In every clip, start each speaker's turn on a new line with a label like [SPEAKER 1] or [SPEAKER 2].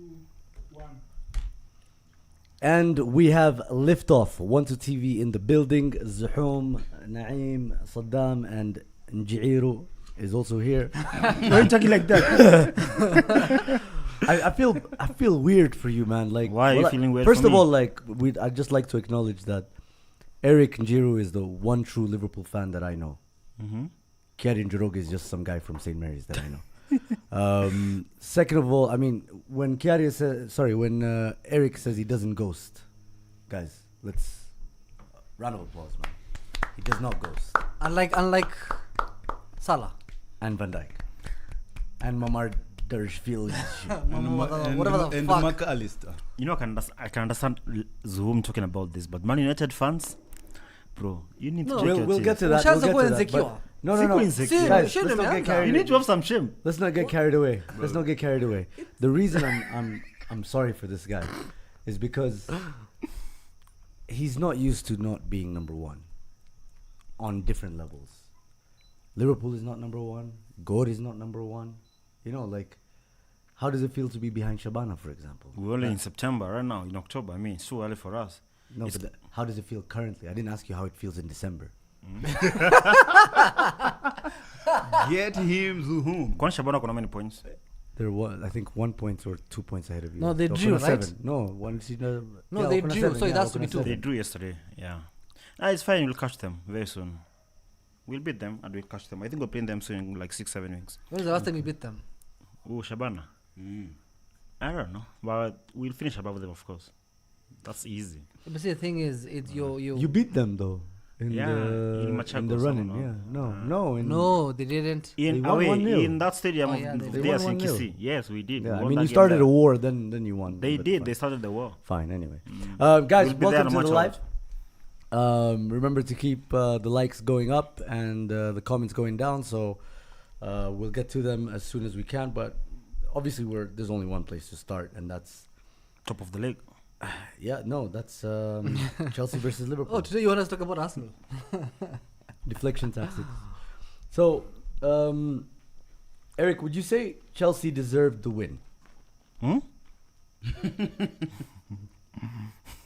[SPEAKER 1] 2, 1.
[SPEAKER 2] And we have liftoff. 1-2 TV in the building. Zuhum, Nayim, Saddam, and Kiarie is also here.
[SPEAKER 1] Why are you talking like that?
[SPEAKER 2] I feel weird for you, man. Like,
[SPEAKER 3] why are you feeling weird?
[SPEAKER 2] First
[SPEAKER 3] for
[SPEAKER 2] of
[SPEAKER 3] me?
[SPEAKER 2] all, like, I'd just like to acknowledge that Eric Kiarie is the one true Liverpool fan that I know.
[SPEAKER 3] Mm-hmm.
[SPEAKER 2] Kiarie is just some guy from St. Mary's that I know. Second of all, I mean, when Eric says he doesn't ghost, guys, let's round of applause, man. He does not ghost.
[SPEAKER 4] Unlike Salah.
[SPEAKER 2] And Van Dijk. And Mamar Dershfield.
[SPEAKER 4] Whatever the fuck.
[SPEAKER 1] McAllister.
[SPEAKER 3] You know, I can understand Zuhum talking about this, but Man United fans, bro, you need to check your
[SPEAKER 2] We'll
[SPEAKER 3] teams.
[SPEAKER 2] get to that.
[SPEAKER 4] Shaz
[SPEAKER 2] We'll
[SPEAKER 4] go
[SPEAKER 2] get to that,
[SPEAKER 4] insecure.
[SPEAKER 2] but- No. Guys, let's not get carried
[SPEAKER 3] You need to have some shame.
[SPEAKER 2] Let's not get carried away. Let's not get carried away. The reason I'm sorry for this guy is because he's not used to not being number one on different levels. Liverpool is not number one. God is not number one. You know, like, how does it feel to be behind Shabana, for example?
[SPEAKER 3] We're only in September right now, in October. I mean, it's too early for us.
[SPEAKER 2] No, but how does it feel currently? I didn't ask you how it feels in December.
[SPEAKER 1] Get him, Zuhum.
[SPEAKER 3] Kwani Shabana kuna how many points?
[SPEAKER 2] There was, I think, 1 point or 2 points ahead of you.
[SPEAKER 4] No, they
[SPEAKER 2] Or
[SPEAKER 4] drew,
[SPEAKER 2] kuna
[SPEAKER 4] right?
[SPEAKER 2] 7. No,
[SPEAKER 4] No, they
[SPEAKER 2] kuna
[SPEAKER 4] drew,
[SPEAKER 2] 7,
[SPEAKER 4] so it has to
[SPEAKER 2] kuna
[SPEAKER 4] be two.
[SPEAKER 2] 7.
[SPEAKER 3] They drew yesterday, yeah. It's fine, we'll catch them very soon. We'll beat them and we'll catch them. I think we're playing them soon in like 6-7 weeks.
[SPEAKER 4] When was the last time you beat them?
[SPEAKER 3] Oh, Shabana. I don't know, but we'll finish above them, of course. That's easy.
[SPEAKER 4] But see, the thing is, it's your.
[SPEAKER 2] You beat them though. In
[SPEAKER 3] Yeah,
[SPEAKER 2] the
[SPEAKER 3] in Machakos,
[SPEAKER 2] the running,
[SPEAKER 3] no?
[SPEAKER 2] yeah.
[SPEAKER 4] No, they didn't.
[SPEAKER 3] In
[SPEAKER 2] They won
[SPEAKER 3] away
[SPEAKER 2] 1-0.
[SPEAKER 3] in that stadium
[SPEAKER 4] Oh, yeah,
[SPEAKER 3] of
[SPEAKER 2] they
[SPEAKER 3] theirs
[SPEAKER 2] won
[SPEAKER 3] in
[SPEAKER 2] 1-0.
[SPEAKER 3] Kisii. Yes, we did.
[SPEAKER 2] Yeah,
[SPEAKER 3] We
[SPEAKER 2] I
[SPEAKER 3] won
[SPEAKER 2] mean,
[SPEAKER 3] that
[SPEAKER 2] you
[SPEAKER 3] game
[SPEAKER 2] started
[SPEAKER 3] there.
[SPEAKER 2] a war, then you won.
[SPEAKER 3] They
[SPEAKER 2] but
[SPEAKER 3] did.
[SPEAKER 2] fine.
[SPEAKER 3] They started the war.
[SPEAKER 2] Fine, anyway. Guys,
[SPEAKER 3] We'll be there
[SPEAKER 2] welcome
[SPEAKER 3] on
[SPEAKER 2] to the
[SPEAKER 3] March
[SPEAKER 2] live. Remember to keep the likes going up and the comments going down. So we'll get to them as soon as we can. But obviously, there's only one place to start, and that's
[SPEAKER 3] Top of the league.
[SPEAKER 2] that's Chelsea versus Liverpool.
[SPEAKER 4] Oh, today you want us to talk about Arsenal?
[SPEAKER 2] Deflection tactics. So, Eric, would you say Chelsea deserved the win?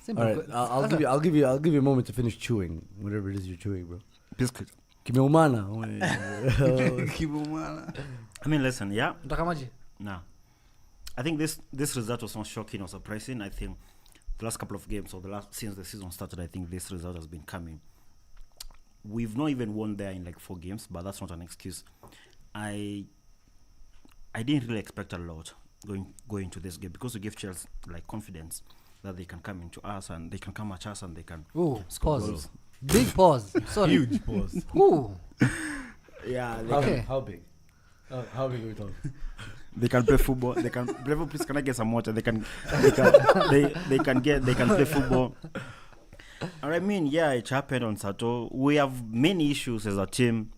[SPEAKER 4] Simple.
[SPEAKER 2] All right, I'll give you a moment to finish chewing whatever it is you're chewing, bro.
[SPEAKER 3] Biscuit.
[SPEAKER 2] Give me umana.
[SPEAKER 3] I mean, listen, yeah.
[SPEAKER 4] Mtakamaji.
[SPEAKER 3] Nah. I think this result was not shocking or surprising. I think the last couple of games since the season started, I think this result has been coming. We've not even won there in like 4 games, but that's not an excuse. I didn't really expect a lot going to this game because we give Chelsea like confidence that they can come into us and they can come at us and they can score
[SPEAKER 4] Pause.
[SPEAKER 3] goals.
[SPEAKER 4] Big pause. Sorry.
[SPEAKER 1] Huge pause.
[SPEAKER 4] Ooh.
[SPEAKER 3] Yeah,
[SPEAKER 4] Okay.
[SPEAKER 2] How big? How big are we talking?
[SPEAKER 3] they can play football. They can. Brentford, please, can I get some water? They can play football. And I mean, yeah, it happened on Sato. We have many issues as a team,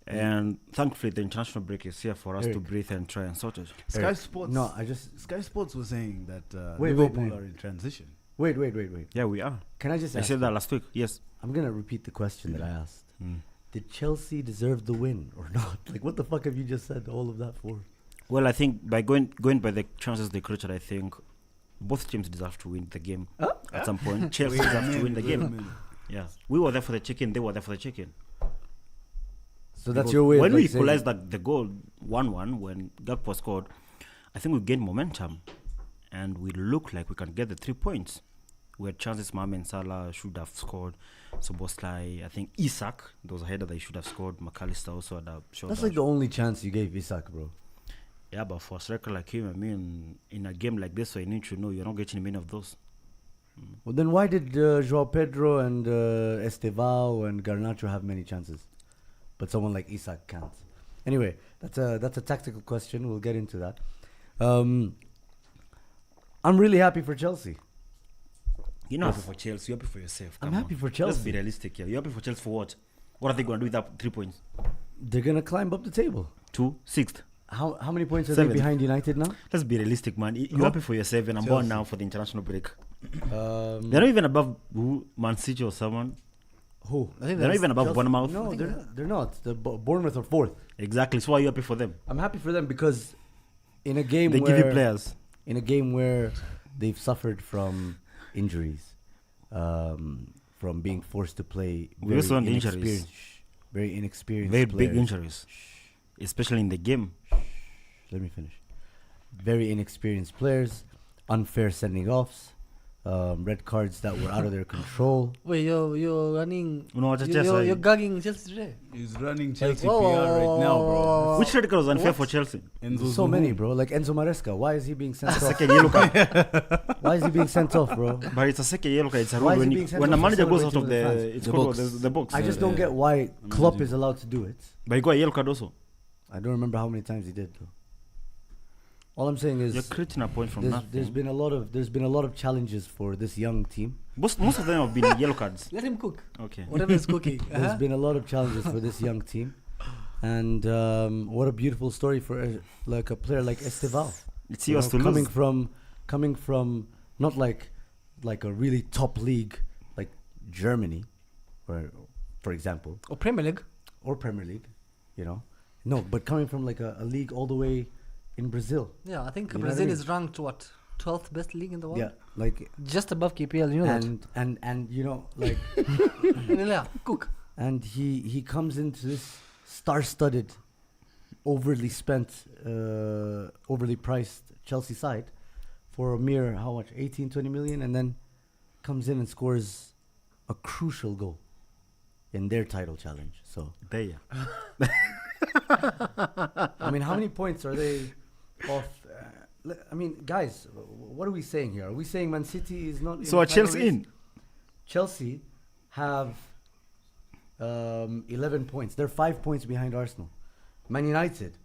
[SPEAKER 3] and thankfully the international break is here for us to breathe and try and sort it.
[SPEAKER 1] Sky Sports.
[SPEAKER 2] No,
[SPEAKER 1] Sky Sports was saying that
[SPEAKER 2] Wait,
[SPEAKER 1] Liverpool
[SPEAKER 2] wait.
[SPEAKER 1] are in transition.
[SPEAKER 2] Wait.
[SPEAKER 3] Yeah, we are.
[SPEAKER 2] Can I just
[SPEAKER 3] I
[SPEAKER 2] ask
[SPEAKER 3] said
[SPEAKER 2] you?
[SPEAKER 3] that last week. Yes.
[SPEAKER 2] I'm gonna repeat the question that I asked. Did Chelsea deserve the win or not? Like, what the fuck have you just said all of that for?
[SPEAKER 3] Well, I think by going by the chances they created, I think both teams deserve to win the game at some point. Chelsea deserve to win the game. Yeah, we were there for the chicken. They were there for the chicken.
[SPEAKER 2] So that's your way.
[SPEAKER 3] When
[SPEAKER 2] of
[SPEAKER 3] we
[SPEAKER 2] like saying-
[SPEAKER 3] equalized the goal 1-1 when Gakpo scored, I think we gained momentum, and we look like we can get the 3 points. We had chances. Mohamed Salah should have scored. Soboslai, I think Isak, there was a header that he should have scored. McAllister also had a shot.
[SPEAKER 2] That's like the only chance you gave Isak, bro.
[SPEAKER 3] Yeah, but for a striker like him, I mean, in a game like this, so you need to know you're not getting many of those.
[SPEAKER 2] Well, then why did Joao Pedro and Estevao and Garnacho have many chances, but someone like Isak can't? Anyway, that's a tactical question. We'll get into that. I'm really happy for Chelsea.
[SPEAKER 3] You're not happy for Chelsea, you're happy for yourself.
[SPEAKER 2] I'm
[SPEAKER 3] Come
[SPEAKER 2] happy
[SPEAKER 3] on.
[SPEAKER 2] for Chelsea.
[SPEAKER 3] Let's be realistic here. You're happy for Chelsea for what? What are they going to do with that 3 points?
[SPEAKER 2] They're gonna climb up the table.
[SPEAKER 3] 2, 6th.
[SPEAKER 2] How many points are
[SPEAKER 3] 7th.
[SPEAKER 2] they behind United now?
[SPEAKER 3] Let's be realistic, man. You're happy for yourself, and I'm
[SPEAKER 1] Chelsea.
[SPEAKER 3] born now for the international break.
[SPEAKER 2] They're
[SPEAKER 3] They're not even above Man City or someone.
[SPEAKER 2] who?
[SPEAKER 4] I think
[SPEAKER 3] They're not even above
[SPEAKER 2] Chelsea?
[SPEAKER 3] Bournemouth.
[SPEAKER 2] No, they're not. The Bournemouth are 4th.
[SPEAKER 3] Exactly. So why are you happy for them?
[SPEAKER 2] I'm happy for them because in a game
[SPEAKER 3] They
[SPEAKER 2] where
[SPEAKER 3] give you players.
[SPEAKER 2] in a game where they've suffered from injuries, from being forced to play
[SPEAKER 3] We also had injuries.
[SPEAKER 2] very inexperienced
[SPEAKER 3] Very
[SPEAKER 2] players.
[SPEAKER 3] big injuries, especially in the game.
[SPEAKER 2] Let me finish. Very inexperienced players, unfair sending offs, red cards that were out of their control.
[SPEAKER 4] Wait, you're running.
[SPEAKER 3] You know what Chelsea?
[SPEAKER 4] You're gagging Chelsea today.
[SPEAKER 1] He's running Chelsea
[SPEAKER 4] whoa,
[SPEAKER 1] PR
[SPEAKER 4] whoa,
[SPEAKER 1] right now, bro.
[SPEAKER 3] Which red card was unfair for Chelsea?
[SPEAKER 1] Enzo
[SPEAKER 2] So many,
[SPEAKER 1] Zuhum.
[SPEAKER 2] bro. Like Enzo Maresca. Why is he being sent off?
[SPEAKER 3] Second yellow card.
[SPEAKER 2] Why is he being sent off, bro?
[SPEAKER 3] But it's a second yellow card. It's a
[SPEAKER 2] Why
[SPEAKER 3] rule
[SPEAKER 2] is he
[SPEAKER 3] when,
[SPEAKER 2] being sent
[SPEAKER 3] when a
[SPEAKER 2] off for
[SPEAKER 3] manager goes out of
[SPEAKER 2] celebrating with the fans?
[SPEAKER 3] it's
[SPEAKER 2] The
[SPEAKER 3] called
[SPEAKER 2] box.
[SPEAKER 3] the box.
[SPEAKER 2] I just don't get why Klopp is allowed to do it.
[SPEAKER 3] But he got a yellow card also.
[SPEAKER 2] I don't remember how many times he did, though. All I'm saying is
[SPEAKER 3] You're creating a point from
[SPEAKER 2] there's
[SPEAKER 3] nothing.
[SPEAKER 2] been a lot of challenges for this young team.
[SPEAKER 3] Most of them have been yellow cards.
[SPEAKER 4] Let him cook.
[SPEAKER 3] Okay.
[SPEAKER 4] Whatever is cooking.
[SPEAKER 2] There's been a lot of challenges for this young team, and what a beautiful story for like a player like Esteval.
[SPEAKER 3] It's
[SPEAKER 2] You
[SPEAKER 3] yours
[SPEAKER 2] know,
[SPEAKER 3] to lose.
[SPEAKER 2] coming from not like a really top league like Germany, or for example,
[SPEAKER 4] Or Premier League.
[SPEAKER 2] or Premier League, you know, no, but coming from like a league all the way in Brazil.
[SPEAKER 4] Yeah, I think
[SPEAKER 2] You know what I
[SPEAKER 4] Brazil
[SPEAKER 2] mean?
[SPEAKER 4] is ranked what 12th best league in the world.
[SPEAKER 2] Yeah, like
[SPEAKER 4] Just above KPL. You know
[SPEAKER 2] and you know like
[SPEAKER 4] that. Yeah, cook.
[SPEAKER 2] and he comes into this star-studded, overly spent, overly priced Chelsea side for a mere how much 18-20 million, and then comes in and scores a crucial goal in their title challenge. So
[SPEAKER 3] There.
[SPEAKER 2] I mean, how many points are they off? I mean, guys, what are we saying here? Are we saying Man City is not?
[SPEAKER 3] So
[SPEAKER 2] the
[SPEAKER 3] are
[SPEAKER 2] title
[SPEAKER 3] Chelsea
[SPEAKER 2] race?
[SPEAKER 3] in?
[SPEAKER 2] Chelsea have 11 points. They're 5 points behind Arsenal. Man United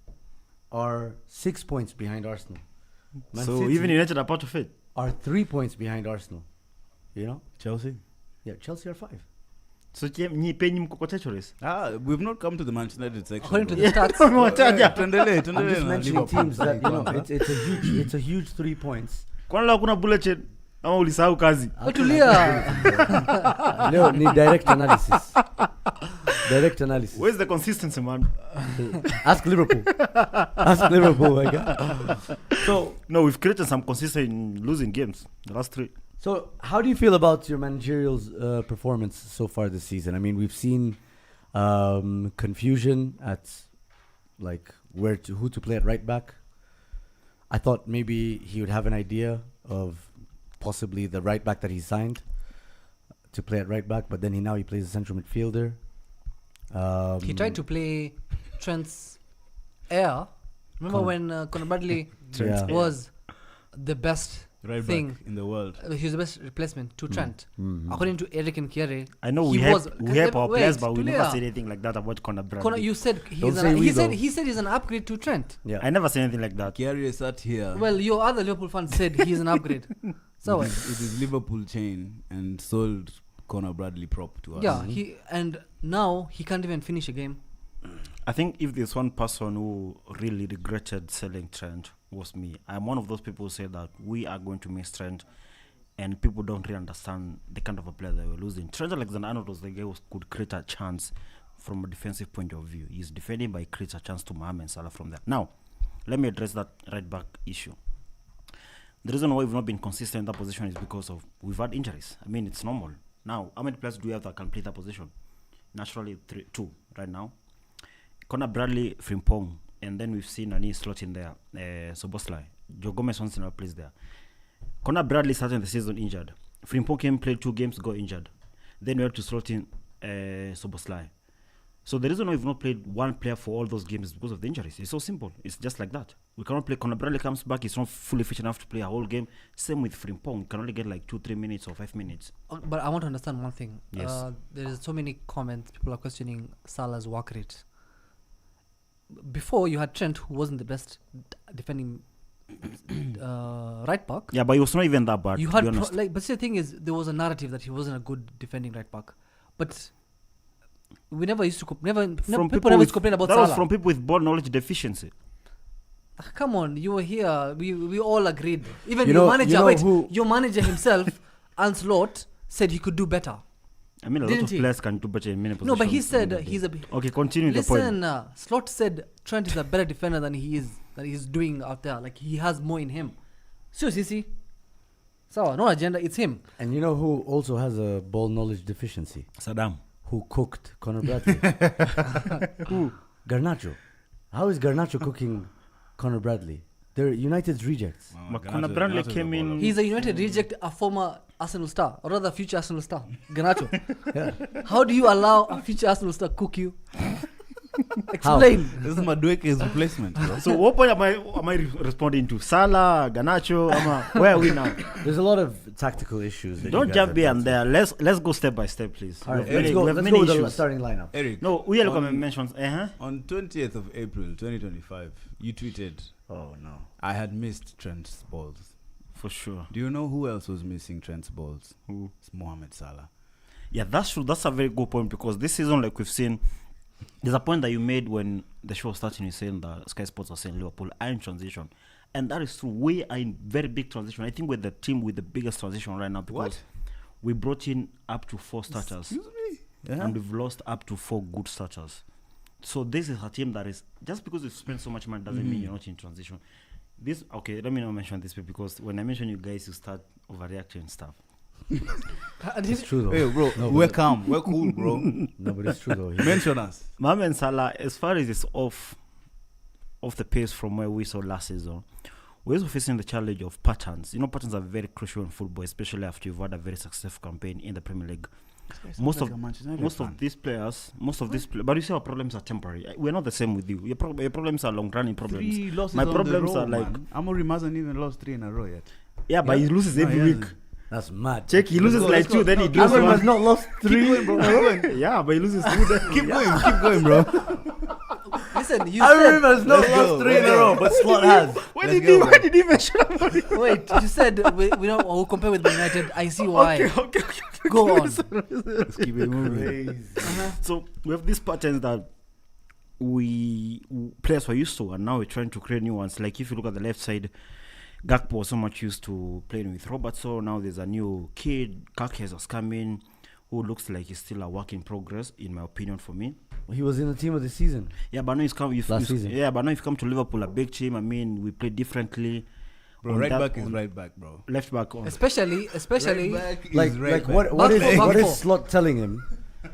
[SPEAKER 2] are 6 points behind Arsenal. Man
[SPEAKER 3] So
[SPEAKER 2] City
[SPEAKER 3] even United are part of it.
[SPEAKER 2] are 3 points behind Arsenal. You know?
[SPEAKER 1] Chelsea.
[SPEAKER 2] Yeah, Chelsea are 5.
[SPEAKER 3] So penny mko treacherous.
[SPEAKER 1] We've not come to the Manchester United section.
[SPEAKER 4] According to
[SPEAKER 1] bro.
[SPEAKER 4] the stats.
[SPEAKER 1] Tuendelee,
[SPEAKER 2] I'm
[SPEAKER 1] tuendelee
[SPEAKER 2] just
[SPEAKER 1] na
[SPEAKER 2] mentioning
[SPEAKER 1] Liverpool.
[SPEAKER 2] teams that you know
[SPEAKER 1] Kwanza.
[SPEAKER 2] it's a huge 3 points.
[SPEAKER 3] Kwani hakuna bullet ama ulisahau kazi?
[SPEAKER 4] Tulia.
[SPEAKER 2] No, need direct analysis. Direct analysis.
[SPEAKER 3] Where's the consistency, man?
[SPEAKER 2] Ask Liverpool. Ask Liverpool, my guy. So,
[SPEAKER 3] No, we've created some consistency in losing games. The last 3.
[SPEAKER 2] so how do you feel about your managerial performance so far this season? I mean, we've seen confusion at like who to play at right back. I thought maybe he would have an idea of possibly the right back that he signed to play at right back, but then he plays a central midfielder.
[SPEAKER 4] He tried to play Trent's air. Remember when Conor Bradley
[SPEAKER 2] Yeah.
[SPEAKER 4] was the best
[SPEAKER 1] Right
[SPEAKER 4] thing?
[SPEAKER 1] back in the world.
[SPEAKER 4] He was the best replacement to Trent. According to Eric and Kiarie,
[SPEAKER 3] I know
[SPEAKER 4] he
[SPEAKER 3] we
[SPEAKER 4] was-
[SPEAKER 3] hype our
[SPEAKER 4] wait,
[SPEAKER 3] players, but we never
[SPEAKER 4] Tulia.
[SPEAKER 3] said anything like that about Conor
[SPEAKER 4] Conor,
[SPEAKER 3] Bradley.
[SPEAKER 4] you said
[SPEAKER 2] Don't say we,
[SPEAKER 4] he said
[SPEAKER 2] though.
[SPEAKER 4] he's an upgrade to Trent.
[SPEAKER 2] Yeah.
[SPEAKER 3] I never said anything like that.
[SPEAKER 1] Kiarie sat here.
[SPEAKER 4] Well, your other Liverpool fans said he's an upgrade. So
[SPEAKER 1] It is Liverpool chain and sold Conor Bradley prop to us.
[SPEAKER 4] yeah, and now he can't even finish a game.
[SPEAKER 3] I think if there's one person who really regretted selling Trent was me. I'm one of those people who say that we are going to miss Trent, and people don't really understand the kind of a player they were losing. Trent Alexander-Arnold was the guy who could create a chance from a defensive point of view. He's defending, but he creates a chance to Mohamed Salah from there. Now, let me address that right back issue. The reason why we've not been consistent in that position is because of we've had injuries. I mean, it's normal. Now, how many players do we have that can play that position? Naturally, 2 right now. Conor Bradley, Frimpong, and then we've seen Nayim slot in there. Soboslai. Joe Gomez once in our place there. Conor Bradley started the season injured. Frimpong came, played 2 games, got injured. Then we had to slot in Soboslai. So the reason why we've not played one player for all those games is because of the injuries. It's so simple. It's just like that. We cannot play. Conor Bradley comes back. He's not fully fit enough to play a whole game. Same with Frimpong. You can only get like 2-3 minutes or 5 minutes.
[SPEAKER 4] But I want to understand one thing.
[SPEAKER 3] Yes.
[SPEAKER 4] There's so many comments. People are questioning Salah's work rate. Before you had Trent, who wasn't the best defending right back.
[SPEAKER 3] Yeah, but he was not even that bad.
[SPEAKER 4] You
[SPEAKER 3] to
[SPEAKER 4] had
[SPEAKER 3] be honest.
[SPEAKER 4] but the thing is, there was a narrative that he wasn't a good defending right back. But we never used to people never used to complain about
[SPEAKER 3] that
[SPEAKER 4] Salah.
[SPEAKER 3] was from people with ball knowledge deficiency.
[SPEAKER 4] Come on, you were here. We all agreed. Even
[SPEAKER 2] You
[SPEAKER 4] your
[SPEAKER 2] know-
[SPEAKER 4] manager,
[SPEAKER 2] you know
[SPEAKER 4] wait,
[SPEAKER 2] who-
[SPEAKER 4] your manager himself, Anslot, said he could do better.
[SPEAKER 3] I mean, a lot
[SPEAKER 4] Didn't
[SPEAKER 3] of
[SPEAKER 4] he?
[SPEAKER 3] players can do better in many positions.
[SPEAKER 4] No, but he said
[SPEAKER 3] in the
[SPEAKER 4] he's a.
[SPEAKER 3] game. Okay, continue the point.
[SPEAKER 4] Listen, Slot said Trent is a better defender than he's doing out there. Like he has more in him. Sio sisi. Sawa, no agenda, it's him.
[SPEAKER 2] And you know who also has a ball knowledge deficiency?
[SPEAKER 3] Saddam.
[SPEAKER 2] Who cooked Conor Bradley? Who? Garnacho. How is Garnacho cooking Conor Bradley? They're United's rejects.
[SPEAKER 3] But Conor Bradley came in.
[SPEAKER 4] He's a United reject, a former Arsenal star, or rather future Arsenal star, Garnacho.
[SPEAKER 2] Yeah.
[SPEAKER 4] How do you allow a future Arsenal star cook you? Explain.
[SPEAKER 1] This is Madueke's replacement, bro.
[SPEAKER 3] So what point am I responding to? Salah, Garnacho, where are we now?
[SPEAKER 2] There's a lot of tactical issues. that
[SPEAKER 3] Don't
[SPEAKER 2] you guys
[SPEAKER 3] jump
[SPEAKER 2] are
[SPEAKER 3] here and
[SPEAKER 2] facing.
[SPEAKER 3] there. Let's go step by step, please.
[SPEAKER 2] All right,
[SPEAKER 3] We have
[SPEAKER 2] let's
[SPEAKER 3] many-
[SPEAKER 2] go.
[SPEAKER 3] we have
[SPEAKER 2] Let's
[SPEAKER 3] many
[SPEAKER 2] go with the
[SPEAKER 3] issues.
[SPEAKER 2] starting lineup.
[SPEAKER 1] Eric,
[SPEAKER 3] No, we are looking
[SPEAKER 1] on-
[SPEAKER 3] at mentions.
[SPEAKER 1] on 20th of April 2025, you tweeted,
[SPEAKER 2] Oh no.
[SPEAKER 1] I had missed Trent's balls.
[SPEAKER 3] For sure.
[SPEAKER 1] Do you know who else was missing Trent's balls?
[SPEAKER 3] Who?
[SPEAKER 1] It's Mohamed Salah.
[SPEAKER 3] Yeah, that's true. That's a very good point because this season, like we've seen, there's a point that you made when the show was starting. You saying that Sky Sports are saying Liverpool are in transition, and that is true. We are in very big transition. I think we're the team with the biggest transition right now because
[SPEAKER 1] What?
[SPEAKER 3] we brought in up to 4 starters
[SPEAKER 1] Excuse me? Yeah.
[SPEAKER 3] and we've lost up to 4 good starters. So this is a team that is just because we've spent so much money doesn't mean you're not in transition. This okay. Let me not mention this bit because when I mention you guys, you start overreacting and stuff.
[SPEAKER 2] It's true though.
[SPEAKER 1] Hey, bro,
[SPEAKER 2] No,
[SPEAKER 1] we're
[SPEAKER 2] but-
[SPEAKER 1] calm. We're cool, bro.
[SPEAKER 2] No, but it's true though. He-
[SPEAKER 1] Mention us.
[SPEAKER 3] Mohamed Salah, as far as it's off the pace from where we saw last season, we're also facing the challenge of patterns. You know, patterns are very crucial in football, especially after you've had a very successful campaign in the Premier League. Most of these players, but you see our problems are temporary. We're not the same with you. Your problems are long-running problems.
[SPEAKER 1] 3 losses
[SPEAKER 3] My
[SPEAKER 1] on the
[SPEAKER 3] problems
[SPEAKER 1] row,
[SPEAKER 3] are like,
[SPEAKER 1] man. Amorim hasn't even lost 3 in a row yet.
[SPEAKER 3] yeah, but he loses
[SPEAKER 1] No,
[SPEAKER 3] every
[SPEAKER 1] he
[SPEAKER 3] week.
[SPEAKER 1] hasn't.
[SPEAKER 2] That's mad.
[SPEAKER 3] Check, he loses
[SPEAKER 1] go,
[SPEAKER 3] like
[SPEAKER 1] let's
[SPEAKER 3] 2,
[SPEAKER 1] go.
[SPEAKER 3] then he
[SPEAKER 1] No,
[SPEAKER 3] draws
[SPEAKER 2] Amorim has
[SPEAKER 3] 1.
[SPEAKER 2] not lost 3.
[SPEAKER 3] Yeah, but he loses 2. Then.
[SPEAKER 1] Keep going, bro.
[SPEAKER 4] Listen, you
[SPEAKER 2] Amorim
[SPEAKER 4] said.
[SPEAKER 2] has not
[SPEAKER 1] Let's
[SPEAKER 2] lost
[SPEAKER 1] go,
[SPEAKER 2] 3 in a
[SPEAKER 1] let's
[SPEAKER 2] row, but Slot has.
[SPEAKER 3] Why
[SPEAKER 1] Let's
[SPEAKER 3] did
[SPEAKER 1] go, bro.
[SPEAKER 3] he mention Amorim?
[SPEAKER 4] Wait, you said we don't we'll compare with Man United. I see why.
[SPEAKER 3] Okay.
[SPEAKER 4] Go on.
[SPEAKER 1] Let's keep it moving.
[SPEAKER 3] So we have these patterns that players were used to, and now we're trying to create new ones. Like if you look at the left side, Gakpo was so much used to playing with Robertson. Now there's a new kid, Kakes has come in, who looks like he's still a work in progress, in my opinion, for me.
[SPEAKER 2] He was in the team of the season.
[SPEAKER 3] Yeah, but now
[SPEAKER 2] Last season.
[SPEAKER 3] Yeah, but now you've come to Liverpool, a big team. I mean, we play differently.
[SPEAKER 1] Bro,
[SPEAKER 3] On
[SPEAKER 1] right
[SPEAKER 3] that-
[SPEAKER 1] back is
[SPEAKER 3] on
[SPEAKER 1] right back, bro.
[SPEAKER 3] Left back on.
[SPEAKER 4] Especially.
[SPEAKER 1] Right back is
[SPEAKER 2] Like,
[SPEAKER 1] right
[SPEAKER 2] like
[SPEAKER 1] back.
[SPEAKER 2] what is
[SPEAKER 4] Back
[SPEAKER 2] what
[SPEAKER 4] four.
[SPEAKER 2] is Slot telling him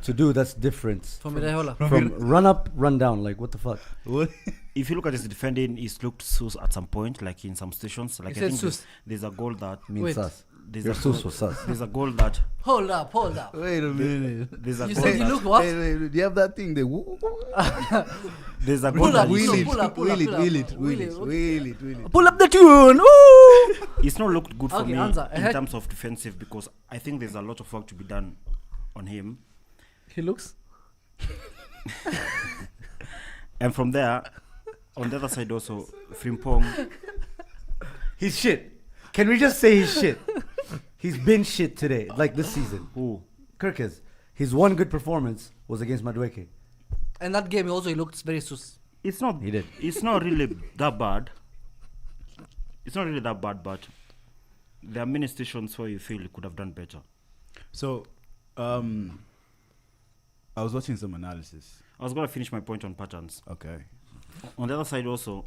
[SPEAKER 2] to do that's different
[SPEAKER 4] From Iraola.
[SPEAKER 2] from run up, run down? Like what the fuck?
[SPEAKER 1] What?
[SPEAKER 3] If you look at his defending, he's looked sus at some point, like in some stations. Like
[SPEAKER 4] You
[SPEAKER 3] I
[SPEAKER 4] said
[SPEAKER 3] think
[SPEAKER 4] sus.
[SPEAKER 3] there's a goal that
[SPEAKER 2] Means
[SPEAKER 4] Wait.
[SPEAKER 2] sus.
[SPEAKER 3] there's
[SPEAKER 2] Your
[SPEAKER 3] a
[SPEAKER 2] sus
[SPEAKER 3] goal,
[SPEAKER 2] was sus.
[SPEAKER 3] there's a goal that
[SPEAKER 4] Hold up.
[SPEAKER 1] Wait a minute.
[SPEAKER 3] there's a
[SPEAKER 4] You
[SPEAKER 3] goal
[SPEAKER 4] said you
[SPEAKER 3] that,
[SPEAKER 4] look what?
[SPEAKER 1] Hey, do you have that thing?
[SPEAKER 3] there's a goal
[SPEAKER 4] Pull up,
[SPEAKER 3] that
[SPEAKER 4] wheel
[SPEAKER 3] is-
[SPEAKER 4] it. Pull up, pull up, pull up.
[SPEAKER 1] Wheel it.
[SPEAKER 4] Pull up the tune. Ooh!
[SPEAKER 3] it's not looked good for
[SPEAKER 4] Okay,
[SPEAKER 3] me
[SPEAKER 4] answer.
[SPEAKER 3] in terms of defensive because I think there's a lot of work to be done on him.
[SPEAKER 4] He looks.
[SPEAKER 3] And from there, on the other side also, Frimpong,
[SPEAKER 2] He's shit. Can we just say he's shit? He's been shit today, like this season.
[SPEAKER 3] who
[SPEAKER 2] Kirkes, his one good performance was against Madueke.
[SPEAKER 4] And that game also he looked very sus.
[SPEAKER 3] it's not
[SPEAKER 2] He did.
[SPEAKER 3] it's not really that bad. It's not really that bad, but there are many stations where you feel you could have done better.
[SPEAKER 1] So, I was watching some analysis.
[SPEAKER 3] I was gonna finish my point on patterns.
[SPEAKER 1] Okay.
[SPEAKER 3] On the other side also,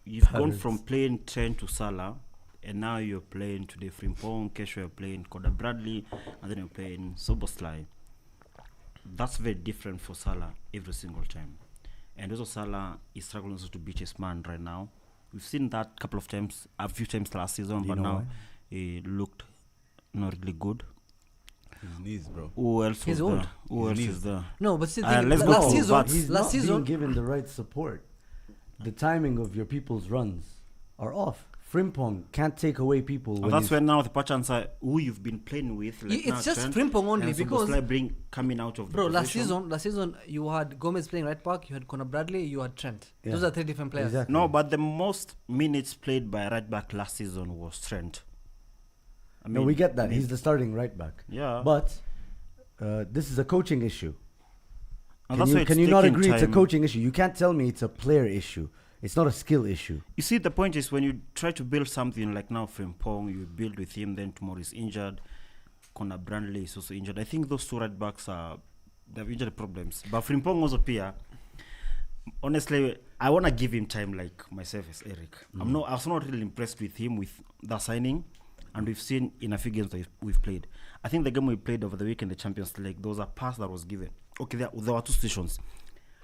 [SPEAKER 3] you've gone
[SPEAKER 2] Patterns.
[SPEAKER 3] from playing Trent to Salah, and now you're playing today Frimpong, Kesho you're playing Conor Bradley, and then you're playing Soboslai. That's very different for Salah every single time. And also Salah is struggling also to beat his man right now. We've seen that a few times last season,
[SPEAKER 2] You
[SPEAKER 3] but
[SPEAKER 2] know
[SPEAKER 3] now
[SPEAKER 2] why?
[SPEAKER 3] he looked not really good.
[SPEAKER 1] His knees, bro.
[SPEAKER 3] Who else
[SPEAKER 4] He's
[SPEAKER 3] was
[SPEAKER 4] old.
[SPEAKER 3] there? Who else is there?
[SPEAKER 4] No, but still,
[SPEAKER 3] Let's go
[SPEAKER 4] last
[SPEAKER 3] for
[SPEAKER 4] season,
[SPEAKER 3] Vats.
[SPEAKER 2] He's
[SPEAKER 4] last
[SPEAKER 2] not being
[SPEAKER 4] season,
[SPEAKER 2] given the right support. The timing of your people's runs are off. Frimpong can't take away people.
[SPEAKER 3] And
[SPEAKER 2] When
[SPEAKER 3] that's
[SPEAKER 2] he's-
[SPEAKER 3] when now the patterns are who you've been playing with. Like
[SPEAKER 4] it's
[SPEAKER 3] now
[SPEAKER 4] just
[SPEAKER 3] Trent
[SPEAKER 4] Frimpong only
[SPEAKER 3] and
[SPEAKER 4] because
[SPEAKER 3] Soboslai coming out of the
[SPEAKER 4] bro, last
[SPEAKER 3] position.
[SPEAKER 4] season you had Gomez playing right back, you had Conor Bradley, you had Trent.
[SPEAKER 2] Yeah.
[SPEAKER 4] Those are 3 different players.
[SPEAKER 2] Exactly.
[SPEAKER 3] No, but the most minutes played by right back last season was Trent. I
[SPEAKER 2] No, we get that. He's the starting right back.
[SPEAKER 3] Yeah.
[SPEAKER 2] But this is a coaching issue.
[SPEAKER 3] And that's why it's
[SPEAKER 2] Can you not
[SPEAKER 3] taking
[SPEAKER 2] agree it's a
[SPEAKER 3] time.
[SPEAKER 2] coaching issue? You can't tell me it's a player issue. It's not a skill issue.
[SPEAKER 3] You see, the point is when you try to build something like now Frimpong, you build with him, then tomorrow is injured. Conor Bradley is also injured. I think those 2 right backs they have injury problems. But Frimpong also Pia, honestly, I want to give him time like myself as Eric. I was not really impressed with him with the signing, and we've seen in a few games that we've played. I think the game we played over the weekend, the Champions League, there was a pass that was given. Okay, there were two situations.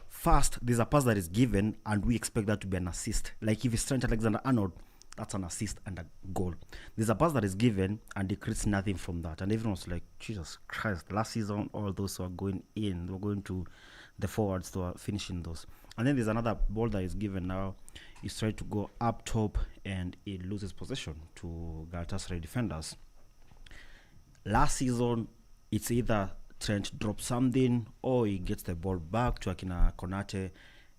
[SPEAKER 3] First, there's a pass that is given, and we expect that to be an assist. Like if it's Trent Alexander-Arnold, that's an assist and a goal. There's a pass that is given, and he creates nothing from that. And everyone was like, Jesus Christ, last season, all those who are going in, they were going to the forwards to are finishing those. And then there's another ball that is given now. He's trying to go up top, and he loses possession to Galatasaray defenders. Last season, it's either Trent drops something or he gets the ball back to Akina Konate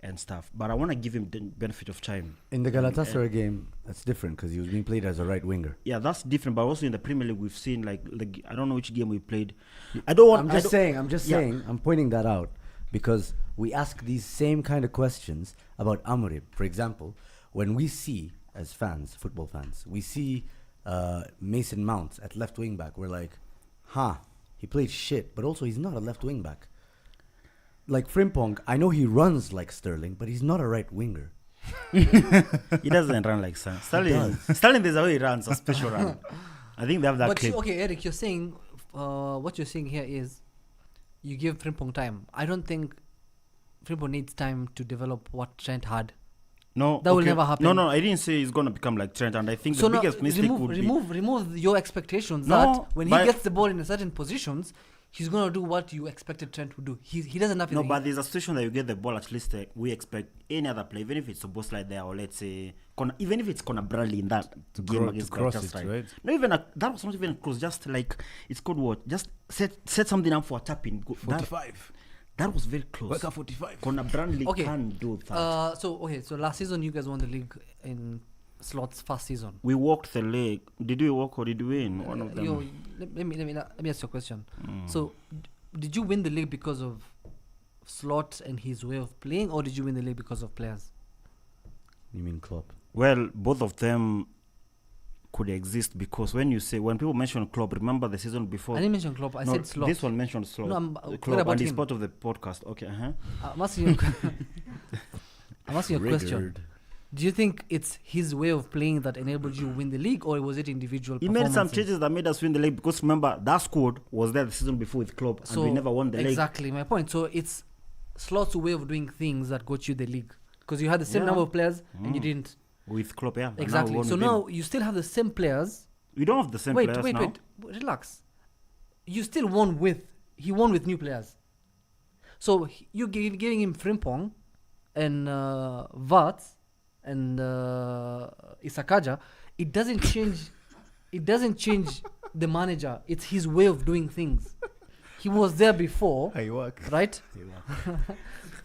[SPEAKER 3] and stuff. But I want to give him the benefit of time.
[SPEAKER 2] In the Galatasaray game, that's different because he was being played as a right winger.
[SPEAKER 3] Yeah, that's different. But also in the Premier League, we've seen like I don't know which game we played.
[SPEAKER 2] I'm just saying. I'm pointing that out because we ask these same kind of questions about Amorim. For example, when we see as fans, football fans, we see Mason Mount at left wing back, we're like, he played shit, but also he's not a left wing back. Like Frimpong, I know he runs like Sterling, but he's not a right winger.
[SPEAKER 3] He doesn't run like Sterling. Sterling, there's a way he runs, a special run. I think they have that
[SPEAKER 4] But
[SPEAKER 3] clip.
[SPEAKER 4] okay, Eric, you're saying what you're saying here is you give Frimpong time. I don't think Frimpong needs time to develop what Trent had.
[SPEAKER 3] No,
[SPEAKER 4] that will never happen.
[SPEAKER 3] No, I didn't say he's gonna become like Trent, and I think
[SPEAKER 4] So
[SPEAKER 3] the biggest mistake would be
[SPEAKER 4] remove your expectations
[SPEAKER 3] No,
[SPEAKER 4] that when he
[SPEAKER 3] but-
[SPEAKER 4] gets the ball in a certain positions, he's gonna do what you expected Trent would do. He doesn't have
[SPEAKER 3] No,
[SPEAKER 4] anything.
[SPEAKER 3] but there's a situation that you get the ball. At least we expect any other play, even if it's supposed like there, or let's say, even if it's Conor Bradley in that game against
[SPEAKER 1] cross
[SPEAKER 3] Galatasaray.
[SPEAKER 1] it, right?
[SPEAKER 3] Not even that was not even a cross. Just like it's called what? Just set something up for a tap in.
[SPEAKER 1] 45.
[SPEAKER 3] That was very close.
[SPEAKER 1] Work at 45.
[SPEAKER 3] Conor Bradley
[SPEAKER 4] Okay.
[SPEAKER 3] can't do that.
[SPEAKER 4] So last season you guys won the league in Slot's first season.
[SPEAKER 3] We walked the league. Did we walk or did we win? One of them.
[SPEAKER 4] Let me ask you a question. So did you win the league because of Slot and his way of playing, or did you win the league because of players?
[SPEAKER 2] You mean Klopp?
[SPEAKER 3] Well, both of them could exist because when people mention Klopp, remember the season before.
[SPEAKER 4] I didn't mention Klopp. I said Slot.
[SPEAKER 3] This one mentioned Slot.
[SPEAKER 4] No, I'm
[SPEAKER 3] Klopp,
[SPEAKER 4] what about
[SPEAKER 3] and he's
[SPEAKER 4] him?
[SPEAKER 3] part of the podcast. Okay,
[SPEAKER 4] I'm asking you. I'm asking you a question.
[SPEAKER 2] Riggered.
[SPEAKER 4] Do you think it's his way of playing that enabled you win the league, or was it individual
[SPEAKER 3] He made some
[SPEAKER 4] performances?
[SPEAKER 3] changes that made us win the league because remember that squad was there the season before with Klopp and we never won the league.
[SPEAKER 4] Exactly my point. So it's Slot's way of doing things that got you the league because you had the same
[SPEAKER 3] Yeah.
[SPEAKER 4] number of players and you didn't.
[SPEAKER 3] With Klopp, yeah. And now we
[SPEAKER 4] Exactly.
[SPEAKER 3] won
[SPEAKER 4] So
[SPEAKER 3] with him.
[SPEAKER 4] now you still have the same players.
[SPEAKER 3] We don't have the same
[SPEAKER 4] Wait,
[SPEAKER 3] players
[SPEAKER 4] wait,
[SPEAKER 3] now.
[SPEAKER 4] wait. Relax. You still won with. He won with new players. So you giving him Frimpong and Vats and Isakaja. It doesn't change. It doesn't change the manager. It's his way of doing things. He was there before,
[SPEAKER 1] Hey, work.
[SPEAKER 4] right?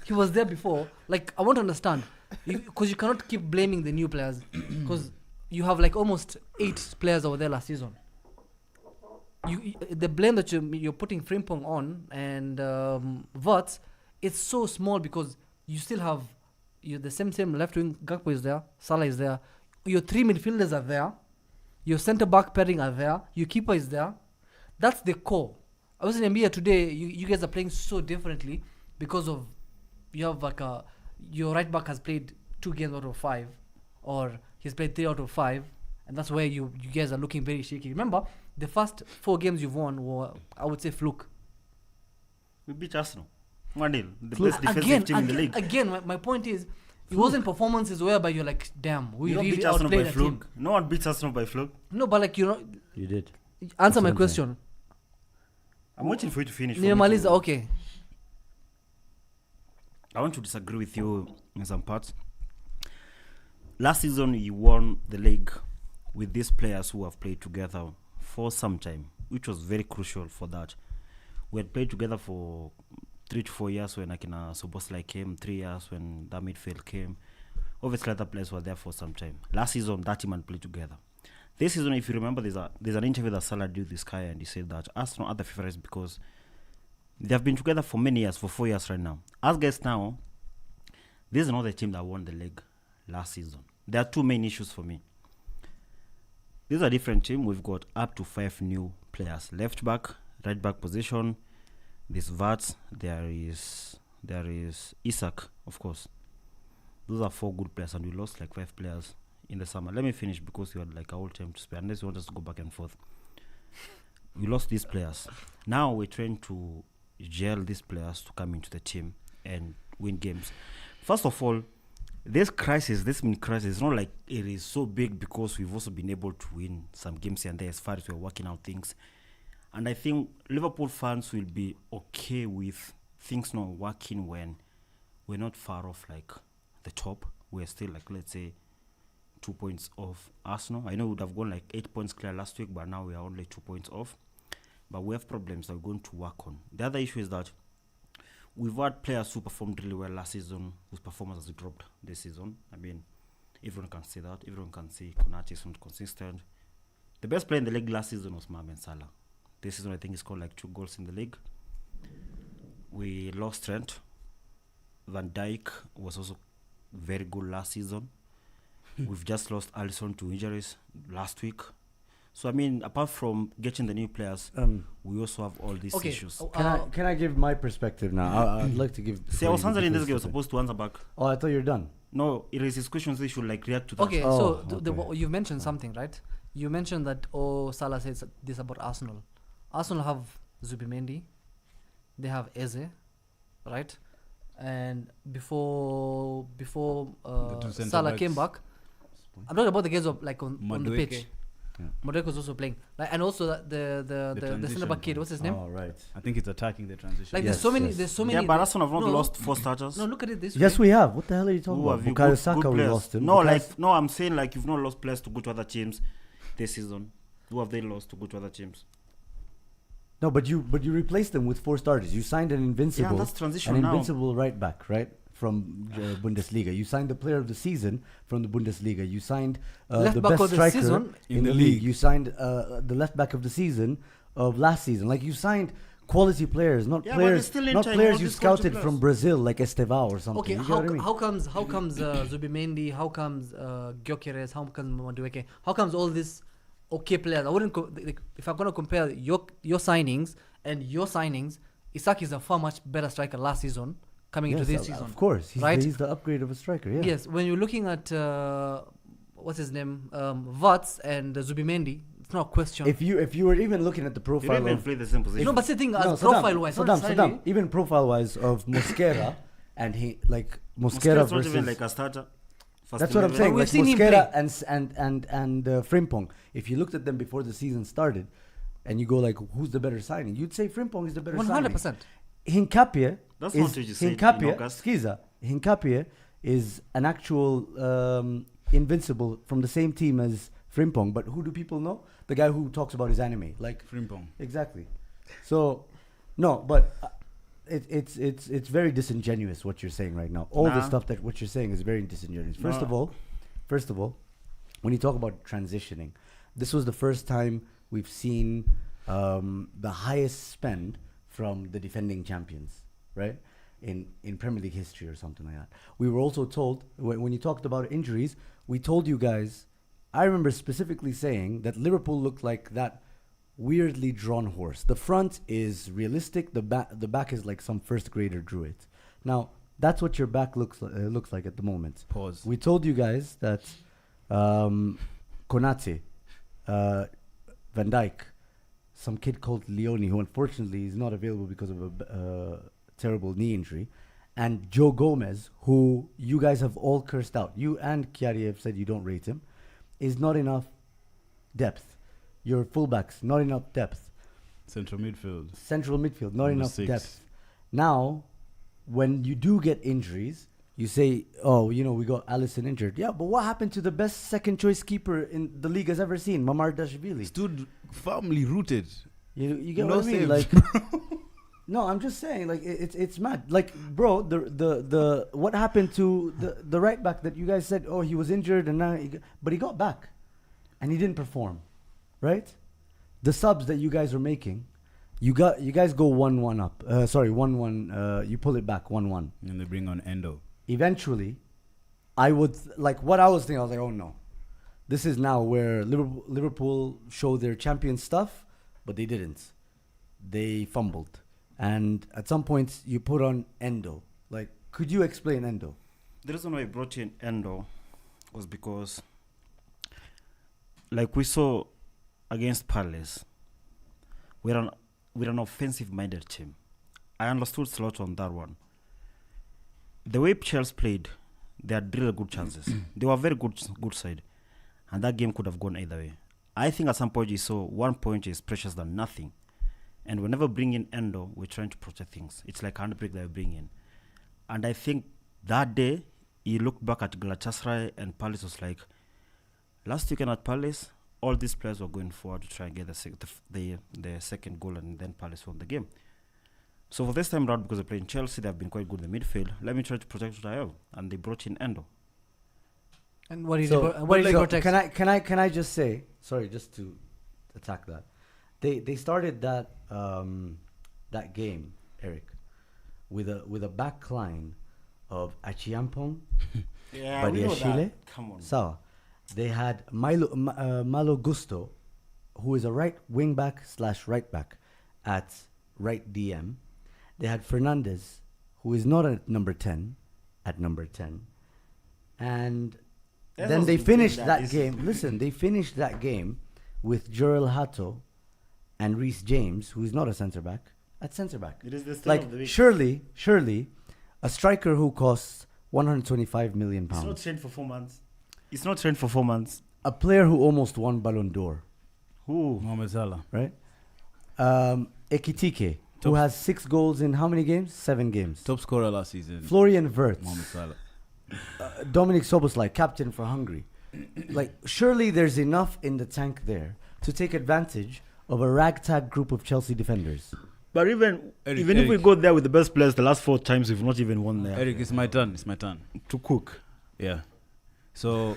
[SPEAKER 4] He was there before. Like I want to understand, because you cannot keep blaming the new players, because you have like almost 8 players over there last season. The blame that you're putting Frimpong on and Vats, it's so small because you still have the same left wing. Gakpo is there, Salah is there, your 3 midfielders are there, your centre back pairing are there, your keeper is there. That's the core. I was in NBA today. You guys are playing so differently because of you have like your right back has played 2 games out of 5, or he's played 3 out of 5, and that's where you guys are looking very shaky. Remember, the first 4 games you've won were, I would say, fluke.
[SPEAKER 3] We beat Arsenal. 1-0. The
[SPEAKER 4] Fluke.
[SPEAKER 3] best defensive team in the league.
[SPEAKER 4] Again, my point is, it wasn't performances whereby you're like, damn, we
[SPEAKER 3] You don't
[SPEAKER 4] really
[SPEAKER 3] beat Arsenal
[SPEAKER 4] outplayed
[SPEAKER 3] by
[SPEAKER 4] a team.
[SPEAKER 3] fluke. No one beats Arsenal by fluke.
[SPEAKER 4] No, but like,
[SPEAKER 2] You did.
[SPEAKER 4] answer
[SPEAKER 2] That's
[SPEAKER 4] my
[SPEAKER 2] what I'm
[SPEAKER 4] question.
[SPEAKER 3] I'm waiting for you to finish. for me
[SPEAKER 4] Nimaliza,
[SPEAKER 3] to-
[SPEAKER 4] okay.
[SPEAKER 3] I want to disagree with you in some parts. Last season, you won the league with these players who have played together for some time, which was very crucial for that. We had played together for 3 to 4 years when Akina Soboslai came, 3 years when that midfield came. Obviously, other players were there for some time. Last season, that team had played together. This season, if you remember, there's an interview that Salah did with this guy, and he said that Arsenal are the favorites because they have been together for many years, for 4 years right now. As guys now, this is not the team that won the league last season. There are 2 main issues for me. This is a different team. We've got up to 5 new players. Left back, right back position. This Vats, there is Isak, of course. those are 4 good players, and we lost like 5 players in the summer. Let me finish because you had like a whole time to spare, unless you want us to go back and forth. We lost these players. Now we're trying to gel these players to come into the team and win games. First of all, this mini crisis, is not like it is so big because we've also been able to win some games here and there as far as we're working out things. And I think Liverpool fans will be okay with things not working when we're not far off like the top. We're still like, let's say, 2 points off Arsenal. I know we would have gone like 8 points clear last week, but now we are only 2 points off. But we have problems that we're going to work on. The other issue is that we've had players who performed really well last season whose performance has dropped this season. I mean, everyone can say that. Everyone can say Konate is not consistent. The best player in the league last season was Mohamed Salah. This season, I think he scored like 2 goals in the league. We lost Trent. Van Dijk was also very good last season. We've just lost Alisson to injuries last week. So, I mean, apart from getting the new players, we also have all these issues.
[SPEAKER 2] Can I give my perspective now? I'd like to give...
[SPEAKER 3] See, I was answering this guy. I was supposed to answer back.
[SPEAKER 2] Oh, I thought you were done.
[SPEAKER 3] No, it is his questions. They should like react to that.
[SPEAKER 4] Okay,
[SPEAKER 2] Oh,
[SPEAKER 4] so you mentioned something, right? You mentioned that, Salah says this about Arsenal. Arsenal have Zubimendi. They have Eze, right? And before Salah came back, I'm talking about the guys of like on the pitch.
[SPEAKER 1] Yeah.
[SPEAKER 4] Madueke was also playing, like, and also the centre back kid. What's his name?
[SPEAKER 2] Oh, right.
[SPEAKER 1] I think it's attacking the transition.
[SPEAKER 4] Like
[SPEAKER 2] Yes,
[SPEAKER 4] there's so many.
[SPEAKER 3] Yeah, but Arsenal have not
[SPEAKER 4] No.
[SPEAKER 3] lost 4 starters.
[SPEAKER 4] No, look at it this way.
[SPEAKER 2] Yes, we have. What the hell are you talking
[SPEAKER 3] Who
[SPEAKER 2] about?
[SPEAKER 3] have you?
[SPEAKER 2] Bukayo
[SPEAKER 3] Good
[SPEAKER 2] Saka, we
[SPEAKER 3] players.
[SPEAKER 2] lost him.
[SPEAKER 3] No,
[SPEAKER 2] Bukayo-
[SPEAKER 3] like I'm saying like you've not lost players to go to other teams this season. Who have they lost to go to other teams?
[SPEAKER 2] No, but you replaced them with 4 starters. You signed an invincible,
[SPEAKER 3] that's transition
[SPEAKER 2] an
[SPEAKER 3] now.
[SPEAKER 2] invincible right back, right, from Bundesliga. You signed the player of the season from the Bundesliga. You signed
[SPEAKER 4] Left
[SPEAKER 2] the
[SPEAKER 4] back
[SPEAKER 2] best
[SPEAKER 4] of the
[SPEAKER 2] striker
[SPEAKER 4] season
[SPEAKER 2] in the league. You signed the left back of the season of last season. Like, you signed quality players, not
[SPEAKER 3] Yeah, but they're
[SPEAKER 2] players,
[SPEAKER 3] still in
[SPEAKER 2] not
[SPEAKER 3] time,
[SPEAKER 2] players
[SPEAKER 3] all
[SPEAKER 2] you
[SPEAKER 3] these quality
[SPEAKER 2] scouted
[SPEAKER 3] players.
[SPEAKER 2] from Brazil, like Estevao or something.
[SPEAKER 4] Okay,
[SPEAKER 2] You get what I mean?
[SPEAKER 4] how comes Zubimendi? How comes Gyökeres? How comes Madueke? How comes all these okay players? I wouldn't like, if I'm gonna compare your signings and your signings. Isak is a far much better striker last season coming into this season.
[SPEAKER 2] Of course,
[SPEAKER 4] right?
[SPEAKER 2] He's the upgrade of a striker. Yeah.
[SPEAKER 4] Yes, when you're looking at what's his name, Vats and Zubimendi, it's not a question.
[SPEAKER 2] If you were even looking at the
[SPEAKER 3] They
[SPEAKER 2] profile
[SPEAKER 3] don't even
[SPEAKER 2] of
[SPEAKER 3] play the same position.
[SPEAKER 4] no, but the thing
[SPEAKER 2] No,
[SPEAKER 4] as
[SPEAKER 2] Saddam,
[SPEAKER 4] profile wise,
[SPEAKER 2] Saddam, even profile wise of Mosquera and he like Mosquera
[SPEAKER 3] Mosquera's not
[SPEAKER 2] versus
[SPEAKER 3] even like a starter. First
[SPEAKER 2] that's what I'm
[SPEAKER 3] 11.
[SPEAKER 2] saying.
[SPEAKER 4] But we've
[SPEAKER 2] Like
[SPEAKER 4] seen him
[SPEAKER 2] Mosquera and Frimpong. If you looked at them before the season started, and you go like, who's the better signing? You'd say Frimpong is the better signing.
[SPEAKER 4] 100%.
[SPEAKER 2] Hincapie
[SPEAKER 3] That's
[SPEAKER 2] is
[SPEAKER 3] not what you said in August.
[SPEAKER 2] Hincapie is an actual invincible from the same team as Frimpong. But who do people know? The guy who talks about his anime, like
[SPEAKER 1] Frimpong.
[SPEAKER 2] exactly. So, no, but it's very disingenuous what you're saying right now. All the
[SPEAKER 3] Nah.
[SPEAKER 2] stuff that what you're saying is very disingenuous. First of all, when you talk about transitioning, this was the first time we've seen the highest spend from the defending champions, right? In Premier League history or something like that. We were also told when you talked about injuries, we told you guys. I remember specifically saying that Liverpool looked like that weirdly drawn horse. The front is realistic. The back is like some first grader drew it. Now that's what your back looks like at the moment.
[SPEAKER 1] Pause.
[SPEAKER 2] We told you guys that Konate, Van Dijk, some kid called Leone, who unfortunately is not available because of a terrible knee injury, and Joe Gomez, who you guys have all cursed out. You and Kiarie have said you don't rate him. Is not enough depth. Your fullbacks, not enough depth.
[SPEAKER 1] Central midfield.
[SPEAKER 2] Central midfield, not
[SPEAKER 1] Number
[SPEAKER 2] enough
[SPEAKER 1] 6.
[SPEAKER 2] depth. Now, when you do get injuries, you say, oh, we got Alisson injured. Yeah, but what happened to the best second choice keeper in the league has ever seen, Mamardashvili?
[SPEAKER 1] Stood firmly rooted.
[SPEAKER 2] You get
[SPEAKER 1] No
[SPEAKER 2] what I mean?
[SPEAKER 1] saves.
[SPEAKER 2] Like, no, I'm just saying, like, it's mad. Like, bro, the what happened to the right back that you guys said, oh, he was injured and now, but he got back, and he didn't perform, right? The subs that you guys are making, you guys go 1-1 up. 1-1. You pull it back 1-1.
[SPEAKER 1] And they bring on Endo.
[SPEAKER 2] Eventually, I would like what I was thinking. I was like, oh no, this is now where Liverpool show their champion stuff, but they didn't. They fumbled, and at some points you put on Endo. Like, could you explain Endo?
[SPEAKER 3] The reason why I brought in Endo was because, like we saw against Palace, we're an offensive-minded team. I understood Slot on that one. The way Chelsea played, they had really good chances. They were a very good side. And that game could have gone either way. I think at some point you saw 1 point is precious than nothing. And whenever bring in Endo, we're trying to protect things. It's like a handbrake that we bring in. And I think that day, he looked back at Galatasaray and Palace was like, last weekend at Palace, all these players were going forward to try and get the second goal, and then Palace won the game. So for this time round, because they're playing Chelsea, they've been quite good in the midfield. Let me try to protect what I have. And they brought in Endo.
[SPEAKER 4] And what is
[SPEAKER 2] So,
[SPEAKER 4] what is protect?
[SPEAKER 2] can I just say, sorry, just to attack that, they started that that game, Eric, with a back line of Achiampong,
[SPEAKER 3] Yeah, we know
[SPEAKER 2] Badiashile,
[SPEAKER 3] that. Come on.
[SPEAKER 2] Sawa. They had Malo Gusto, who is a right wing back / right back at right DM. They had Fernandez, who is not at number 10, at number 10. And
[SPEAKER 3] That
[SPEAKER 2] then
[SPEAKER 3] was
[SPEAKER 2] they
[SPEAKER 3] the
[SPEAKER 2] finished
[SPEAKER 3] game
[SPEAKER 2] that
[SPEAKER 3] that
[SPEAKER 2] game. Listen, they finished that game with Jurel Hato and Reece James, who is not a centre back, at centre back.
[SPEAKER 3] It is the start of the
[SPEAKER 2] Like,
[SPEAKER 3] week.
[SPEAKER 2] surely, a striker who costs 125 million
[SPEAKER 3] It's not
[SPEAKER 2] pounds,
[SPEAKER 3] trained for 4 months. It's not trained for 4 months.
[SPEAKER 2] a player who almost won Ballon d'Or,
[SPEAKER 3] Who?
[SPEAKER 1] Mohamed Salah.
[SPEAKER 2] right? Ekitike, who
[SPEAKER 1] Top-
[SPEAKER 2] has 6 goals in how many games? 7 games.
[SPEAKER 1] Top scorer last season.
[SPEAKER 2] Florian Wirtz,
[SPEAKER 1] Mohamed Salah.
[SPEAKER 2] Dominic Soboslai, captain for Hungary. Like, surely there's enough in the tank there to take advantage of a ragtag group of Chelsea defenders.
[SPEAKER 3] But even
[SPEAKER 1] Eric,
[SPEAKER 3] if we
[SPEAKER 1] Eric.
[SPEAKER 3] go there with the best players, the last 4 times we've not even won there.
[SPEAKER 1] Eric, it's my turn. It's my turn.
[SPEAKER 3] To cook.
[SPEAKER 1] Yeah. So,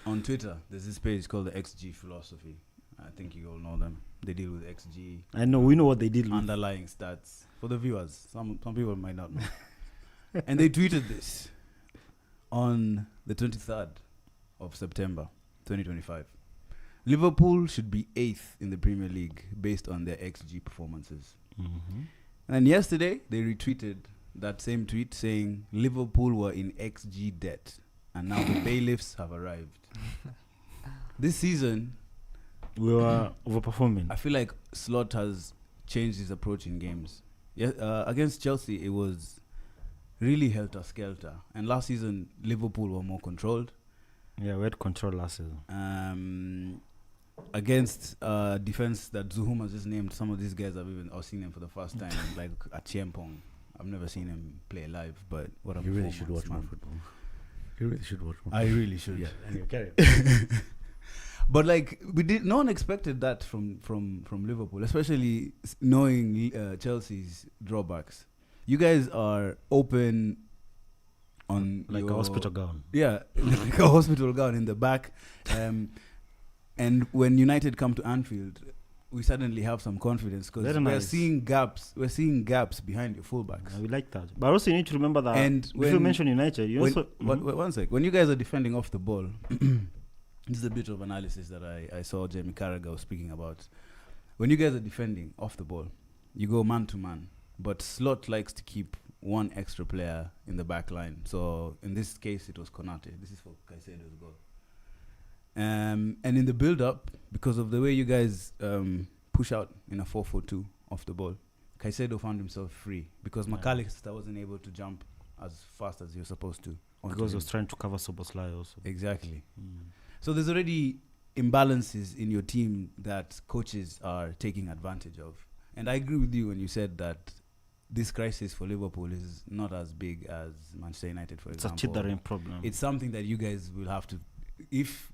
[SPEAKER 1] on Twitter, there's this page called the XG Philosophy. I think you all know them. They deal with XG,
[SPEAKER 3] I know, we know what they did. With.
[SPEAKER 1] underlying stats. For the viewers, some people might not know. And they tweeted this on the 23rd of September, 2025. Liverpool should be 8th in the Premier League based on their XG performances.
[SPEAKER 3] Mm-hmm.
[SPEAKER 1] And yesterday, they retweeted that same tweet saying Liverpool were in XG debt and now the bailiffs have arrived. This season,
[SPEAKER 3] We were overperforming.
[SPEAKER 1] I feel like Slot has changed his approach in games. Yeah, against Chelsea, it was really helter-skelter. And last season, Liverpool were more controlled.
[SPEAKER 3] Yeah, we had control last season.
[SPEAKER 1] Against defense that Zuhum has just named, some of these guys I've seen them for the first time, like Achiampong. I've never seen him play live, but what a
[SPEAKER 2] You really should
[SPEAKER 1] performance,
[SPEAKER 2] watch more
[SPEAKER 1] man.
[SPEAKER 2] football. You really should watch more.
[SPEAKER 1] I really should.
[SPEAKER 2] Yeah, anyway, carry
[SPEAKER 1] But like no one expected that from Liverpool, especially knowing Chelsea's drawbacks. You guys are open on
[SPEAKER 3] Like a
[SPEAKER 1] your-
[SPEAKER 3] hospital gown.
[SPEAKER 1] Yeah, like a hospital gown in the back. And when United come to Anfield, we suddenly have some confidence because
[SPEAKER 3] Very
[SPEAKER 1] we're
[SPEAKER 3] nice.
[SPEAKER 1] seeing gaps. We're seeing gaps behind your fullbacks.
[SPEAKER 3] We like that. But also you need to remember that
[SPEAKER 1] And
[SPEAKER 3] if you
[SPEAKER 1] when-
[SPEAKER 3] mention United, you
[SPEAKER 1] When,
[SPEAKER 3] also...
[SPEAKER 1] one sec. When you guys are defending off the ball, this is a bit of analysis that I saw Jamie Carragher was speaking about. When you guys are defending off the ball, you go man to man. But Slot likes to keep one extra player in the back line. So in this case, it was Konate. This is for Caicedo's goal. And in the build-up, because of the way you guys push out in a 4-4-2 off the ball, Caicedo found himself free because McAllister wasn't able to jump as fast as he was supposed to.
[SPEAKER 3] Because he was trying to cover Soboslai also.
[SPEAKER 1] Exactly. So there's already imbalances in your team that coaches are taking advantage of. And I agree with you when you said that this crisis for Liverpool is not as big as Manchester United, for
[SPEAKER 3] It's a
[SPEAKER 1] example.
[SPEAKER 3] chittering problem.
[SPEAKER 1] It's something that you guys will have to, if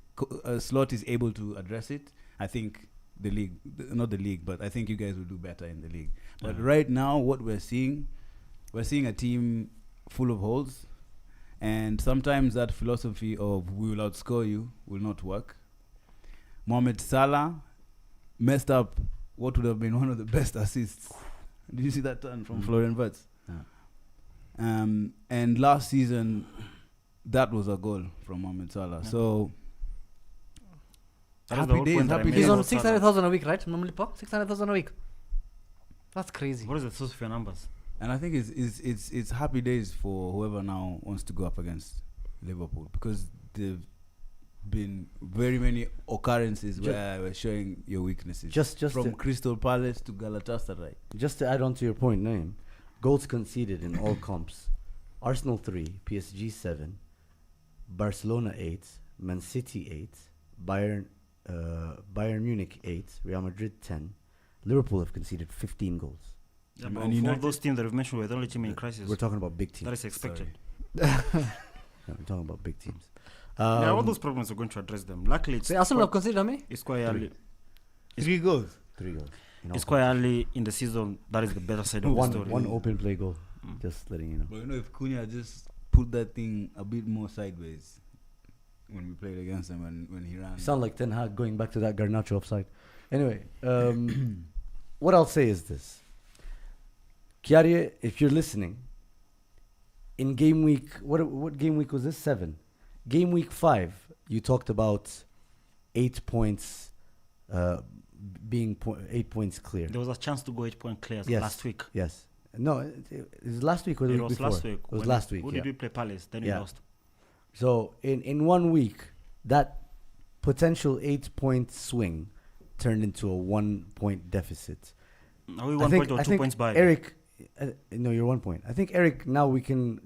[SPEAKER 1] Slot is able to address it, I think the league, not the league, but I think you guys will do better in the league. But right now, what we're seeing a team full of holes. And sometimes that philosophy of we will outscore you will not work. Mohamed Salah messed up what would have been one of the best assists. Did you see that turn from Florian Wirtz?
[SPEAKER 2] Yeah.
[SPEAKER 1] And last season, that was a goal from Mohamed Salah.
[SPEAKER 3] Yeah.
[SPEAKER 1] So,
[SPEAKER 3] That is the
[SPEAKER 1] happy
[SPEAKER 3] whole
[SPEAKER 1] days,
[SPEAKER 3] point that I
[SPEAKER 1] happy
[SPEAKER 3] made
[SPEAKER 1] days.
[SPEAKER 4] He's on
[SPEAKER 3] about Salah.
[SPEAKER 4] 600,000 a week, right? Normally, 600,000 a week. That's crazy.
[SPEAKER 3] What is the source of your numbers?
[SPEAKER 1] And I think it's happy days for whoever now wants to go up against Liverpool, because there've been very many occurrences where we're showing your weaknesses.
[SPEAKER 2] Just
[SPEAKER 1] from
[SPEAKER 2] to,
[SPEAKER 1] Crystal Palace to Galatasaray.
[SPEAKER 2] just to add on to your point, Nayim, goals conceded in all comps: Arsenal 3, PSG 7, Barcelona 8, Man City 8, Bayern Munich 8, Real Madrid 10. Liverpool have conceded 15 goals.
[SPEAKER 3] Yeah,
[SPEAKER 1] And
[SPEAKER 3] but for
[SPEAKER 1] United-
[SPEAKER 3] those teams that we've mentioned, we're the only team in crisis.
[SPEAKER 2] We're talking about big teams.
[SPEAKER 3] That is expected.
[SPEAKER 2] Yeah, we're talking about big teams.
[SPEAKER 3] Yeah, all those problems are going to address them. Luckily,
[SPEAKER 4] So Arsenal have considered how many?
[SPEAKER 3] it's quite early.
[SPEAKER 1] 3 goals.
[SPEAKER 2] 3 goals. You know,
[SPEAKER 3] It's quite early in the season. That is the better side of the story.
[SPEAKER 2] one open play goal. Just letting you know.
[SPEAKER 1] But you know, if Cunha just put that thing a bit more sideways when we played against him when he ran.
[SPEAKER 2] You sound like Ten Hag going back to that Garnacho offside. Anyway, what I'll say is this. Kiarie, if you're listening, in game week, what game week was this? 7. Game week 5, you talked about 8 points, being 8 points clear.
[SPEAKER 3] There was a chance to go 8-point clear
[SPEAKER 2] Yes.
[SPEAKER 3] last week.
[SPEAKER 2] Yes. No, it was last week or the
[SPEAKER 3] It
[SPEAKER 2] week
[SPEAKER 3] was
[SPEAKER 2] before?
[SPEAKER 3] last week.
[SPEAKER 2] It was
[SPEAKER 3] when-
[SPEAKER 2] last week,
[SPEAKER 3] Who
[SPEAKER 2] yeah.
[SPEAKER 3] did we play? Palace. Then we
[SPEAKER 2] Yeah.
[SPEAKER 3] lost.
[SPEAKER 2] So in 1 week, that potential 8-point swing turned into a 1-point deficit.
[SPEAKER 3] Are we 1 point or 2 points by?
[SPEAKER 2] Eric, no, you're 1 point. I think Eric. Now we can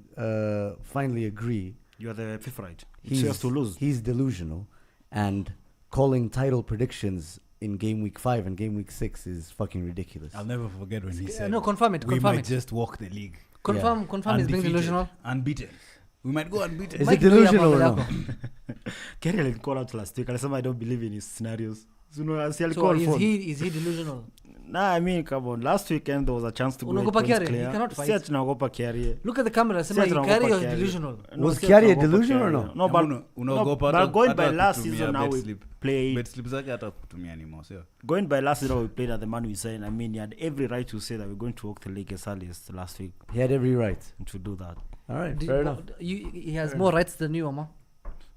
[SPEAKER 2] finally agree.
[SPEAKER 3] You are the fifth right. It's yours to lose.
[SPEAKER 2] He's delusional, and calling title predictions in game week 5 and game week 6 is fucking ridiculous.
[SPEAKER 1] I'll never forget when he said,
[SPEAKER 4] No, confirm it.
[SPEAKER 1] we
[SPEAKER 4] Confirm
[SPEAKER 1] might
[SPEAKER 4] it.
[SPEAKER 1] just walk the league.
[SPEAKER 4] Confirm he's being
[SPEAKER 1] Undefeated,
[SPEAKER 4] delusional.
[SPEAKER 1] Unbeaten. We might go unbeaten.
[SPEAKER 2] Is
[SPEAKER 4] Mike
[SPEAKER 2] it delusional or
[SPEAKER 4] Noya
[SPEAKER 2] no?
[SPEAKER 3] Kiarie like call out last week. I don't believe in his scenarios. So, no, I see I'll
[SPEAKER 4] So
[SPEAKER 3] call
[SPEAKER 4] is
[SPEAKER 3] for.
[SPEAKER 4] he delusional?
[SPEAKER 3] Nah, I mean, come on. Last weekend there was a chance to go 8
[SPEAKER 4] Unaogopa
[SPEAKER 3] points
[SPEAKER 4] Kiarie, he
[SPEAKER 3] clear.
[SPEAKER 4] cannot fight.
[SPEAKER 3] Si ati naogopa Kiarie.
[SPEAKER 4] Look at the camera.
[SPEAKER 3] Si
[SPEAKER 4] Sema
[SPEAKER 3] ati
[SPEAKER 4] you
[SPEAKER 3] naogopa
[SPEAKER 4] carry or
[SPEAKER 3] Kiarie.
[SPEAKER 4] delusional.
[SPEAKER 2] Was
[SPEAKER 3] si ati
[SPEAKER 2] Kiarie a
[SPEAKER 3] naogopa
[SPEAKER 2] delusion or
[SPEAKER 3] Kiarie.
[SPEAKER 2] no?
[SPEAKER 3] No, but
[SPEAKER 1] Unaogopa
[SPEAKER 3] but
[SPEAKER 1] hata-
[SPEAKER 3] going
[SPEAKER 1] hata
[SPEAKER 3] by last
[SPEAKER 1] kutumia
[SPEAKER 3] season now
[SPEAKER 1] bet
[SPEAKER 3] we
[SPEAKER 1] slip.
[SPEAKER 3] played.
[SPEAKER 1] Bet slips zake hata kutumia anymore, sio?
[SPEAKER 3] Going by last season we played at the man we signed. I mean, he had every right to say that we're going to walk the league as early as last week
[SPEAKER 2] He had every right.
[SPEAKER 3] and to do that.
[SPEAKER 2] All right, fair enough.
[SPEAKER 4] He has more rights than you, Ama.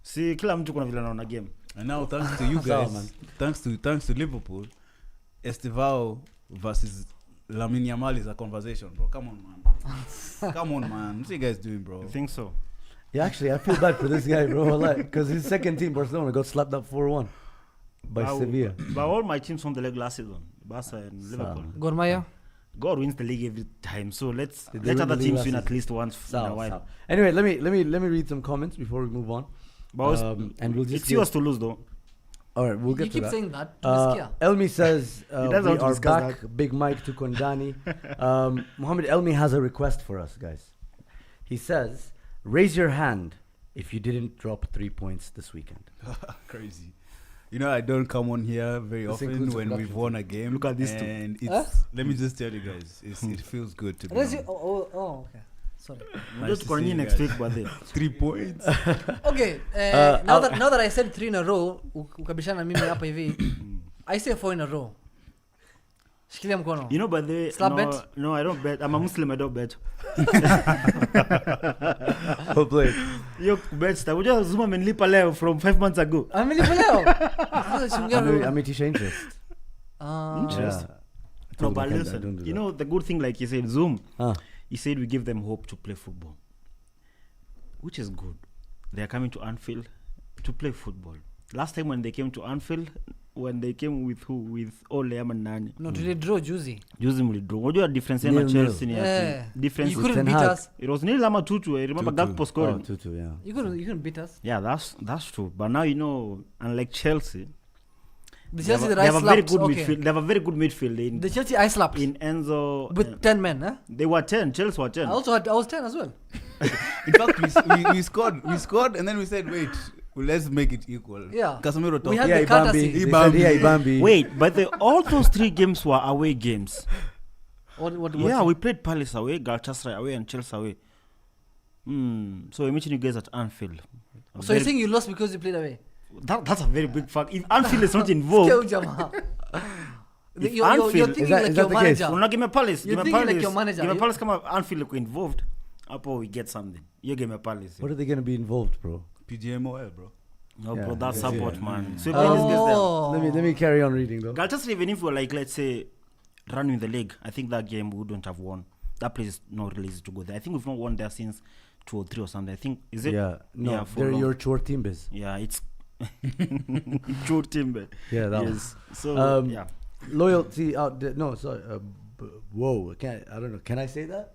[SPEAKER 3] See, kila mtu kuna vile anaona game.
[SPEAKER 1] And now thanks to you
[SPEAKER 2] Sawa,
[SPEAKER 1] guys,
[SPEAKER 2] man.
[SPEAKER 1] thanks to Liverpool, Estevao versus Lamine Yamal is a conversation, bro. Come on, man. Come on, man. What you guys doing, bro?
[SPEAKER 3] I think so.
[SPEAKER 2] Yeah, actually, I feel bad for this guy, bro. Because his second team, Barcelona, got slapped up 4-1 by Sevilla.
[SPEAKER 3] But all my teams won the league last season. Barca and Liverpool.
[SPEAKER 4] Gor Mahia.
[SPEAKER 3] God wins the league every time. So
[SPEAKER 2] Did they
[SPEAKER 3] let
[SPEAKER 2] win
[SPEAKER 3] other
[SPEAKER 2] the league
[SPEAKER 3] teams
[SPEAKER 2] last
[SPEAKER 3] win
[SPEAKER 2] season?
[SPEAKER 3] at least once in a
[SPEAKER 2] Sawa,
[SPEAKER 3] while.
[SPEAKER 2] sawa. Anyway, let me read some comments before we move on.
[SPEAKER 3] But
[SPEAKER 2] And we'll just
[SPEAKER 3] it's yours to lose though.
[SPEAKER 2] All right, we'll
[SPEAKER 4] You
[SPEAKER 2] get to
[SPEAKER 4] keep
[SPEAKER 2] that.
[SPEAKER 4] saying that. Tumesikia.
[SPEAKER 2] Elmi says we
[SPEAKER 3] doesn't want to
[SPEAKER 2] are
[SPEAKER 3] discuss
[SPEAKER 2] back. Big Mike to Kondani. Mohammed Elmi has a request for us, guys. He says, raise your hand if you didn't drop 3 points this weekend.
[SPEAKER 1] Crazy. You know, I don't come on here very
[SPEAKER 2] This
[SPEAKER 1] often
[SPEAKER 2] includes
[SPEAKER 1] when
[SPEAKER 2] production
[SPEAKER 1] we've won a game.
[SPEAKER 3] Look at this too.
[SPEAKER 1] And it's,
[SPEAKER 4] Huh?
[SPEAKER 1] let me just tell you guys, it feels good to be
[SPEAKER 4] Raise
[SPEAKER 1] on.
[SPEAKER 4] your- oh, okay. Sorry.
[SPEAKER 3] We'll
[SPEAKER 1] Nice
[SPEAKER 3] just
[SPEAKER 1] to
[SPEAKER 3] call
[SPEAKER 1] see
[SPEAKER 3] you
[SPEAKER 1] you
[SPEAKER 3] next
[SPEAKER 1] guys.
[SPEAKER 3] week, but then
[SPEAKER 1] 3 points.
[SPEAKER 4] Okay, now that I said 3 in a row, ukabishana mimi hapa hivi. I say 4 in a row. Shikilia mkono.
[SPEAKER 3] you know, but the
[SPEAKER 4] Slap
[SPEAKER 3] no,
[SPEAKER 4] bet?
[SPEAKER 3] no, I don't bet. I'm a Muslim. I don't bet.
[SPEAKER 2] Well played.
[SPEAKER 3] Yo bet star. Unajua Zuma amenilipa leo from 5 months ago.
[SPEAKER 4] Amelipa leo. Ah, shikilia-
[SPEAKER 2] Ametisha interest.
[SPEAKER 3] Interest.
[SPEAKER 2] Yeah. I
[SPEAKER 3] No,
[SPEAKER 2] told him
[SPEAKER 3] but
[SPEAKER 2] I don't
[SPEAKER 3] listen.
[SPEAKER 2] do
[SPEAKER 3] You
[SPEAKER 2] that.
[SPEAKER 3] know the good thing, like he said, Zoom.
[SPEAKER 2] Ah.
[SPEAKER 3] He said we give them hope to play football, which is good. They are coming to Anfield to play football. Last time when they came to Anfield, when they came with who? With Ole ama nani?
[SPEAKER 4] No, today draw juzi.
[SPEAKER 3] Juzi mlidrew. Unajua difference yana
[SPEAKER 2] 0-0.
[SPEAKER 3] Chelsea ni
[SPEAKER 4] Yeah.
[SPEAKER 3] ati difference.
[SPEAKER 4] You
[SPEAKER 2] With
[SPEAKER 4] couldn't
[SPEAKER 2] Ten
[SPEAKER 4] beat
[SPEAKER 2] Hag.
[SPEAKER 4] us.
[SPEAKER 3] It was nil ama 2-2. I remember
[SPEAKER 1] 2-2.
[SPEAKER 3] Gakpo
[SPEAKER 2] Oh,
[SPEAKER 3] scoring.
[SPEAKER 2] 2-2, yeah.
[SPEAKER 4] You couldn't beat us.
[SPEAKER 3] Yeah, that's true. But now you know, unlike Chelsea,
[SPEAKER 4] The
[SPEAKER 3] they
[SPEAKER 4] Chelsea
[SPEAKER 3] have,
[SPEAKER 4] that
[SPEAKER 3] they
[SPEAKER 4] I
[SPEAKER 3] have a very
[SPEAKER 4] slapped.
[SPEAKER 3] good
[SPEAKER 4] Okay.
[SPEAKER 3] midfield. They have a very good midfield in
[SPEAKER 4] The Chelsea I slapped
[SPEAKER 3] Enzo.
[SPEAKER 4] with 10 men. Huh?
[SPEAKER 3] They were 10. Chelsea were 10.
[SPEAKER 4] I was 10 as well.
[SPEAKER 1] In fact, we scored, and then we said, wait, well, let's make it equal.
[SPEAKER 4] Yeah.
[SPEAKER 1] Casemiro
[SPEAKER 4] We had
[SPEAKER 1] talked.
[SPEAKER 4] the courtesy.
[SPEAKER 2] They said, yeah, Ibambi.
[SPEAKER 3] Wait, but all those 3 games were away games.
[SPEAKER 4] What
[SPEAKER 3] Yeah, we played Palace away, Galatasaray away, and Chelsea away. So we mentioned you guys at Anfield.
[SPEAKER 4] So you're saying you lost because you played away?
[SPEAKER 3] That's a very big fact. If Anfield is not involved,
[SPEAKER 4] Scale Jamaa.
[SPEAKER 3] If
[SPEAKER 4] You're
[SPEAKER 3] Anfield-
[SPEAKER 4] thinking
[SPEAKER 2] Is that
[SPEAKER 4] like
[SPEAKER 2] the
[SPEAKER 4] your
[SPEAKER 2] case?
[SPEAKER 4] manager.
[SPEAKER 3] well, not give me Palace.
[SPEAKER 4] You're
[SPEAKER 3] Give me
[SPEAKER 4] thinking like
[SPEAKER 3] Palace.
[SPEAKER 4] your manager,
[SPEAKER 3] Give me
[SPEAKER 4] you-
[SPEAKER 3] Palace. Come on, Anfield look involved. Apo, we get something. You give me Palace.
[SPEAKER 2] What are they going to be involved, bro?
[SPEAKER 1] PGMOL, bro.
[SPEAKER 3] No,
[SPEAKER 2] Yeah,
[SPEAKER 3] bro, that's
[SPEAKER 2] yeah,
[SPEAKER 3] support,
[SPEAKER 1] yeah.
[SPEAKER 3] man. So when this gets them,
[SPEAKER 4] Oh.
[SPEAKER 2] Let me carry on reading, though.
[SPEAKER 3] Galatasaray, even if we're like, let's say, running the league, I think that game we wouldn't have won. that place is not really easy to go there. I think we've not won there since 2003 or something. I think is it?
[SPEAKER 2] Yeah, no,
[SPEAKER 3] Yeah, for
[SPEAKER 2] they're
[SPEAKER 3] long.
[SPEAKER 2] your chore team biz.
[SPEAKER 3] Yeah, it's true timber.
[SPEAKER 2] Yeah, that one.
[SPEAKER 3] Yes. So yeah.
[SPEAKER 2] Loyalty no, sorry. Whoa, I don't know. Can I say that?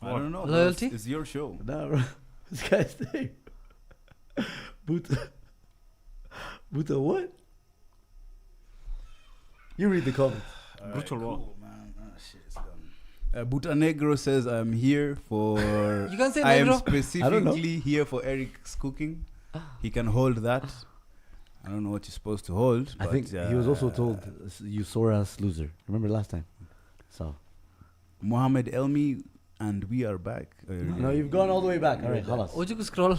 [SPEAKER 1] I don't know.
[SPEAKER 4] Loyalty?
[SPEAKER 1] It's your show.
[SPEAKER 2] No, bro. This guy's name. Buta what? You read the comments.
[SPEAKER 3] Brutal raw.
[SPEAKER 1] Cool, man. Shit, it's done. Buta Negro says I'm here for.
[SPEAKER 4] You can say
[SPEAKER 1] I am
[SPEAKER 4] Negro.
[SPEAKER 2] I don't know.
[SPEAKER 1] specifically here for Eric's cooking. He can hold that. I don't know what you're supposed to hold.
[SPEAKER 2] I
[SPEAKER 1] but,
[SPEAKER 2] think he was also told you sore ass loser. Remember last time? So
[SPEAKER 1] Mohammed Elmi, and we are back.
[SPEAKER 2] no, you've gone all the way back. All right, halas.
[SPEAKER 4] Would you scroll?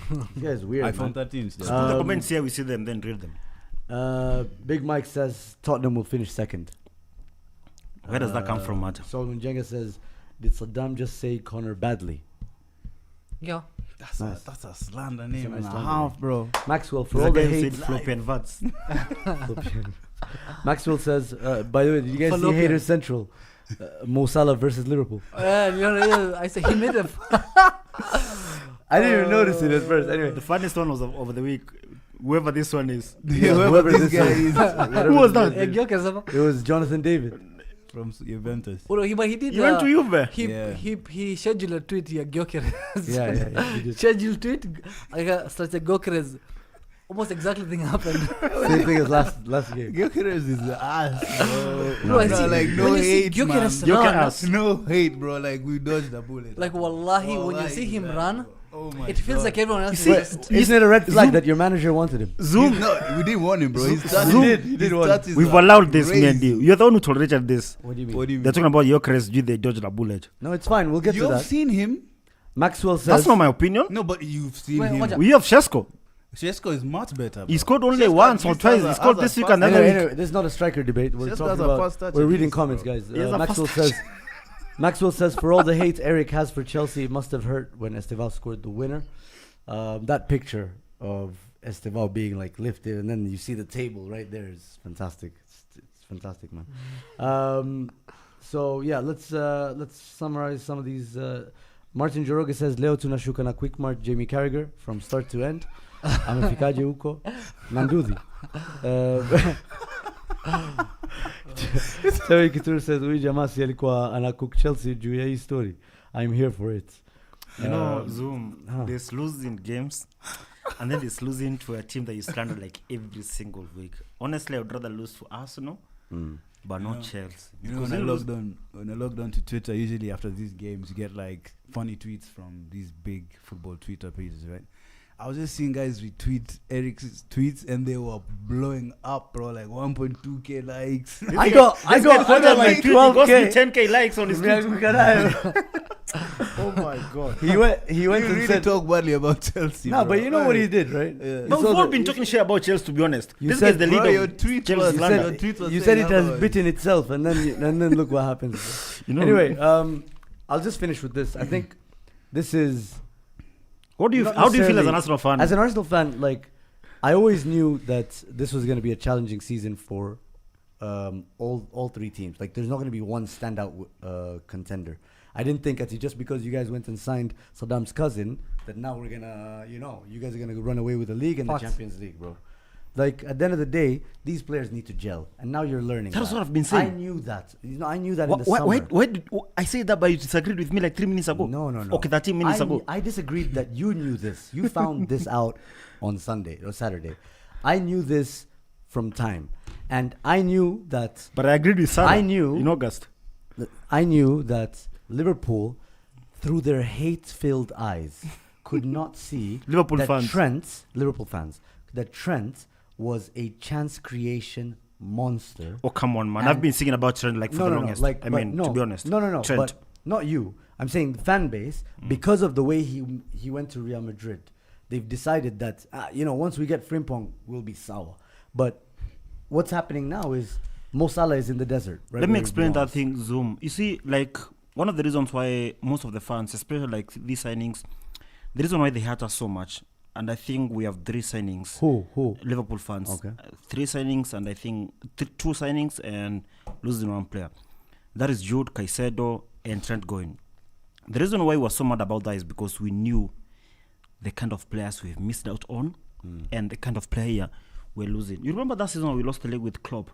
[SPEAKER 2] This guy's weird.
[SPEAKER 1] iPhone
[SPEAKER 2] Man.
[SPEAKER 1] 13.
[SPEAKER 3] Put the comments here. We see them, then read them.
[SPEAKER 2] Big Mike says Tottenham will finish second.
[SPEAKER 3] Where does that come from, Matt?
[SPEAKER 2] Solomon Jenga says, did Saddam just say Connor badly?
[SPEAKER 4] Yeah.
[SPEAKER 1] That's
[SPEAKER 2] Nice.
[SPEAKER 1] that's a slander name
[SPEAKER 2] nice
[SPEAKER 1] and a
[SPEAKER 2] slander
[SPEAKER 1] half, bro.
[SPEAKER 2] Maxwell, for
[SPEAKER 3] For
[SPEAKER 2] all the
[SPEAKER 3] guy
[SPEAKER 2] hate.
[SPEAKER 3] said Flopian Vats.
[SPEAKER 2] Maxwell says, by the way, did you guys see
[SPEAKER 4] Fallopian.
[SPEAKER 2] Haters Central? Mo Salah versus Liverpool.
[SPEAKER 4] I said he made a.
[SPEAKER 2] I didn't even notice it at first. Anyway,
[SPEAKER 3] The funniest one was over the week. Whoever this one is.
[SPEAKER 1] Whoever this guy is
[SPEAKER 3] Who was that?
[SPEAKER 2] it was Jonathan David.
[SPEAKER 1] from Juventus.
[SPEAKER 4] But he did.
[SPEAKER 3] You went to Juve.
[SPEAKER 4] He scheduled a tweet. Yeah, Gyökeres.
[SPEAKER 2] Yeah. He did.
[SPEAKER 4] Scheduled tweet. Such a Gyökeres. Almost exactly thing happened.
[SPEAKER 2] Same thing as last game.
[SPEAKER 1] Gyökeres is the ass, bro.
[SPEAKER 4] Bro, I see-
[SPEAKER 1] like no
[SPEAKER 4] when you see
[SPEAKER 1] hate,
[SPEAKER 4] Gyökeres
[SPEAKER 1] man.
[SPEAKER 4] run,
[SPEAKER 3] ass.
[SPEAKER 1] No hate, bro. Like we dodged the bullet.
[SPEAKER 4] Like wallahi, when you see him
[SPEAKER 1] that,
[SPEAKER 4] run,
[SPEAKER 1] bro. Oh my
[SPEAKER 4] it feels
[SPEAKER 1] God.
[SPEAKER 4] like everyone else
[SPEAKER 3] You
[SPEAKER 4] is
[SPEAKER 3] see-
[SPEAKER 4] just.
[SPEAKER 2] Isn't it a red flag that your manager wanted him?
[SPEAKER 3] Zoom.
[SPEAKER 1] No, we didn't want him, bro. He
[SPEAKER 2] did want him.
[SPEAKER 3] We've allowed this, me and you. You're the one who tolerated this.
[SPEAKER 2] What do you mean?
[SPEAKER 1] What do you
[SPEAKER 3] They're
[SPEAKER 1] mean?
[SPEAKER 3] talking about your crest. They dodged a bullet.
[SPEAKER 2] No, it's fine. We'll get to
[SPEAKER 1] You've
[SPEAKER 2] that.
[SPEAKER 1] seen him?
[SPEAKER 2] Maxwell says.
[SPEAKER 3] That's not my opinion.
[SPEAKER 1] No, but you've seen
[SPEAKER 4] Wait,
[SPEAKER 1] him.
[SPEAKER 4] watch out.
[SPEAKER 3] We have Shesko.
[SPEAKER 1] Shesko is much better.
[SPEAKER 3] He
[SPEAKER 1] bro.
[SPEAKER 3] scored only
[SPEAKER 1] Shesko
[SPEAKER 3] once or
[SPEAKER 1] at least
[SPEAKER 3] twice.
[SPEAKER 1] has
[SPEAKER 3] He
[SPEAKER 1] a-
[SPEAKER 3] scored
[SPEAKER 1] has a
[SPEAKER 3] this week
[SPEAKER 1] fast-
[SPEAKER 3] and another
[SPEAKER 2] Anyway,
[SPEAKER 3] week.
[SPEAKER 2] this is not a striker debate. We're
[SPEAKER 1] Just
[SPEAKER 2] talking
[SPEAKER 1] has a
[SPEAKER 2] about.
[SPEAKER 1] fast touch
[SPEAKER 2] We're
[SPEAKER 1] at
[SPEAKER 2] reading
[SPEAKER 1] least,
[SPEAKER 2] comments,
[SPEAKER 1] bro.
[SPEAKER 2] guys.
[SPEAKER 3] He has a
[SPEAKER 2] Maxwell
[SPEAKER 3] fast
[SPEAKER 2] says. Maxwell says, for all the hate Eric has for Chelsea, it must have hurt when Esteval scored the winner. That picture of Esteval being like lifted, and then you see the table right there is fantastic. It's fantastic, man. So yeah, let's summarize some of these. Martin Joroga says Leo tunashuka na quick mark Jamie Carragher from start to end. Amefikaje huko? Nandudhi. Terry Couture says huyu jamaa si alikuwa anacook Chelsea juu ya hii story. I'm here for it.
[SPEAKER 3] You know, Zoom,
[SPEAKER 2] huh.
[SPEAKER 3] there's losing games and then there's losing to a team that you slander like every single week. Honestly, I would rather lose to Arsenal, but not Chelsea.
[SPEAKER 1] You know,
[SPEAKER 3] Because
[SPEAKER 1] when I logged on to Twitter, usually after these games, you get like funny tweets from these big football Twitter pages, right? I was just seeing guys retweet Eric's tweets, and they were blowing up, bro. Like 1.2k likes.
[SPEAKER 2] I got like
[SPEAKER 3] He got
[SPEAKER 2] 12k.
[SPEAKER 3] 10k likes on his tweet.
[SPEAKER 2] Oh
[SPEAKER 3] my god.
[SPEAKER 2] He went
[SPEAKER 1] You
[SPEAKER 2] and
[SPEAKER 1] really
[SPEAKER 2] said
[SPEAKER 1] talk badly about Chelsea.
[SPEAKER 2] no,
[SPEAKER 1] bro.
[SPEAKER 2] but you know what he did, right?
[SPEAKER 1] Yeah.
[SPEAKER 2] You
[SPEAKER 3] But
[SPEAKER 2] saw
[SPEAKER 3] we've all
[SPEAKER 2] the-
[SPEAKER 3] been talking shit about Chelsea, to be honest.
[SPEAKER 2] You
[SPEAKER 3] This
[SPEAKER 2] said-
[SPEAKER 3] guy's the
[SPEAKER 1] Bro,
[SPEAKER 3] leader.
[SPEAKER 1] your
[SPEAKER 3] of
[SPEAKER 1] tweet
[SPEAKER 3] Chelsea
[SPEAKER 1] was-
[SPEAKER 2] You
[SPEAKER 3] slander.
[SPEAKER 1] your tweet was
[SPEAKER 2] you said
[SPEAKER 1] saying
[SPEAKER 2] it has
[SPEAKER 1] otherwise.
[SPEAKER 2] bitten itself, and then look what happens.
[SPEAKER 3] You know,
[SPEAKER 2] Anyway, I'll just finish with this. I think this is
[SPEAKER 3] how do you
[SPEAKER 2] not
[SPEAKER 3] feel as
[SPEAKER 2] necessarily-
[SPEAKER 3] an Arsenal fan?
[SPEAKER 2] as an Arsenal fan. Like, I always knew that this was going to be a challenging season for all three teams. Like, there's not going to be one standout contender. I didn't think just because you guys went and signed Saddam's cousin that now we're gonna, you guys are gonna run away with the league and
[SPEAKER 4] Facts.
[SPEAKER 2] the Champions League, bro. Like, at the end of the day, these players need to gel, and now you're learning.
[SPEAKER 3] That's
[SPEAKER 2] that.
[SPEAKER 3] what I've been
[SPEAKER 2] I
[SPEAKER 3] saying.
[SPEAKER 2] knew that. I knew that in the
[SPEAKER 3] Why,
[SPEAKER 2] summer.
[SPEAKER 3] why did I say that, but you disagreed with me like 3 minutes ago?
[SPEAKER 2] No.
[SPEAKER 3] Okay, 13 minutes ago.
[SPEAKER 2] I disagreed that you knew this. You found this out on Sunday or Saturday. I knew this from time, and I knew that.
[SPEAKER 3] But I agreed with Sarah.
[SPEAKER 2] I knew-
[SPEAKER 3] in August.
[SPEAKER 2] I knew that Liverpool, through their hate-filled eyes, could not see
[SPEAKER 3] Liverpool
[SPEAKER 2] that
[SPEAKER 3] fans.
[SPEAKER 2] Liverpool fans, that Trent was a chance creation monster.
[SPEAKER 3] Oh, come on, man.
[SPEAKER 2] And-
[SPEAKER 3] I've been singing about Trent like for the longest.
[SPEAKER 2] Like,
[SPEAKER 3] I
[SPEAKER 2] but
[SPEAKER 3] mean, to be honest.
[SPEAKER 2] No.
[SPEAKER 3] Trent.
[SPEAKER 2] But not you. I'm saying the fan base, because of the way he went to Real Madrid, they've decided that once we get Frimpong, we'll be sour. But what's happening now is Mo Salah is in the desert. Right
[SPEAKER 3] Let me
[SPEAKER 2] where he
[SPEAKER 3] explain that
[SPEAKER 2] belongs.
[SPEAKER 3] thing, Zoom. You see, like, one of the reasons why most of the fans, especially like these signings, the reason why they hurt us so much, and I think we have 3 signings.
[SPEAKER 2] Who?
[SPEAKER 3] Liverpool fans.
[SPEAKER 2] Okay.
[SPEAKER 3] 3 signings, and I think 2 signings and losing 1 player. That is Jude, Caicedo, and Trent going. The reason why we were so mad about that is because we knew the kind of players we've missed out on and the kind of player we're losing. You remember that season when we lost the league with Klopp?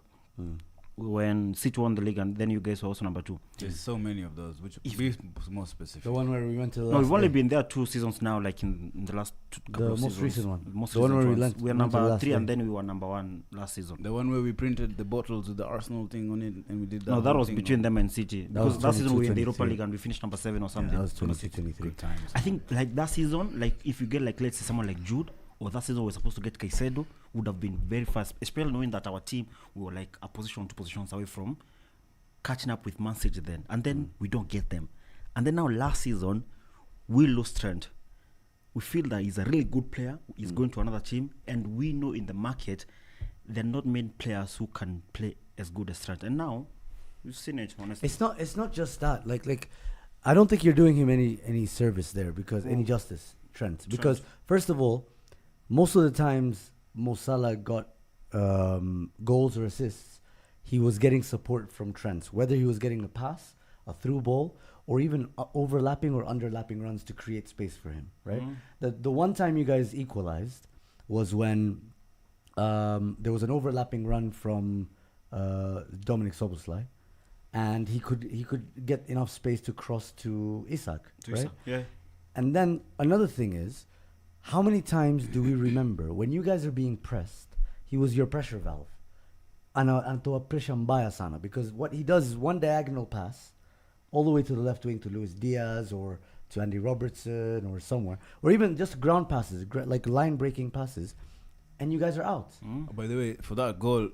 [SPEAKER 3] When City won the league and then you guys were also number 2.
[SPEAKER 1] There's so many of those. Which be more specific.
[SPEAKER 2] The one where we went to the
[SPEAKER 3] No, we've only been there 2 seasons now, like in the last couple of
[SPEAKER 2] most
[SPEAKER 3] seasons.
[SPEAKER 2] recent one.
[SPEAKER 3] Most
[SPEAKER 2] The one
[SPEAKER 3] recent
[SPEAKER 2] where we
[SPEAKER 3] ones.
[SPEAKER 2] went
[SPEAKER 3] We're
[SPEAKER 2] to the
[SPEAKER 3] number
[SPEAKER 2] last
[SPEAKER 3] 3 and
[SPEAKER 2] day.
[SPEAKER 3] then we were number 1 last season.
[SPEAKER 1] The one where we printed the bottles with the Arsenal thing on it and we did that.
[SPEAKER 3] No, that
[SPEAKER 1] whole
[SPEAKER 3] was
[SPEAKER 1] thing
[SPEAKER 3] between
[SPEAKER 1] on-
[SPEAKER 3] them and City.
[SPEAKER 2] That
[SPEAKER 3] Because
[SPEAKER 2] was
[SPEAKER 3] that season we were in the
[SPEAKER 2] 22,
[SPEAKER 3] Europa
[SPEAKER 2] 23.
[SPEAKER 3] League and we finished number 7 or
[SPEAKER 2] Yeah,
[SPEAKER 3] something.
[SPEAKER 2] that was 22-23.
[SPEAKER 1] Good times.
[SPEAKER 3] I think like that season, like if you get like let's say someone like Jude, or that season we're supposed to get Caicedo, would have been very fast, especially knowing that our team, we were like a position, 2 positions away from catching up with Man City then. And then we don't get them. And then now last season, we lose Trent. We feel that he's a really good player. He's going to another team. And we know in the market, there are not many players who can play as good as Trent. And now, we've seen it, honestly.
[SPEAKER 2] It's not just that. Like I don't think you're doing him any service there because any justice, Trent. Because first of all, most of the times Mo Salah got goals or assists, he was getting support from Trent, whether he was getting a pass, a through ball, or even overlapping or underlapping runs to create space for him, right? The one time you guys equalized was when there was an overlapping run from Dominic Szoboszlai, and he could get enough space to cross to Isak, right?
[SPEAKER 3] Yeah.
[SPEAKER 2] And then another thing is, how many times do we remember when you guys are being pressed, he was your pressure valve? And to a pressure mbaya sana, because what he does is one diagonal pass all the way to the left wing to Luis Diaz or to Andy Robertson or somewhere, or even just ground passes, like line breaking passes, and you guys are out.
[SPEAKER 1] Oh, by the way, for that goal,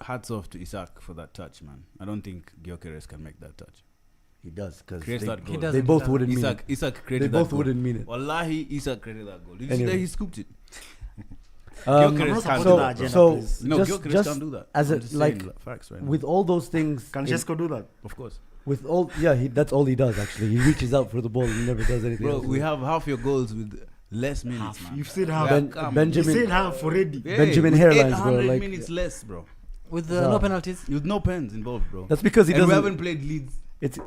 [SPEAKER 1] hats off to Isak for that touch, man. I don't think Gyökeres can make that touch.
[SPEAKER 2] He does, because
[SPEAKER 1] Creates that goal.
[SPEAKER 2] they both wouldn't mean it.
[SPEAKER 1] Isak
[SPEAKER 2] They
[SPEAKER 1] created that
[SPEAKER 2] both
[SPEAKER 1] goal.
[SPEAKER 2] wouldn't mean it.
[SPEAKER 1] Wallahi, Isak created that goal. Did you see
[SPEAKER 2] Anyway.
[SPEAKER 1] that he scooped it?
[SPEAKER 3] not
[SPEAKER 1] Gyökeres can't do that.
[SPEAKER 3] agenda,
[SPEAKER 2] so
[SPEAKER 3] please.
[SPEAKER 1] No,
[SPEAKER 2] just,
[SPEAKER 1] Gyökeres
[SPEAKER 2] just
[SPEAKER 1] can't do that.
[SPEAKER 2] as
[SPEAKER 1] I'm
[SPEAKER 2] a
[SPEAKER 1] just
[SPEAKER 2] like
[SPEAKER 1] saying facts right now.
[SPEAKER 2] with all those things,
[SPEAKER 3] Can
[SPEAKER 2] in-
[SPEAKER 3] Shesko do that?
[SPEAKER 1] Of course.
[SPEAKER 2] with all that's all he does actually. He reaches out for the ball. He never does anything.
[SPEAKER 1] Bro,
[SPEAKER 2] else.
[SPEAKER 1] we have half your goals with less minutes, man.
[SPEAKER 3] You've said
[SPEAKER 1] Yeah,
[SPEAKER 3] half.
[SPEAKER 1] come.
[SPEAKER 2] Benjamin-
[SPEAKER 3] You said half already.
[SPEAKER 1] Hey,
[SPEAKER 2] Benjamin
[SPEAKER 1] with
[SPEAKER 2] Hairlines, bro,
[SPEAKER 1] 800
[SPEAKER 2] like-
[SPEAKER 1] minutes less, bro.
[SPEAKER 4] With
[SPEAKER 2] Yeah.
[SPEAKER 4] no penalties.
[SPEAKER 1] With no pens involved, bro.
[SPEAKER 2] That's because he
[SPEAKER 1] And we
[SPEAKER 2] doesn't.
[SPEAKER 1] haven't played Leeds.
[SPEAKER 2] It's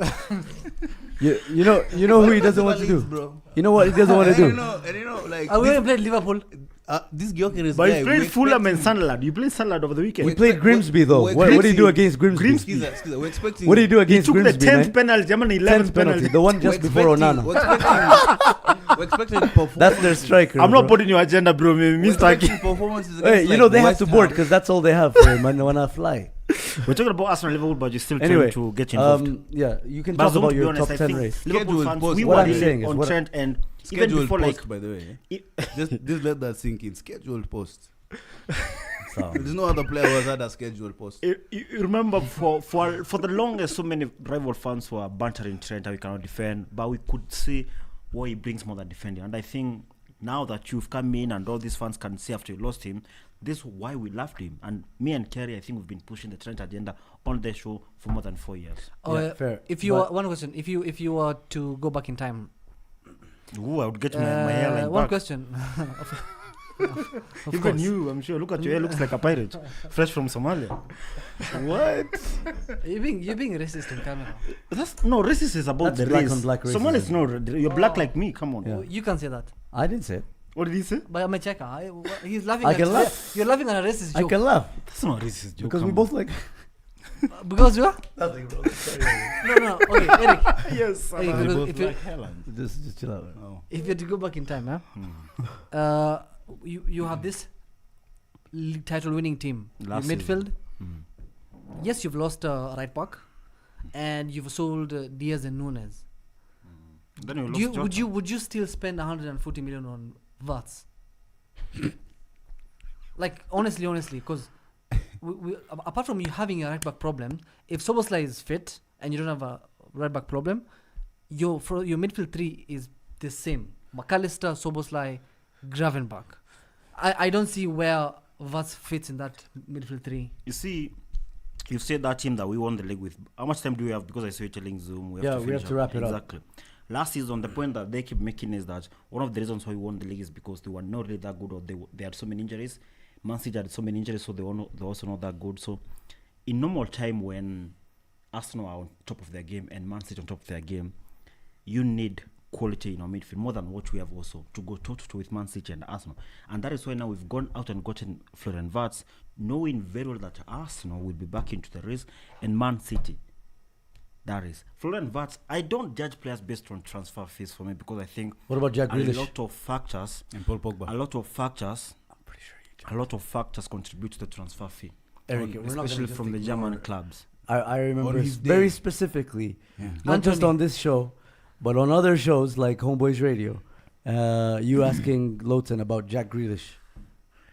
[SPEAKER 2] you know who he doesn't want to do.
[SPEAKER 1] bro.
[SPEAKER 2] You know what he doesn't want to do.
[SPEAKER 1] And you know, like
[SPEAKER 4] We
[SPEAKER 1] this,
[SPEAKER 4] haven't played Liverpool.
[SPEAKER 1] this Gyökeres
[SPEAKER 3] But
[SPEAKER 1] guy.
[SPEAKER 3] you played
[SPEAKER 1] we
[SPEAKER 3] Fulham and
[SPEAKER 1] expect him-
[SPEAKER 3] Sunderland. You played Sunderland over the weekend.
[SPEAKER 2] We played Grimsby though.
[SPEAKER 1] we're
[SPEAKER 2] What do you do
[SPEAKER 3] Grimsby.
[SPEAKER 2] against Grimsby?
[SPEAKER 1] Excuse me, we're expecting.
[SPEAKER 2] What do you do
[SPEAKER 3] He
[SPEAKER 2] against
[SPEAKER 3] took the
[SPEAKER 2] Grimsby,
[SPEAKER 3] 10th
[SPEAKER 2] man?
[SPEAKER 3] penalty. I mean, 11th
[SPEAKER 2] 10th penalty,
[SPEAKER 3] penalty.
[SPEAKER 2] the one just before Onana.
[SPEAKER 1] We're expecting performance.
[SPEAKER 2] That's their striker.
[SPEAKER 3] I'm
[SPEAKER 2] bro.
[SPEAKER 3] not putting your agenda, bro.
[SPEAKER 1] We're
[SPEAKER 3] Mr.
[SPEAKER 1] expecting performances.
[SPEAKER 2] Hey,
[SPEAKER 1] against,
[SPEAKER 2] you know
[SPEAKER 1] like,
[SPEAKER 2] they have
[SPEAKER 1] West
[SPEAKER 2] to board
[SPEAKER 1] Ham.
[SPEAKER 2] because that's all they have for him. And when I fly.
[SPEAKER 3] We're talking about Arsenal Liverpool, but you're still
[SPEAKER 2] Anyway,
[SPEAKER 3] trying to get involved.
[SPEAKER 2] yeah, you can
[SPEAKER 3] But
[SPEAKER 2] talk
[SPEAKER 3] to
[SPEAKER 2] about
[SPEAKER 3] be
[SPEAKER 2] your
[SPEAKER 3] honest,
[SPEAKER 2] top
[SPEAKER 3] I
[SPEAKER 2] 10
[SPEAKER 3] think
[SPEAKER 2] race.
[SPEAKER 3] Liverpool
[SPEAKER 1] Scheduled
[SPEAKER 3] fans,
[SPEAKER 1] post.
[SPEAKER 3] we
[SPEAKER 2] What
[SPEAKER 3] were
[SPEAKER 2] I'm
[SPEAKER 3] really
[SPEAKER 2] saying is
[SPEAKER 3] on
[SPEAKER 2] what-
[SPEAKER 3] Trent, and even
[SPEAKER 1] Scheduled
[SPEAKER 3] before
[SPEAKER 1] post,
[SPEAKER 3] like
[SPEAKER 1] by the way.
[SPEAKER 3] it-
[SPEAKER 1] Just let that sink in. Scheduled post.
[SPEAKER 2] So,
[SPEAKER 1] There's no other player who has had a scheduled post.
[SPEAKER 3] you remember for the longest, so many rival fans were bantering Trent how he cannot defend, but we could see what he brings more than defending. And I think now that you've come in and all these fans can see after you lost him, this is why we loved him. And me and Kiarie, I think we've been pushing the Trent agenda on the show for more than 4 years.
[SPEAKER 2] yeah, fair.
[SPEAKER 4] If you
[SPEAKER 2] But-
[SPEAKER 4] were, one question, if you were to go back in time,
[SPEAKER 3] Ooh, I would get my hairline
[SPEAKER 4] one
[SPEAKER 3] back.
[SPEAKER 4] question. Of
[SPEAKER 3] Even
[SPEAKER 4] course.
[SPEAKER 3] you, I'm sure. Look at your hair, looks like a pirate, fresh from Somalia. What?
[SPEAKER 4] You're being racist in camera.
[SPEAKER 3] That's no racist is about
[SPEAKER 2] That's
[SPEAKER 3] the
[SPEAKER 2] black
[SPEAKER 3] race.
[SPEAKER 2] on black
[SPEAKER 3] Someone is
[SPEAKER 2] racism.
[SPEAKER 3] no. You're black like me. Come on.
[SPEAKER 2] Yeah.
[SPEAKER 4] You can say that.
[SPEAKER 2] I didn't say it.
[SPEAKER 3] What did he say?
[SPEAKER 4] But I'm a checker. He's laughing.
[SPEAKER 2] I
[SPEAKER 4] at
[SPEAKER 2] can laugh.
[SPEAKER 4] You're laughing at a racist
[SPEAKER 2] I
[SPEAKER 4] joke.
[SPEAKER 2] can laugh
[SPEAKER 3] That's not racist joke.
[SPEAKER 2] because we
[SPEAKER 3] come
[SPEAKER 2] both like.
[SPEAKER 4] Because you are?
[SPEAKER 2] Nothing, bro.
[SPEAKER 4] No. Okay, Eric.
[SPEAKER 3] yes.
[SPEAKER 4] Eric,
[SPEAKER 1] They
[SPEAKER 4] because
[SPEAKER 1] both
[SPEAKER 4] if you
[SPEAKER 1] like Helen.
[SPEAKER 2] Just chill out.
[SPEAKER 1] Oh.
[SPEAKER 4] if you had to go back in time, you have this title-winning team.
[SPEAKER 3] Last
[SPEAKER 4] Your midfield.
[SPEAKER 3] season.
[SPEAKER 4] Yes, you've lost right back, and you've sold Diaz and Nunes.
[SPEAKER 3] Then you
[SPEAKER 4] Do
[SPEAKER 3] lost
[SPEAKER 4] you,
[SPEAKER 3] Jota.
[SPEAKER 4] would you still spend 140 million on VATs? Like honestly, because apart from you having a right back problem, if Szoboszlai is fit and you don't have a right back problem, your midfield three is the same: McAllister, Szoboszlai, Gravenberch. I don't see where VATs fits in that midfield three.
[SPEAKER 3] You see, you said that team that we won the league with. How much time do we have? Because I saw you telling Zuhum. We have
[SPEAKER 2] Yeah,
[SPEAKER 3] to
[SPEAKER 2] wrap it up.
[SPEAKER 3] Exactly. Last season, the point that they keep making is that one of the reasons why we won the league is because they were not really that good, or they had so many injuries. Man City had so many injuries, so they're also not that good. So, in normal time, when Arsenal are on top of their game and Man City on top of their game, you need quality in our midfield more than what we have also to go toe-to-toe with Man City and Arsenal. And that is why now we've gone out and gotten Florian Wirtz, knowing very well that Arsenal will be back into the race and Man City. That is Florian Wirtz. I don't judge players based on transfer fees for me because I think
[SPEAKER 2] What about Jack Grealish?
[SPEAKER 3] a lot of factors
[SPEAKER 1] And Paul Pogba.
[SPEAKER 3] a lot of factors contribute to the transfer fee.
[SPEAKER 2] Eric, we're not gonna
[SPEAKER 3] especially
[SPEAKER 2] just
[SPEAKER 3] from the
[SPEAKER 2] ignore-
[SPEAKER 3] German clubs.
[SPEAKER 2] I remember
[SPEAKER 1] On his
[SPEAKER 2] very
[SPEAKER 1] day.
[SPEAKER 2] specifically,
[SPEAKER 1] Yeah.
[SPEAKER 2] not just
[SPEAKER 4] Anthony.
[SPEAKER 2] on this show, but on other shows like Homeboys Radio, you asking Lowton about Jack Grealish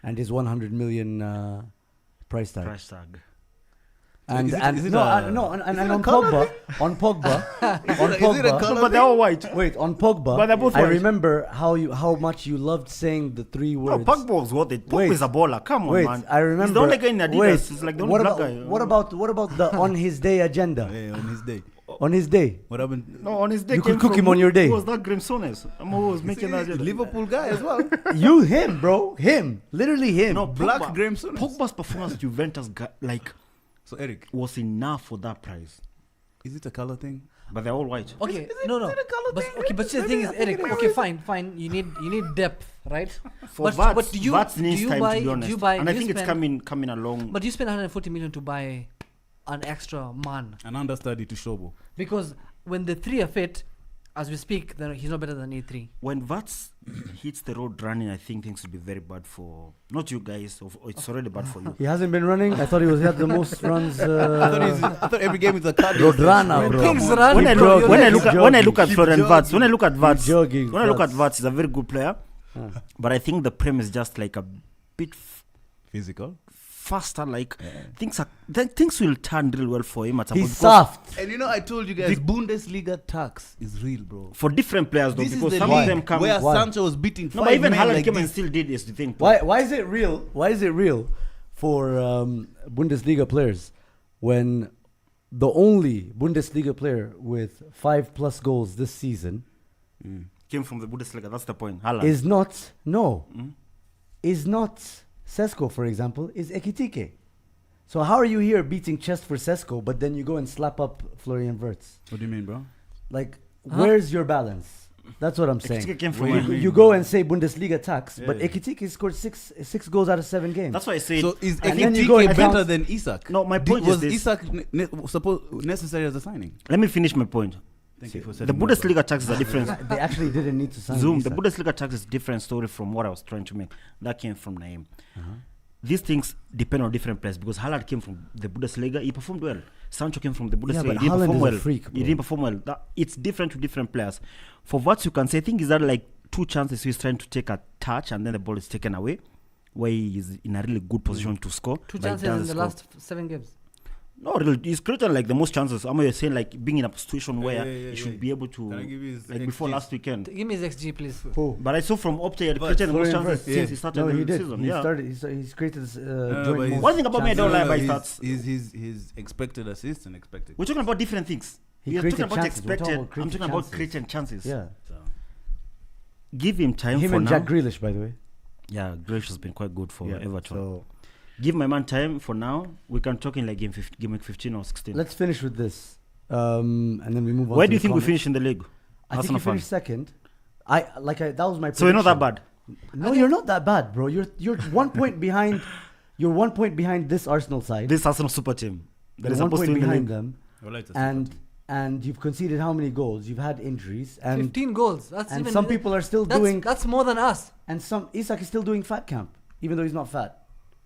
[SPEAKER 2] and his 100 million price tag.
[SPEAKER 3] Price tag.
[SPEAKER 2] And
[SPEAKER 1] Is it-
[SPEAKER 2] and
[SPEAKER 1] is it
[SPEAKER 2] no,
[SPEAKER 1] a-
[SPEAKER 2] no, and
[SPEAKER 1] is it
[SPEAKER 2] and
[SPEAKER 1] a
[SPEAKER 2] on
[SPEAKER 1] colour
[SPEAKER 2] Pogba, on Pogba, on
[SPEAKER 1] Is it a
[SPEAKER 2] Pogba.
[SPEAKER 1] colour
[SPEAKER 3] But they're all white.
[SPEAKER 2] Wait, on Pogba,
[SPEAKER 3] But they're both
[SPEAKER 2] I
[SPEAKER 3] white.
[SPEAKER 2] remember how much you loved saying the three
[SPEAKER 3] No,
[SPEAKER 2] words.
[SPEAKER 3] Pogba was worth it. Pogba
[SPEAKER 2] Wait.
[SPEAKER 3] is a baller. Come on,
[SPEAKER 2] Wait,
[SPEAKER 3] man.
[SPEAKER 2] I remember.
[SPEAKER 3] He's the only guy in Adidas.
[SPEAKER 2] Wait,
[SPEAKER 3] He's like the only
[SPEAKER 2] what
[SPEAKER 3] black
[SPEAKER 2] about,
[SPEAKER 3] guy.
[SPEAKER 2] What about the on his day agenda?
[SPEAKER 1] Yeah, on his day.
[SPEAKER 2] On his day,
[SPEAKER 1] What happened?
[SPEAKER 3] No, on his day.
[SPEAKER 2] You could
[SPEAKER 3] came
[SPEAKER 2] cook
[SPEAKER 3] from
[SPEAKER 2] him on your day.
[SPEAKER 3] Who was that? Graham Souness. Who was making that?
[SPEAKER 1] Liverpool guy as well.
[SPEAKER 2] you him, bro, him, literally him.
[SPEAKER 3] No,
[SPEAKER 1] Black
[SPEAKER 3] Pogba-
[SPEAKER 1] Graham Souness.
[SPEAKER 3] Pogba's performance at Juventus
[SPEAKER 1] So Eric,
[SPEAKER 3] was enough for that price.
[SPEAKER 1] is it a color thing?
[SPEAKER 3] But they're all white.
[SPEAKER 4] Okay, no. But see, the thing is, Eric. Okay, fine. You need depth, right?
[SPEAKER 3] For
[SPEAKER 4] but do you
[SPEAKER 3] Vats needs time
[SPEAKER 4] buy?
[SPEAKER 3] to be honest.
[SPEAKER 4] Do you buy?
[SPEAKER 3] And I
[SPEAKER 4] do you
[SPEAKER 3] think it's
[SPEAKER 4] spend-
[SPEAKER 3] coming along.
[SPEAKER 4] But you spend 140 million to buy an extra man
[SPEAKER 1] An understudy to Shobo.
[SPEAKER 4] because when the three are fit, as we speak, then he's not better than A3.
[SPEAKER 3] When Vats hits the road running, I think things will be very bad for not you guys. It's already bad for you.
[SPEAKER 2] He hasn't been running. I thought he had the most runs.
[SPEAKER 1] I thought every game is a cardio.
[SPEAKER 2] Rodrana,
[SPEAKER 1] session.
[SPEAKER 2] bro.
[SPEAKER 4] Things
[SPEAKER 2] Come on.
[SPEAKER 4] run,
[SPEAKER 3] When I
[SPEAKER 4] bro,
[SPEAKER 3] look, when I
[SPEAKER 4] you're
[SPEAKER 3] look
[SPEAKER 2] right.
[SPEAKER 3] at when I look at
[SPEAKER 1] Keep
[SPEAKER 3] Florian
[SPEAKER 1] jogging.
[SPEAKER 3] Wirtz, when I look at Vats,
[SPEAKER 2] jogging,
[SPEAKER 3] when I look at
[SPEAKER 2] Vats.
[SPEAKER 3] Vats, he's a very good player. But I think the Prem is just like a bit
[SPEAKER 1] Physical.
[SPEAKER 3] faster. Like things will turn real well for him at some
[SPEAKER 2] He's
[SPEAKER 3] point because
[SPEAKER 2] soft.
[SPEAKER 1] And you know, I told you guys, Bundesliga tax is real, bro.
[SPEAKER 3] for different players though,
[SPEAKER 1] This is
[SPEAKER 3] because
[SPEAKER 1] the
[SPEAKER 3] some
[SPEAKER 1] league
[SPEAKER 3] of them come.
[SPEAKER 1] where
[SPEAKER 2] Why?
[SPEAKER 1] Sancho was beating
[SPEAKER 3] No,
[SPEAKER 1] five
[SPEAKER 3] but even
[SPEAKER 1] men
[SPEAKER 3] Haaland
[SPEAKER 1] like
[SPEAKER 3] came and
[SPEAKER 1] this.
[SPEAKER 3] still did is the thing.
[SPEAKER 2] Why is it real? Why is it real for Bundesliga players when the only Bundesliga player with 5+ goals this season
[SPEAKER 3] Came from the Bundesliga. That's the point. Haaland.
[SPEAKER 2] is not is not Sesko, for example, is Ekitike. So how are you here beating chest for Sesko, but then you go and slap up Florian Wirtz?
[SPEAKER 1] What do you mean, bro?
[SPEAKER 2] Like, where's your balance? That's what I'm saying.
[SPEAKER 3] Ekitike came from
[SPEAKER 1] Wait,
[SPEAKER 3] where?
[SPEAKER 1] wait.
[SPEAKER 2] You go and say Bundesliga tax,
[SPEAKER 1] Yeah,
[SPEAKER 2] but
[SPEAKER 1] yeah.
[SPEAKER 2] Ekitike scored six goals out of 7 games.
[SPEAKER 3] That's why I said.
[SPEAKER 1] So is
[SPEAKER 2] And then you go
[SPEAKER 1] Ekitike
[SPEAKER 2] and
[SPEAKER 1] better
[SPEAKER 2] bounce-
[SPEAKER 1] than Isak?
[SPEAKER 3] No, my point
[SPEAKER 1] Was
[SPEAKER 3] is this.
[SPEAKER 1] Isak necessary as a signing?
[SPEAKER 3] Let me finish my point.
[SPEAKER 1] Thank you for
[SPEAKER 3] The
[SPEAKER 1] setting me up, bro.
[SPEAKER 3] Bundesliga tax is a different.
[SPEAKER 2] They actually didn't need to sign
[SPEAKER 3] Zoom. The
[SPEAKER 2] Isak.
[SPEAKER 3] Bundesliga tax is different story from what I was trying to make. That came from Nayim. These things depend on different players because Haaland came from the Bundesliga. He performed well. Sancho came from the Bundesliga.
[SPEAKER 2] but
[SPEAKER 3] He didn't
[SPEAKER 2] Haaland
[SPEAKER 3] perform
[SPEAKER 2] is a
[SPEAKER 3] well.
[SPEAKER 2] freak,
[SPEAKER 3] He
[SPEAKER 2] bro.
[SPEAKER 3] didn't perform well. It's different to different players. For what you can say, I think is that like 2 chances he's trying to take a touch and then the ball is taken away, where he is in a really good position to score.
[SPEAKER 4] 2
[SPEAKER 3] but he
[SPEAKER 4] chances in
[SPEAKER 3] doesn't
[SPEAKER 4] the
[SPEAKER 3] score.
[SPEAKER 4] last 7 games.
[SPEAKER 3] No, really, he's created like the most chances. I'm you're saying like being in a situation where
[SPEAKER 1] yeah,
[SPEAKER 3] he should
[SPEAKER 1] yeah.
[SPEAKER 3] be able to
[SPEAKER 1] Can I give you his
[SPEAKER 3] like before
[SPEAKER 1] XGs?
[SPEAKER 3] last weekend.
[SPEAKER 4] Give me his XG, please.
[SPEAKER 2] Who?
[SPEAKER 3] But I saw from Opta he had
[SPEAKER 1] But
[SPEAKER 3] created the most
[SPEAKER 2] Florian
[SPEAKER 3] chances
[SPEAKER 1] Wirtz,
[SPEAKER 3] since
[SPEAKER 1] yeah.
[SPEAKER 3] he started
[SPEAKER 2] No, he
[SPEAKER 3] the
[SPEAKER 2] did.
[SPEAKER 3] season.
[SPEAKER 2] He
[SPEAKER 3] Yeah.
[SPEAKER 2] started. He's created this
[SPEAKER 1] but
[SPEAKER 2] joint
[SPEAKER 1] he's-
[SPEAKER 2] most
[SPEAKER 3] One thing about me, I don't
[SPEAKER 2] chances.
[SPEAKER 3] like by stats.
[SPEAKER 1] His expected assists and expected.
[SPEAKER 3] We're talking about different things.
[SPEAKER 2] He
[SPEAKER 3] We're talking
[SPEAKER 2] created
[SPEAKER 3] about
[SPEAKER 2] chances. We're talking
[SPEAKER 3] expected.
[SPEAKER 2] about
[SPEAKER 3] I'm
[SPEAKER 2] created
[SPEAKER 3] talking about
[SPEAKER 2] chances.
[SPEAKER 3] creating chances.
[SPEAKER 2] Yeah.
[SPEAKER 1] So,
[SPEAKER 3] Give him time
[SPEAKER 2] Him
[SPEAKER 3] for
[SPEAKER 2] and
[SPEAKER 3] now.
[SPEAKER 2] Jack Grealish, by the way.
[SPEAKER 3] Yeah, Grealish has been quite good for
[SPEAKER 2] Yeah.
[SPEAKER 3] Everton.
[SPEAKER 2] So
[SPEAKER 3] Give my man time for now. We can talk in like game week 15 or 16.
[SPEAKER 2] let's finish with this, and then we move on.
[SPEAKER 3] Where
[SPEAKER 2] to
[SPEAKER 3] do you
[SPEAKER 2] the
[SPEAKER 3] think we
[SPEAKER 2] comments.
[SPEAKER 3] finish in the league?
[SPEAKER 2] I think you
[SPEAKER 3] Arsenal fan.
[SPEAKER 2] finished second. That was my.
[SPEAKER 3] So we're not that
[SPEAKER 2] prediction.
[SPEAKER 3] bad.
[SPEAKER 2] No, you're not that bad, bro. You're 1 point behind. You're 1 point behind this Arsenal side.
[SPEAKER 3] This Arsenal super team that
[SPEAKER 2] You're
[SPEAKER 3] is
[SPEAKER 2] 1
[SPEAKER 3] supposed to
[SPEAKER 2] point
[SPEAKER 3] win the
[SPEAKER 2] behind
[SPEAKER 3] league.
[SPEAKER 2] them,
[SPEAKER 1] well, it's a super team.
[SPEAKER 2] and you've conceded how many goals? You've had injuries, and
[SPEAKER 4] 15 goals. That's
[SPEAKER 2] and
[SPEAKER 4] even
[SPEAKER 2] some people are still
[SPEAKER 4] that's,
[SPEAKER 2] doing.
[SPEAKER 4] That's more than us.
[SPEAKER 2] And some Isak is still doing fat camp, even though he's not fat.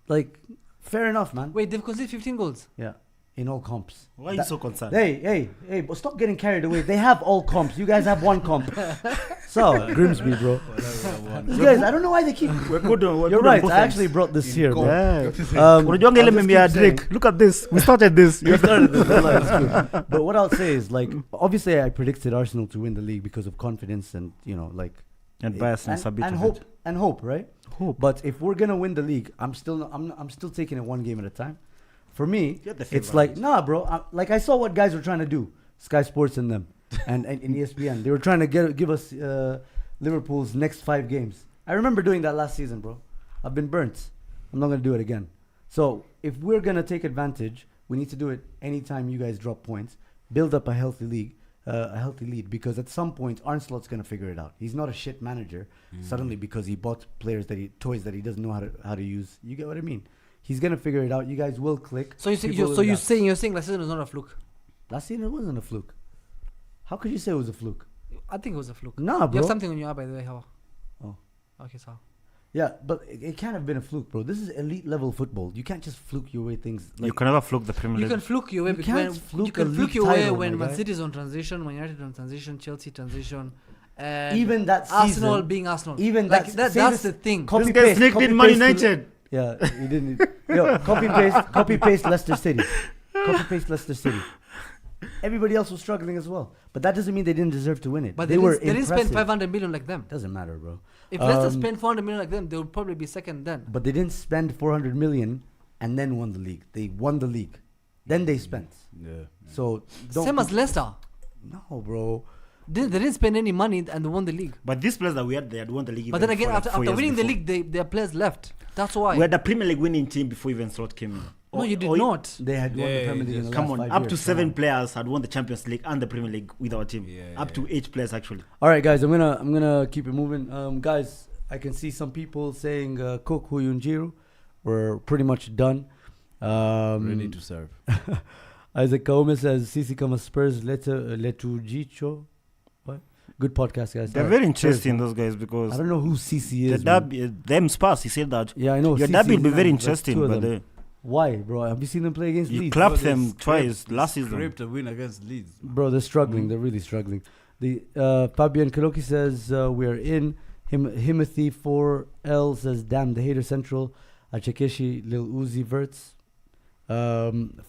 [SPEAKER 2] Like, fair enough, man.
[SPEAKER 4] Wait, they've conceded 15 goals.
[SPEAKER 2] Yeah, in all comps.
[SPEAKER 3] Why are you
[SPEAKER 2] That-
[SPEAKER 3] so concerned?
[SPEAKER 2] Hey, but stop getting carried away. They have all comps. You guys have one comp. So, Grimsby, bro. These guys, I don't know why they keep.
[SPEAKER 3] We're good. We're
[SPEAKER 2] You're
[SPEAKER 3] good on
[SPEAKER 2] right.
[SPEAKER 3] both
[SPEAKER 2] I
[SPEAKER 3] ends.
[SPEAKER 2] actually brought this here, bro.
[SPEAKER 3] Yeah.
[SPEAKER 2] I'll
[SPEAKER 3] Unajua ile
[SPEAKER 2] just
[SPEAKER 3] meme ya
[SPEAKER 2] keep saying-
[SPEAKER 3] Drake. Look at this. We started this.
[SPEAKER 2] You started this. Wallah, it's good. But what I'll say is, like, obviously, I predicted Arsenal to win the league because of confidence and, you know, like,
[SPEAKER 3] And bias and a bit
[SPEAKER 2] and
[SPEAKER 3] of
[SPEAKER 2] hope
[SPEAKER 3] it.
[SPEAKER 2] and hope, right?
[SPEAKER 3] Hope.
[SPEAKER 2] But if we're gonna win the league, I'm still taking it 1 game at a time. For me,
[SPEAKER 3] You're the
[SPEAKER 2] it's
[SPEAKER 3] favorite.
[SPEAKER 2] like, nah, bro. Like, I saw what guys were trying to do, Sky Sports and them, and in ESPN. They were trying to give us Liverpool's next 5 games. I remember doing that last season, bro. I've been burnt. I'm not gonna do it again. So if we're gonna take advantage We need to do it anytime you guys drop points. Build up a healthy lead, because at some point Arnslot's gonna figure it out. He's not a shit manager suddenly because he bought toys that he doesn't know how to use. You get what I mean? He's gonna figure it out. You guys will click.
[SPEAKER 4] So you're saying last season was not a fluke?
[SPEAKER 2] Last season it wasn't a fluke. How could you say it was a fluke?
[SPEAKER 4] I think it was a fluke.
[SPEAKER 2] Nah, bro.
[SPEAKER 4] You have something on your eye, by the way. How?
[SPEAKER 2] Oh.
[SPEAKER 4] Okay, so.
[SPEAKER 2] Yeah, but it can't have been a fluke, bro. This is elite level football. You can't just fluke your way things.
[SPEAKER 3] You can never fluke the Premier League.
[SPEAKER 4] You can fluke your way.
[SPEAKER 2] You can't fluke
[SPEAKER 4] you can
[SPEAKER 2] a
[SPEAKER 4] fluke
[SPEAKER 2] league
[SPEAKER 4] your way
[SPEAKER 2] title,
[SPEAKER 4] when
[SPEAKER 2] my
[SPEAKER 4] Man
[SPEAKER 2] guy.
[SPEAKER 4] City is on transition, Man United on transition, Chelsea transition, and
[SPEAKER 2] Even that
[SPEAKER 4] Arsenal
[SPEAKER 2] season,
[SPEAKER 4] being Arsenal.
[SPEAKER 2] even
[SPEAKER 4] like
[SPEAKER 2] that-
[SPEAKER 4] that's
[SPEAKER 2] say this-
[SPEAKER 4] the thing.
[SPEAKER 2] Copy
[SPEAKER 3] This guy
[SPEAKER 2] paste,
[SPEAKER 3] sneaked
[SPEAKER 2] copy
[SPEAKER 3] in Man
[SPEAKER 2] paste to-
[SPEAKER 3] United.
[SPEAKER 2] Yeah, he didn't. Yo, copy paste Leicester City. Copy paste Leicester City. Everybody else was struggling as well, but that doesn't mean they didn't deserve to win it.
[SPEAKER 4] But
[SPEAKER 2] they were
[SPEAKER 4] they didn't spend
[SPEAKER 2] impressive.
[SPEAKER 4] 500 million like them.
[SPEAKER 2] Doesn't matter, bro.
[SPEAKER 4] If Leicester spent 400 million like them, they would probably be second then.
[SPEAKER 2] But they didn't spend 400 million and then won the league. They won the league, then they spent.
[SPEAKER 1] Yeah.
[SPEAKER 2] So don't
[SPEAKER 4] Same as Leicester.
[SPEAKER 2] no, bro.
[SPEAKER 4] They didn't spend any money and they won the league.
[SPEAKER 3] But these players that we had, they had won the league.
[SPEAKER 4] But
[SPEAKER 3] even
[SPEAKER 4] then again,
[SPEAKER 3] for like
[SPEAKER 4] after
[SPEAKER 3] 4 years
[SPEAKER 4] winning the
[SPEAKER 3] before.
[SPEAKER 4] league, their players left. That's why.
[SPEAKER 3] We had the Premier League winning team before even Slot came in.
[SPEAKER 4] No, you did
[SPEAKER 3] Or-
[SPEAKER 4] not.
[SPEAKER 2] They had won the
[SPEAKER 1] Yeah,
[SPEAKER 2] Premier League in the
[SPEAKER 3] Come
[SPEAKER 2] last
[SPEAKER 3] on,
[SPEAKER 2] 5
[SPEAKER 3] up
[SPEAKER 2] years.
[SPEAKER 3] to
[SPEAKER 2] Come
[SPEAKER 3] 7
[SPEAKER 2] on.
[SPEAKER 3] players had won the Champions League and the Premier League with our team.
[SPEAKER 1] Yeah,
[SPEAKER 3] Up to 8 players actually.
[SPEAKER 2] All right, guys, I'm gonna keep it moving. Guys, I can see some people saying Cook Huyunjiru. We're pretty much done.
[SPEAKER 1] Ready to serve.
[SPEAKER 2] Isaac Kaome says Sisi kama Spurs Letujicho. What? Good podcast, guys.
[SPEAKER 3] They're
[SPEAKER 2] All
[SPEAKER 3] very
[SPEAKER 2] right.
[SPEAKER 3] interesting, those guys,
[SPEAKER 2] I
[SPEAKER 3] because
[SPEAKER 2] don't know who Sisi
[SPEAKER 3] the
[SPEAKER 2] is. man.
[SPEAKER 3] derby, them Spurs, he said that.
[SPEAKER 2] Yeah, I know.
[SPEAKER 3] Your
[SPEAKER 2] Sisi
[SPEAKER 3] derby will be
[SPEAKER 2] is
[SPEAKER 3] very
[SPEAKER 2] nice. That's
[SPEAKER 3] interesting,
[SPEAKER 2] two of
[SPEAKER 3] but
[SPEAKER 2] them. Why, bro? Have you seen them play against
[SPEAKER 3] you
[SPEAKER 2] Leeds?
[SPEAKER 3] clapped
[SPEAKER 1] Bro, they
[SPEAKER 3] them
[SPEAKER 1] scraped-
[SPEAKER 3] twice
[SPEAKER 1] they
[SPEAKER 3] last season.
[SPEAKER 1] Scraped a win against Leeds.
[SPEAKER 2] Bro, they're struggling. They're really struggling. The Fabian Karoki says we are in. Himothy 4L says, damn, the hater central. Achekeshi Lil Uzi Verts.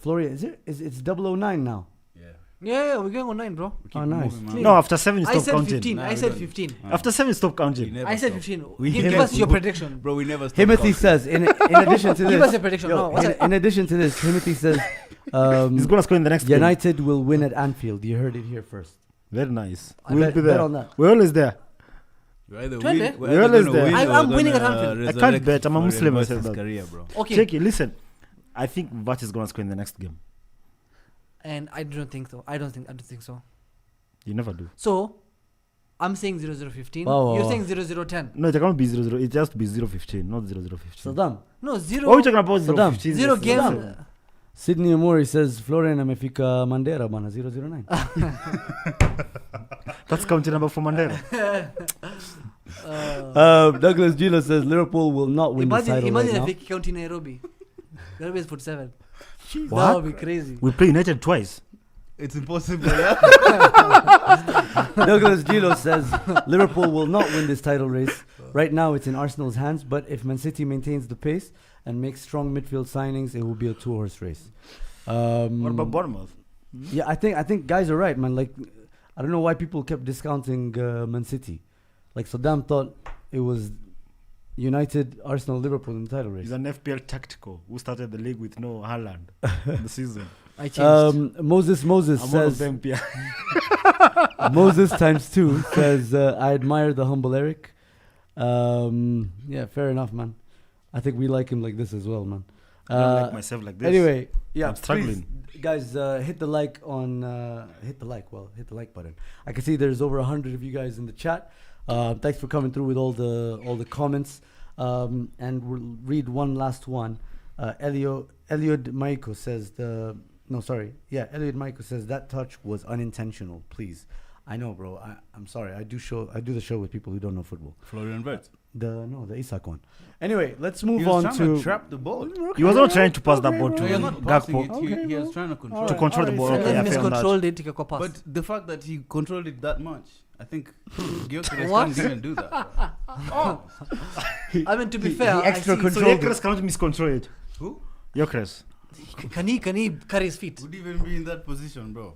[SPEAKER 2] Florian, it's 009 now.
[SPEAKER 1] Yeah.
[SPEAKER 4] Yeah, we're going on 9, bro.
[SPEAKER 1] We keep
[SPEAKER 2] Oh, nice.
[SPEAKER 1] moving, man.
[SPEAKER 3] No, after 7,
[SPEAKER 4] I
[SPEAKER 3] stop
[SPEAKER 4] said
[SPEAKER 3] counting.
[SPEAKER 4] 15.
[SPEAKER 1] Nah,
[SPEAKER 4] I
[SPEAKER 1] we
[SPEAKER 4] said
[SPEAKER 1] don't.
[SPEAKER 4] 15.
[SPEAKER 3] After 7, stop
[SPEAKER 1] We
[SPEAKER 3] counting.
[SPEAKER 1] never
[SPEAKER 4] I said
[SPEAKER 1] stop.
[SPEAKER 4] 15.
[SPEAKER 1] We
[SPEAKER 4] Give
[SPEAKER 1] never
[SPEAKER 4] us your
[SPEAKER 1] stop.
[SPEAKER 4] prediction.
[SPEAKER 1] Bro, we never stop.
[SPEAKER 2] Himothy
[SPEAKER 1] counting.
[SPEAKER 2] says, in addition to this.
[SPEAKER 4] Give us a prediction.
[SPEAKER 2] Yo,
[SPEAKER 4] No, what's
[SPEAKER 2] in addition to this, Timothy says
[SPEAKER 3] He's going to score in the next game.
[SPEAKER 2] United will win at Anfield. You heard it here first.
[SPEAKER 3] Very nice.
[SPEAKER 2] I
[SPEAKER 3] We'll
[SPEAKER 2] bet-
[SPEAKER 3] be
[SPEAKER 2] bet
[SPEAKER 3] there.
[SPEAKER 2] on that.
[SPEAKER 3] We're always there.
[SPEAKER 1] We're either
[SPEAKER 4] Trend,
[SPEAKER 1] win,
[SPEAKER 4] eh?
[SPEAKER 1] we're
[SPEAKER 3] You're
[SPEAKER 1] either
[SPEAKER 3] always
[SPEAKER 1] gonna
[SPEAKER 3] there.
[SPEAKER 1] win
[SPEAKER 4] I'm
[SPEAKER 1] or
[SPEAKER 4] winning at
[SPEAKER 1] gonna
[SPEAKER 4] Anfield.
[SPEAKER 3] I can't
[SPEAKER 1] resurrect
[SPEAKER 3] bet, I'm a
[SPEAKER 1] Florian
[SPEAKER 3] Muslim, I
[SPEAKER 1] Wirtz's
[SPEAKER 3] said that.
[SPEAKER 1] career, bro.
[SPEAKER 4] Okay.
[SPEAKER 3] Check it. Listen, I think Vat is going to score in the next game.
[SPEAKER 4] And I don't think so. I don't think so.
[SPEAKER 3] You never do.
[SPEAKER 4] So, I'm saying 0-0-15.
[SPEAKER 2] Wow,
[SPEAKER 4] You're
[SPEAKER 2] wow.
[SPEAKER 4] saying 0-0-10.
[SPEAKER 3] No, it can't be 0-0. It has to be 0-15, not 0-0-15.
[SPEAKER 2] Saddam.
[SPEAKER 4] No, 0.
[SPEAKER 3] What are we talking about?
[SPEAKER 2] Saddam.
[SPEAKER 3] 0-15?
[SPEAKER 4] Zero
[SPEAKER 3] Yes,
[SPEAKER 4] game.
[SPEAKER 3] Saddam.
[SPEAKER 2] Sydney Amori says Florian amefika Mandera bana 009.
[SPEAKER 3] That's counting number for Mandela.
[SPEAKER 2] Douglas Gilo says Liverpool will not win the title
[SPEAKER 4] Imagine
[SPEAKER 2] right
[SPEAKER 4] if County Nairobi. Nairobi is 47. That
[SPEAKER 3] What?
[SPEAKER 4] would be crazy.
[SPEAKER 3] We play United twice.
[SPEAKER 1] It's impossible, yeah?
[SPEAKER 2] now. Douglas Gilo says Liverpool will not win this title race. Right now it's in Arsenal's hands, but if Man City maintains the pace and makes strong midfield signings, it will be a 2-horse race.
[SPEAKER 3] What about Bournemouth?
[SPEAKER 2] Yeah, I think guys are right, man. Like, I don't know why people kept discounting Man City. Like, Saddam thought it was United, Arsenal, Liverpool in the title race.
[SPEAKER 3] He's an FPL tactical who started the league with no Haaland the season.
[SPEAKER 4] I changed.
[SPEAKER 2] Moses
[SPEAKER 3] I'm one of
[SPEAKER 2] says
[SPEAKER 3] them. Yeah.
[SPEAKER 2] Moses times 2 says I admire the humble Eric. Yeah, fair enough, man. I think we like him like this as well, man.
[SPEAKER 3] I don't like myself like this.
[SPEAKER 2] Anyway, yeah,
[SPEAKER 3] I'm struggling.
[SPEAKER 2] please, guys, hit the like on hit the like button. I can see there's over 100 of you guys in the chat. Thanks for coming through with all the comments. And we'll read one last one. Eliud Maiko says Eliud Maiko says that touch was unintentional. Please, I know, bro. I'm sorry. I do the show with people who don't know football.
[SPEAKER 1] Florian Wirtz.
[SPEAKER 2] The Isak one. Anyway, let's move
[SPEAKER 1] He was
[SPEAKER 2] on
[SPEAKER 1] trying
[SPEAKER 2] to
[SPEAKER 1] trap the ball.
[SPEAKER 3] He was not trying to pass that ball
[SPEAKER 1] No, you're
[SPEAKER 3] to
[SPEAKER 1] not passing
[SPEAKER 3] Gakpo.
[SPEAKER 1] it.
[SPEAKER 2] Okay,
[SPEAKER 1] He was
[SPEAKER 2] bro.
[SPEAKER 1] trying to control
[SPEAKER 2] Alright,
[SPEAKER 3] To control the ball.
[SPEAKER 2] alright,
[SPEAKER 3] Okay,
[SPEAKER 2] fair
[SPEAKER 3] I
[SPEAKER 2] enough.
[SPEAKER 3] feel that.
[SPEAKER 4] Miscontrolled it, take pass.
[SPEAKER 1] But the fact that he controlled it that much, I think Gyökeres
[SPEAKER 4] What?
[SPEAKER 1] can't even do that. Bro.
[SPEAKER 4] I mean, to be fair,
[SPEAKER 2] he extra
[SPEAKER 4] I see,
[SPEAKER 3] So
[SPEAKER 2] controlled
[SPEAKER 3] Gyökeres cannot miscontrol it.
[SPEAKER 1] Who
[SPEAKER 3] Gyökeres.
[SPEAKER 4] can he carry his feet?
[SPEAKER 1] would even be in that position, bro?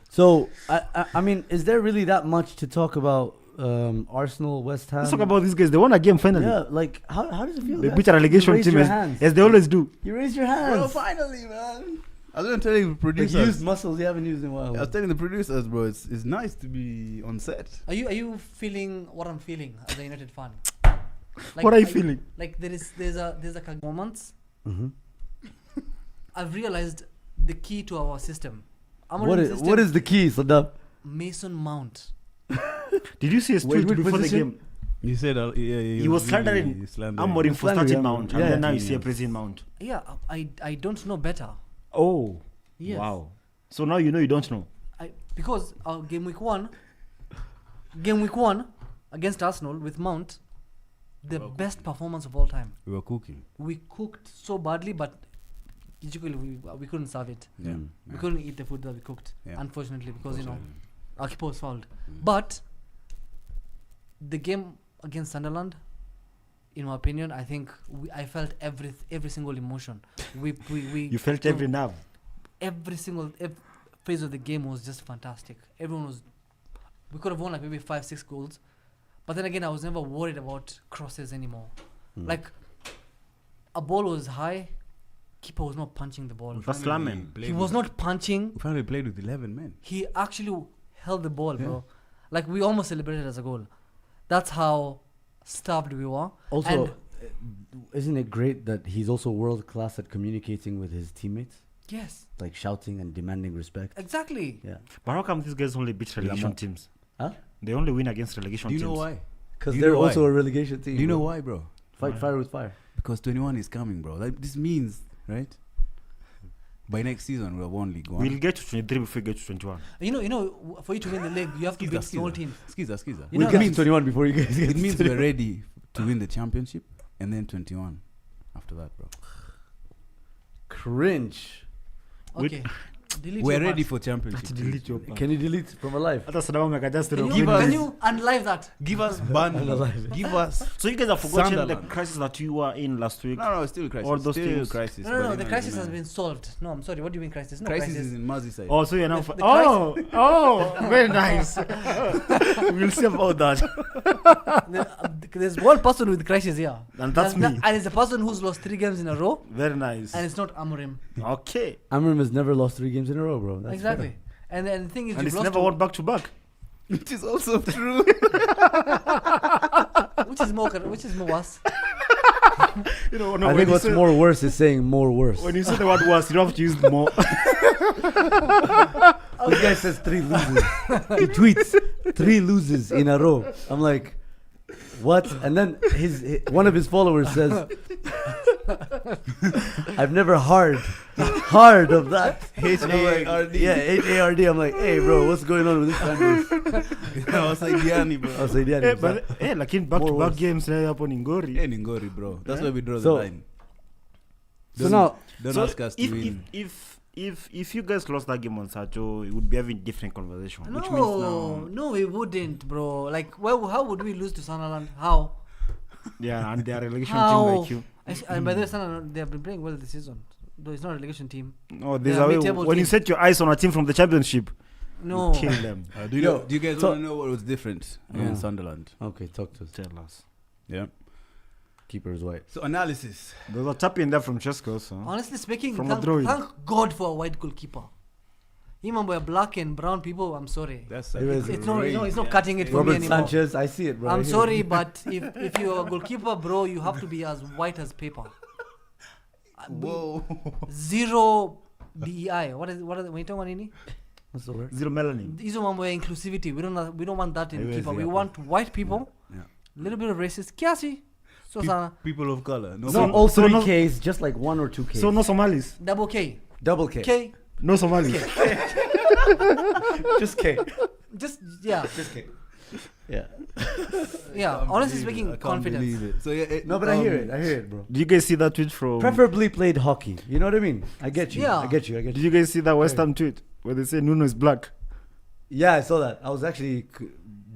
[SPEAKER 2] So, I mean, is there really that much to talk about Arsenal, West Ham?
[SPEAKER 3] Let's talk about these guys. They won a game finally.
[SPEAKER 2] Yeah, like, how does it feel?
[SPEAKER 3] They
[SPEAKER 2] guys?
[SPEAKER 3] beat a relegation
[SPEAKER 2] You raised
[SPEAKER 3] team
[SPEAKER 2] your
[SPEAKER 3] as,
[SPEAKER 2] hands.
[SPEAKER 3] as they always do.
[SPEAKER 2] You raised your
[SPEAKER 1] Bro,
[SPEAKER 2] hands.
[SPEAKER 1] finally, man. I was going to tell you,
[SPEAKER 2] Like,
[SPEAKER 1] producers.
[SPEAKER 2] you used muscles you haven't used in a while.
[SPEAKER 1] I was telling the producers, bro, it's nice to be on set.
[SPEAKER 4] Are you feeling what I'm feeling as a United fan? Like,
[SPEAKER 3] What are you feeling?
[SPEAKER 4] Like there's a moments
[SPEAKER 2] Mhm.
[SPEAKER 4] I've realized the key to our system.
[SPEAKER 2] What is the key, Saddam?
[SPEAKER 4] Mason Mount?
[SPEAKER 3] Did you see his
[SPEAKER 2] Wait,
[SPEAKER 3] tweet
[SPEAKER 2] which
[SPEAKER 3] before
[SPEAKER 2] position?
[SPEAKER 3] the game?
[SPEAKER 1] You said
[SPEAKER 3] He was slandering Amorim for
[SPEAKER 2] Slandering
[SPEAKER 3] starting
[SPEAKER 2] Amorim.
[SPEAKER 3] Mount, and
[SPEAKER 2] Yeah.
[SPEAKER 3] then now you see a praising Mount.
[SPEAKER 4] Yeah, I don't know better.
[SPEAKER 3] Oh,
[SPEAKER 4] Yes.
[SPEAKER 3] wow. So now you know you don't know.
[SPEAKER 4] Because game week one against Arsenal with Mount, the best performance of all time.
[SPEAKER 1] We were cooking.
[SPEAKER 4] We cooked so badly, but usually we couldn't serve it.
[SPEAKER 1] Yeah.
[SPEAKER 4] We couldn't eat the food that we cooked,
[SPEAKER 1] Yeah.
[SPEAKER 4] unfortunately, because our keeper was fouled. But the game against Sunderland, in my opinion, I think I felt every single emotion.
[SPEAKER 3] You felt every nerve.
[SPEAKER 4] Every single phase of the game was just fantastic. We could have won like maybe 5-6 goals, but then again, I was never worried about crosses anymore. Like a ball was high, keeper was not punching the ball.
[SPEAKER 3] That's slamming.
[SPEAKER 4] He was not punching.
[SPEAKER 1] We finally played with 11 men.
[SPEAKER 4] He actually held the ball, bro. Like we almost celebrated as a goal. That's how starved we were.
[SPEAKER 2] Also, isn't it great that he's also world class at communicating with his teammates?
[SPEAKER 4] Yes,
[SPEAKER 2] Like shouting and demanding respect.
[SPEAKER 4] exactly.
[SPEAKER 2] Yeah.
[SPEAKER 3] But how come these guys only beat relegation teams?
[SPEAKER 2] Huh?
[SPEAKER 3] They only win against relegation
[SPEAKER 1] Do you
[SPEAKER 3] teams.
[SPEAKER 1] know why?
[SPEAKER 2] Because
[SPEAKER 1] You
[SPEAKER 2] they're
[SPEAKER 1] know why?
[SPEAKER 2] also a relegation team.
[SPEAKER 1] Do you know
[SPEAKER 2] bro.
[SPEAKER 1] why, bro?
[SPEAKER 2] Fight fire with fire.
[SPEAKER 1] Because 21 is coming, bro. Like this means, right? By next season, we'll have won League One.
[SPEAKER 3] We'll get to 23 before we get to 21.
[SPEAKER 4] You know, for you to win the league, you have to beat small teams.
[SPEAKER 1] Skiza.
[SPEAKER 4] You
[SPEAKER 2] We'll
[SPEAKER 4] know
[SPEAKER 2] get
[SPEAKER 4] that-
[SPEAKER 2] to 21 before you guys get
[SPEAKER 1] It means
[SPEAKER 2] to
[SPEAKER 1] we're ready to win the championship, and then 21 after that, bro.
[SPEAKER 2] Cringe.
[SPEAKER 4] Okay, delete
[SPEAKER 1] We're
[SPEAKER 4] your
[SPEAKER 1] ready
[SPEAKER 4] part.
[SPEAKER 1] for championship.
[SPEAKER 3] Delete your
[SPEAKER 2] Can you delete from alive?
[SPEAKER 3] I thought Saddam can just
[SPEAKER 4] Can
[SPEAKER 1] Give us-
[SPEAKER 4] you unlive that?
[SPEAKER 1] Give us Burnley. Give us.
[SPEAKER 3] So you guys have forgotten the
[SPEAKER 1] Sunderland.
[SPEAKER 3] crisis that you were in last week?
[SPEAKER 1] No, still crisis.
[SPEAKER 3] All those
[SPEAKER 1] still
[SPEAKER 3] teams.
[SPEAKER 1] crisis.
[SPEAKER 4] No,
[SPEAKER 1] but
[SPEAKER 4] the
[SPEAKER 1] you
[SPEAKER 4] crisis
[SPEAKER 1] know,
[SPEAKER 4] has been solved. No, I'm sorry. What do you mean crisis? No
[SPEAKER 1] Crisis is in Merseyside.
[SPEAKER 3] Oh, so you're now...
[SPEAKER 4] The
[SPEAKER 3] very nice. We'll see about that.
[SPEAKER 4] There's one person with crisis here.
[SPEAKER 3] And that's me.
[SPEAKER 4] And it's a person who's lost 3 games in a row,
[SPEAKER 3] Very nice.
[SPEAKER 4] and it's not Amorim.
[SPEAKER 3] Okay.
[SPEAKER 2] Amram has never lost 3 games in a row, bro. That's
[SPEAKER 4] Exactly.
[SPEAKER 2] fair.
[SPEAKER 4] And the thing is,
[SPEAKER 3] And
[SPEAKER 4] you've
[SPEAKER 3] it's
[SPEAKER 4] lost
[SPEAKER 3] never
[SPEAKER 4] to-
[SPEAKER 3] won back to back.
[SPEAKER 1] Which is also true.
[SPEAKER 4] which is more worse.
[SPEAKER 3] You know, no,
[SPEAKER 2] I
[SPEAKER 3] when
[SPEAKER 2] think
[SPEAKER 3] you
[SPEAKER 2] what's
[SPEAKER 3] say-
[SPEAKER 2] more worse is saying more worse.
[SPEAKER 3] When you say the word worse, you don't have to use more.
[SPEAKER 2] This guy says 3 loses. He tweets 3 loses in a row. I'm like, what? And then one of his followers says, I've never heard of that.
[SPEAKER 1] H-A-R-D.
[SPEAKER 2] Yeah, H-A-R-D. I'm like, hey, bro, what's going on with this fan base?
[SPEAKER 1] I was like, Diani, bro.
[SPEAKER 2] I was like, yeah,
[SPEAKER 3] Hey, but like in back to
[SPEAKER 2] More
[SPEAKER 3] back
[SPEAKER 2] worse.
[SPEAKER 3] games, they happen in Gori.
[SPEAKER 1] Yeah, Ngori, bro. That's why we draw the
[SPEAKER 2] So-
[SPEAKER 1] line.
[SPEAKER 2] so now,
[SPEAKER 1] Don't
[SPEAKER 3] So
[SPEAKER 1] ask us to win.
[SPEAKER 3] if you guys lost that game on Sato, it would be having different conversation. Which means
[SPEAKER 4] No, no, we wouldn't, bro. Like, how would we lose to Sunderland? How?
[SPEAKER 3] yeah, and they are a relegation
[SPEAKER 4] How?
[SPEAKER 3] team like you.
[SPEAKER 4] And by the way, Sunderland, they have been playing well this season. Though it's not a relegation team.
[SPEAKER 3] No, there's
[SPEAKER 4] They are
[SPEAKER 3] a way.
[SPEAKER 4] mid-table
[SPEAKER 3] When you
[SPEAKER 4] team.
[SPEAKER 3] set your eyes on a team from the championship,
[SPEAKER 4] No.
[SPEAKER 3] you kill them.
[SPEAKER 1] Do you
[SPEAKER 2] Yo,
[SPEAKER 1] know? Do you guys
[SPEAKER 2] so-
[SPEAKER 1] want to know what was different against Sunderland?
[SPEAKER 2] okay, talk to us.
[SPEAKER 3] Tell us.
[SPEAKER 1] Yeah.
[SPEAKER 2] Keeper is white.
[SPEAKER 1] So analysis.
[SPEAKER 3] There's a tap in there from Chesco. So.
[SPEAKER 4] Honestly speaking,
[SPEAKER 3] From a drawing.
[SPEAKER 4] thank God for a white goalkeeper. Even by black and brown people, I'm sorry.
[SPEAKER 1] That's
[SPEAKER 4] It's not cutting it for me
[SPEAKER 2] Robert
[SPEAKER 4] anymore.
[SPEAKER 2] Sanchez, I see it, bro. I
[SPEAKER 4] I'm
[SPEAKER 2] hear
[SPEAKER 4] sorry,
[SPEAKER 2] it.
[SPEAKER 4] but if you're a goalkeeper, bro, you have to be as white as paper.
[SPEAKER 1] Whoa.
[SPEAKER 4] Zero DEI. What is when you talk about nini?
[SPEAKER 2] What's the word?
[SPEAKER 3] Zero melanin.
[SPEAKER 4] Hizo mambo ya inclusivity. We don't want that in
[SPEAKER 1] Yes,
[SPEAKER 4] keeper. We
[SPEAKER 1] yeah.
[SPEAKER 4] want white people.
[SPEAKER 1] Yeah.
[SPEAKER 4] Little bit of racist. Kiasi. So sana.
[SPEAKER 1] People of color. No.
[SPEAKER 2] Not
[SPEAKER 1] people-
[SPEAKER 2] all
[SPEAKER 3] so
[SPEAKER 2] 3
[SPEAKER 3] no-
[SPEAKER 2] Ks, just like 1 or 2 Ks.
[SPEAKER 3] So no Somalis.
[SPEAKER 4] Double K.
[SPEAKER 2] Double K.
[SPEAKER 4] K.
[SPEAKER 3] No Somalis.
[SPEAKER 2] Just K.
[SPEAKER 4] Just yeah.
[SPEAKER 2] Just K. Yeah.
[SPEAKER 4] Yeah.
[SPEAKER 1] Can't
[SPEAKER 4] Honestly
[SPEAKER 1] believe it.
[SPEAKER 4] speaking,
[SPEAKER 1] I can't
[SPEAKER 4] confidence.
[SPEAKER 1] believe it. So yeah.
[SPEAKER 2] No, but I hear it, bro.
[SPEAKER 3] Did you guys see that tweet from?
[SPEAKER 2] Preferably played hockey. You know what I mean? I get you.
[SPEAKER 4] Yeah.
[SPEAKER 2] I get you.
[SPEAKER 3] Did you guys see that West Ham tweet where they say Nuno is black?
[SPEAKER 2] Yeah, I saw that. I was actually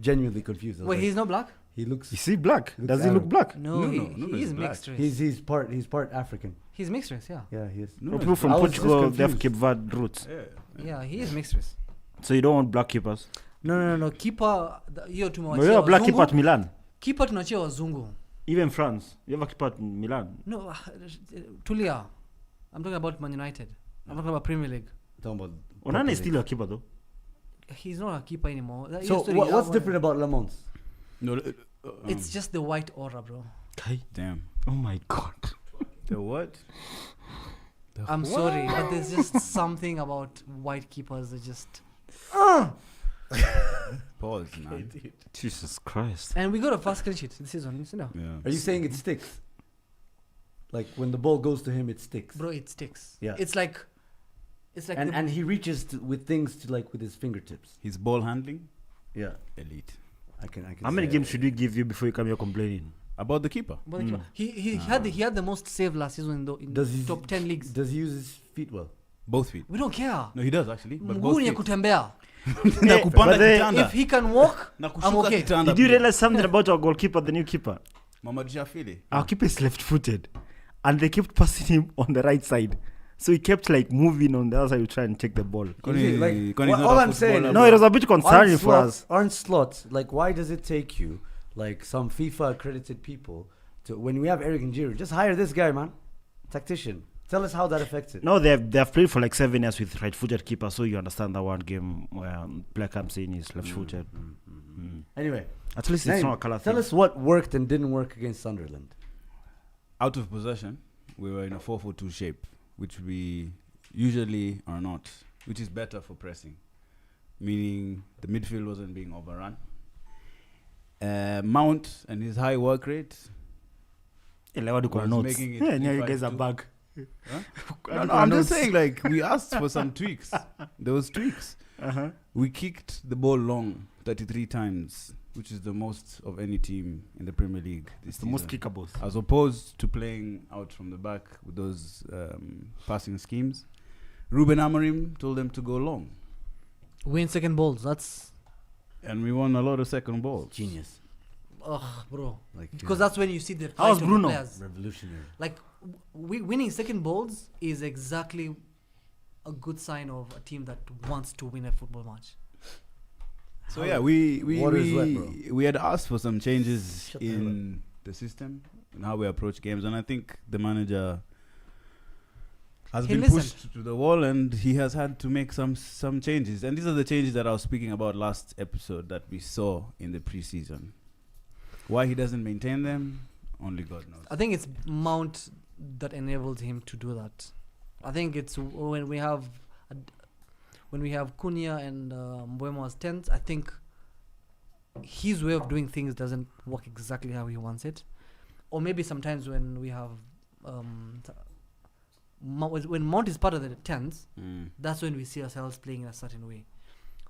[SPEAKER 2] genuinely confused. I was
[SPEAKER 4] Wait,
[SPEAKER 2] like,
[SPEAKER 4] he's not black?
[SPEAKER 2] he looks.
[SPEAKER 3] Is he black?
[SPEAKER 2] Looks
[SPEAKER 3] Does he look
[SPEAKER 2] Arab.
[SPEAKER 3] black?
[SPEAKER 4] No,
[SPEAKER 1] No,
[SPEAKER 4] he
[SPEAKER 1] he's
[SPEAKER 4] is
[SPEAKER 1] black.
[SPEAKER 4] mixed race.
[SPEAKER 2] He's part African.
[SPEAKER 4] He's mixed race, yeah.
[SPEAKER 2] Yeah, he is.
[SPEAKER 1] No,
[SPEAKER 3] People from
[SPEAKER 2] I was just
[SPEAKER 3] Portugal, they have
[SPEAKER 2] confused.
[SPEAKER 3] Cape Verde roots.
[SPEAKER 1] Yeah.
[SPEAKER 4] Yeah, he is mixed race.
[SPEAKER 3] So you don't want black keepers?
[SPEAKER 4] No. Keeper, hiyo
[SPEAKER 3] But you
[SPEAKER 4] tumewachia
[SPEAKER 3] have a black keeper at
[SPEAKER 4] wazungu.
[SPEAKER 3] Milan.
[SPEAKER 4] Keeper tunachia wazungu.
[SPEAKER 3] Even France. You have a keeper at Milan.
[SPEAKER 4] No, Tulia. I'm talking about Man United. I'm talking about Premier League.
[SPEAKER 2] Talking about
[SPEAKER 3] Onana is
[SPEAKER 2] properly.
[SPEAKER 3] still a keeper though.
[SPEAKER 4] He's not a keeper anymore. That
[SPEAKER 2] So
[SPEAKER 4] used to be
[SPEAKER 2] what's
[SPEAKER 4] that
[SPEAKER 2] different
[SPEAKER 4] one.
[SPEAKER 2] about Lamont?
[SPEAKER 1] No.
[SPEAKER 4] It's just the white aura, bro.
[SPEAKER 3] Okay.
[SPEAKER 1] Damn.
[SPEAKER 3] Oh my god.
[SPEAKER 1] The what?
[SPEAKER 4] I'm sorry, but there's just something about white keepers that just.
[SPEAKER 1] Pause, man.
[SPEAKER 3] Jesus Christ.
[SPEAKER 4] And we got a fast clean sheet this season, you know.
[SPEAKER 1] Yeah.
[SPEAKER 2] Are you saying it sticks? Like when the ball goes to him, it sticks.
[SPEAKER 4] Bro, it sticks.
[SPEAKER 2] Yeah.
[SPEAKER 4] It's like.
[SPEAKER 2] And he reaches with things to like with his fingertips.
[SPEAKER 1] His ball handling,
[SPEAKER 2] Yeah,
[SPEAKER 1] elite.
[SPEAKER 2] I can.
[SPEAKER 3] How many
[SPEAKER 2] say
[SPEAKER 3] games should we give you before you come here complaining?
[SPEAKER 1] About the keeper.
[SPEAKER 4] But the keeper- he had the most save last season in
[SPEAKER 2] Does
[SPEAKER 4] the
[SPEAKER 2] he-
[SPEAKER 4] top 10 leagues.
[SPEAKER 2] Does he use his feet well?
[SPEAKER 1] Both feet.
[SPEAKER 4] We don't care.
[SPEAKER 1] No, he does actually. But both
[SPEAKER 4] Mguu ni ya
[SPEAKER 1] feet.
[SPEAKER 4] kutembea.
[SPEAKER 1] Na kupanda
[SPEAKER 3] but they-
[SPEAKER 1] kitanda.
[SPEAKER 4] If he can walk,
[SPEAKER 1] Na
[SPEAKER 4] I'm
[SPEAKER 1] kushuka
[SPEAKER 4] okay.
[SPEAKER 1] kitanda
[SPEAKER 3] Did you
[SPEAKER 1] pia.
[SPEAKER 3] realize something about our goalkeeper, the new keeper?
[SPEAKER 1] Mamadou Shafili.
[SPEAKER 3] Our keeper is left-footed, and they kept passing him on the right side. So he kept like moving on the other side to try and take the ball.
[SPEAKER 2] All I'm saying is
[SPEAKER 3] No, it was a bit concerning for us.
[SPEAKER 2] Aren't slots like? Why does it take you like some FIFA accredited people to when we have Eric and Giroud? Just hire this guy, man, tactician. Tell us how that affects it.
[SPEAKER 3] No, they have played for like 7 years with right-footed keeper, so you understand that one game where player comes in is left-footed.
[SPEAKER 2] Anyway,
[SPEAKER 3] At least it's
[SPEAKER 2] Nayim,
[SPEAKER 3] not a color
[SPEAKER 2] tell
[SPEAKER 3] thing.
[SPEAKER 2] us what worked and didn't work against Sunderland.
[SPEAKER 1] Out of possession, we were in a 4-4-2 shape, which we usually are not, which is better for pressing, meaning the midfield wasn't being overrun. Mount and his high work rate was making it
[SPEAKER 3] Yeah, you guys are
[SPEAKER 1] 3-5-2.
[SPEAKER 3] back.
[SPEAKER 1] No, I'm just saying, like, we asked for some tweaks. There was tweaks.
[SPEAKER 3] Uh-huh.
[SPEAKER 1] We kicked the ball long 33 times, which is the most of any team in the Premier League this
[SPEAKER 3] It's the most
[SPEAKER 1] season.
[SPEAKER 3] kickables.
[SPEAKER 1] As opposed to playing out from the back with those passing schemes. Ruben Amorim told them to go long.
[SPEAKER 4] win second balls. That's.
[SPEAKER 1] And we won a lot of second balls.
[SPEAKER 2] Genius,
[SPEAKER 4] Ugh, bro.
[SPEAKER 2] like
[SPEAKER 4] Because that's when you see the
[SPEAKER 3] How was
[SPEAKER 4] plight of the
[SPEAKER 3] Bruno?
[SPEAKER 4] players.
[SPEAKER 2] revolutionary.
[SPEAKER 4] Like, winning second balls is exactly a good sign of a team that wants to win a football match.
[SPEAKER 1] So yeah, we
[SPEAKER 2] Water is wet, bro.
[SPEAKER 1] we had asked for some changes
[SPEAKER 2] Shut the hell
[SPEAKER 1] in the system and how we approach games, and I think the manager has
[SPEAKER 4] He
[SPEAKER 1] been
[SPEAKER 4] listened.
[SPEAKER 1] pushed to the wall, and he has had to make some changes. And these are the changes that I was speaking about last episode that we saw in the preseason. Why he doesn't maintain them, only God knows.
[SPEAKER 4] I think it's Mount that enabled him to do that. I think it's when we have Cunha and Mbeumo as 10s, I think his way of doing things doesn't work exactly how he wants it. Or maybe sometimes when we have when Mount is part of the 10s, that's when we see ourselves playing in a certain way.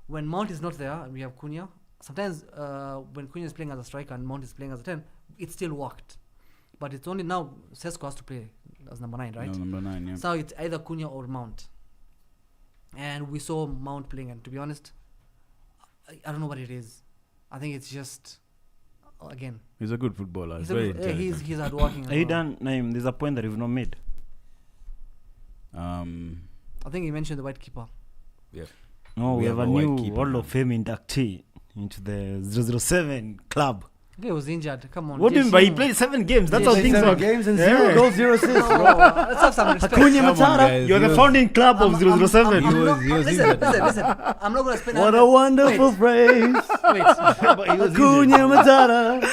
[SPEAKER 4] When Mount is not there and we have Cunha, sometimes when Cunha is playing as a striker and Mount is playing as a 10, it still worked. But it's only now Sesko has to play as number 9, right?
[SPEAKER 1] No, number 9, yeah.
[SPEAKER 4] So it's either Cunha or Mount. And we saw Mount playing, and to be honest, I don't know what it is. I think it's just, again,
[SPEAKER 1] He's a good footballer.
[SPEAKER 4] he's,
[SPEAKER 1] Very
[SPEAKER 4] he's hardworking. as
[SPEAKER 3] Are you
[SPEAKER 4] well.
[SPEAKER 3] done, Naim? There's a point that you've not made.
[SPEAKER 4] I think he mentioned the white keeper.
[SPEAKER 3] No, we have a
[SPEAKER 1] white
[SPEAKER 3] new
[SPEAKER 1] keeper
[SPEAKER 3] Hall
[SPEAKER 1] now.
[SPEAKER 3] of Fame inductee into the 007 club.
[SPEAKER 4] He was injured. Come on.
[SPEAKER 3] What do you mean by he played 7 games? That's how
[SPEAKER 2] Played
[SPEAKER 3] things
[SPEAKER 2] 7
[SPEAKER 3] work.
[SPEAKER 2] games and
[SPEAKER 3] Yeah.
[SPEAKER 2] 0 goals, 0 assists.
[SPEAKER 4] No, let's have some respect.
[SPEAKER 2] Cunha
[SPEAKER 1] Come on,
[SPEAKER 2] Matata.
[SPEAKER 1] guys.
[SPEAKER 3] You're
[SPEAKER 1] He
[SPEAKER 3] the
[SPEAKER 1] was-
[SPEAKER 3] founding club of 007.
[SPEAKER 1] He was
[SPEAKER 4] listen,
[SPEAKER 1] injured.
[SPEAKER 4] listen. I'm not going to spend.
[SPEAKER 2] What a wonderful phrase.
[SPEAKER 4] Wait.
[SPEAKER 2] Cunha Matata.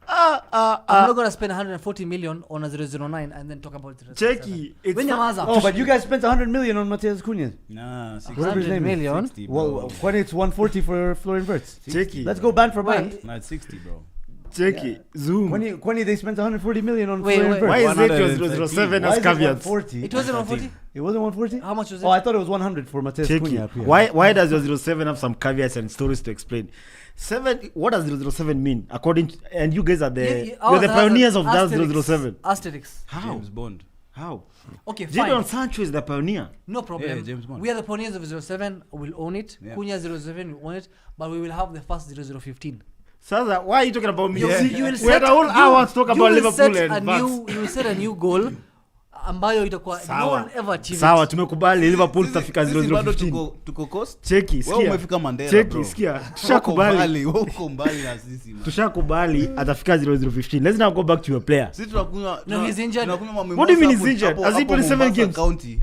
[SPEAKER 4] I'm not going to spend 140 million on a 009 and then talk about it.
[SPEAKER 3] Checky. It's
[SPEAKER 4] When Yamaza.
[SPEAKER 2] Oh, but you guys spent 100 million on Mateus Cunha.
[SPEAKER 1] Nah, 60.
[SPEAKER 2] Whatever his
[SPEAKER 4] 100
[SPEAKER 2] name is.
[SPEAKER 4] million.
[SPEAKER 1] 60, bro.
[SPEAKER 2] Well, when it's 140 for Florian Wirtz.
[SPEAKER 3] Checky.
[SPEAKER 2] Let's go band for band.
[SPEAKER 4] Wait.
[SPEAKER 1] Nah, it's 60, bro.
[SPEAKER 3] Checky. Zoom.
[SPEAKER 2] When they spent 140 million on
[SPEAKER 4] Wait,
[SPEAKER 2] Florian
[SPEAKER 4] wait.
[SPEAKER 2] Wirtz.
[SPEAKER 3] Why is it
[SPEAKER 1] 113?
[SPEAKER 3] your 007
[SPEAKER 2] Why
[SPEAKER 3] as
[SPEAKER 2] is it
[SPEAKER 3] caveats?
[SPEAKER 2] 140?
[SPEAKER 4] It wasn't 140?
[SPEAKER 2] It wasn't 140?
[SPEAKER 4] How much was it?
[SPEAKER 2] Oh, I thought it was 100 for Mateus Cunha.
[SPEAKER 3] Checky. Why does your 07 have some caveats and stories to explain? 7. What does 007 mean? According to, and you guys are the you're the pioneers of that 007.
[SPEAKER 4] Asterix.
[SPEAKER 3] How?
[SPEAKER 1] James Bond.
[SPEAKER 3] How?
[SPEAKER 4] Okay, fine.
[SPEAKER 3] Jadon Sancho is the pioneer.
[SPEAKER 4] No problem.
[SPEAKER 1] Yeah, James Bond.
[SPEAKER 4] We are the pioneers of 07. We'll own it.
[SPEAKER 1] Yeah.
[SPEAKER 4] Cunha 07 will own it. But we will have the first 0015.
[SPEAKER 3] Sasa, why are you talking about me?
[SPEAKER 1] Yeah.
[SPEAKER 3] See,
[SPEAKER 4] You will
[SPEAKER 3] we
[SPEAKER 4] set
[SPEAKER 3] had a whole hour to talk
[SPEAKER 4] you
[SPEAKER 3] about
[SPEAKER 4] will
[SPEAKER 3] Liverpool
[SPEAKER 4] set
[SPEAKER 3] and
[SPEAKER 4] a
[SPEAKER 3] Vance.
[SPEAKER 4] you will set a new goal ambayo itakuwa no one ever achieved.
[SPEAKER 3] Sawa, tumekubali Liverpool tutafika
[SPEAKER 1] Sisi bado
[SPEAKER 3] 0015.
[SPEAKER 1] tuko coast.
[SPEAKER 3] Cheki,
[SPEAKER 1] Wewe
[SPEAKER 3] sikia.
[SPEAKER 1] umefika Mandela,
[SPEAKER 3] Cheki,
[SPEAKER 1] bro.
[SPEAKER 3] sikia. Tushakubali.
[SPEAKER 1] Wewe uko mbali na sisi, man.
[SPEAKER 3] Tushakubali atafika 0015. Let's now go back to your player.
[SPEAKER 1] Sisi tunakunywa
[SPEAKER 4] No, he's injured.
[SPEAKER 1] tunakunywa mamimosa
[SPEAKER 3] What do you mean he's
[SPEAKER 1] hapo-
[SPEAKER 3] injured?
[SPEAKER 1] hapo-
[SPEAKER 3] Has he
[SPEAKER 1] hapo
[SPEAKER 3] played 7
[SPEAKER 1] Mombasa
[SPEAKER 3] games?
[SPEAKER 1] County.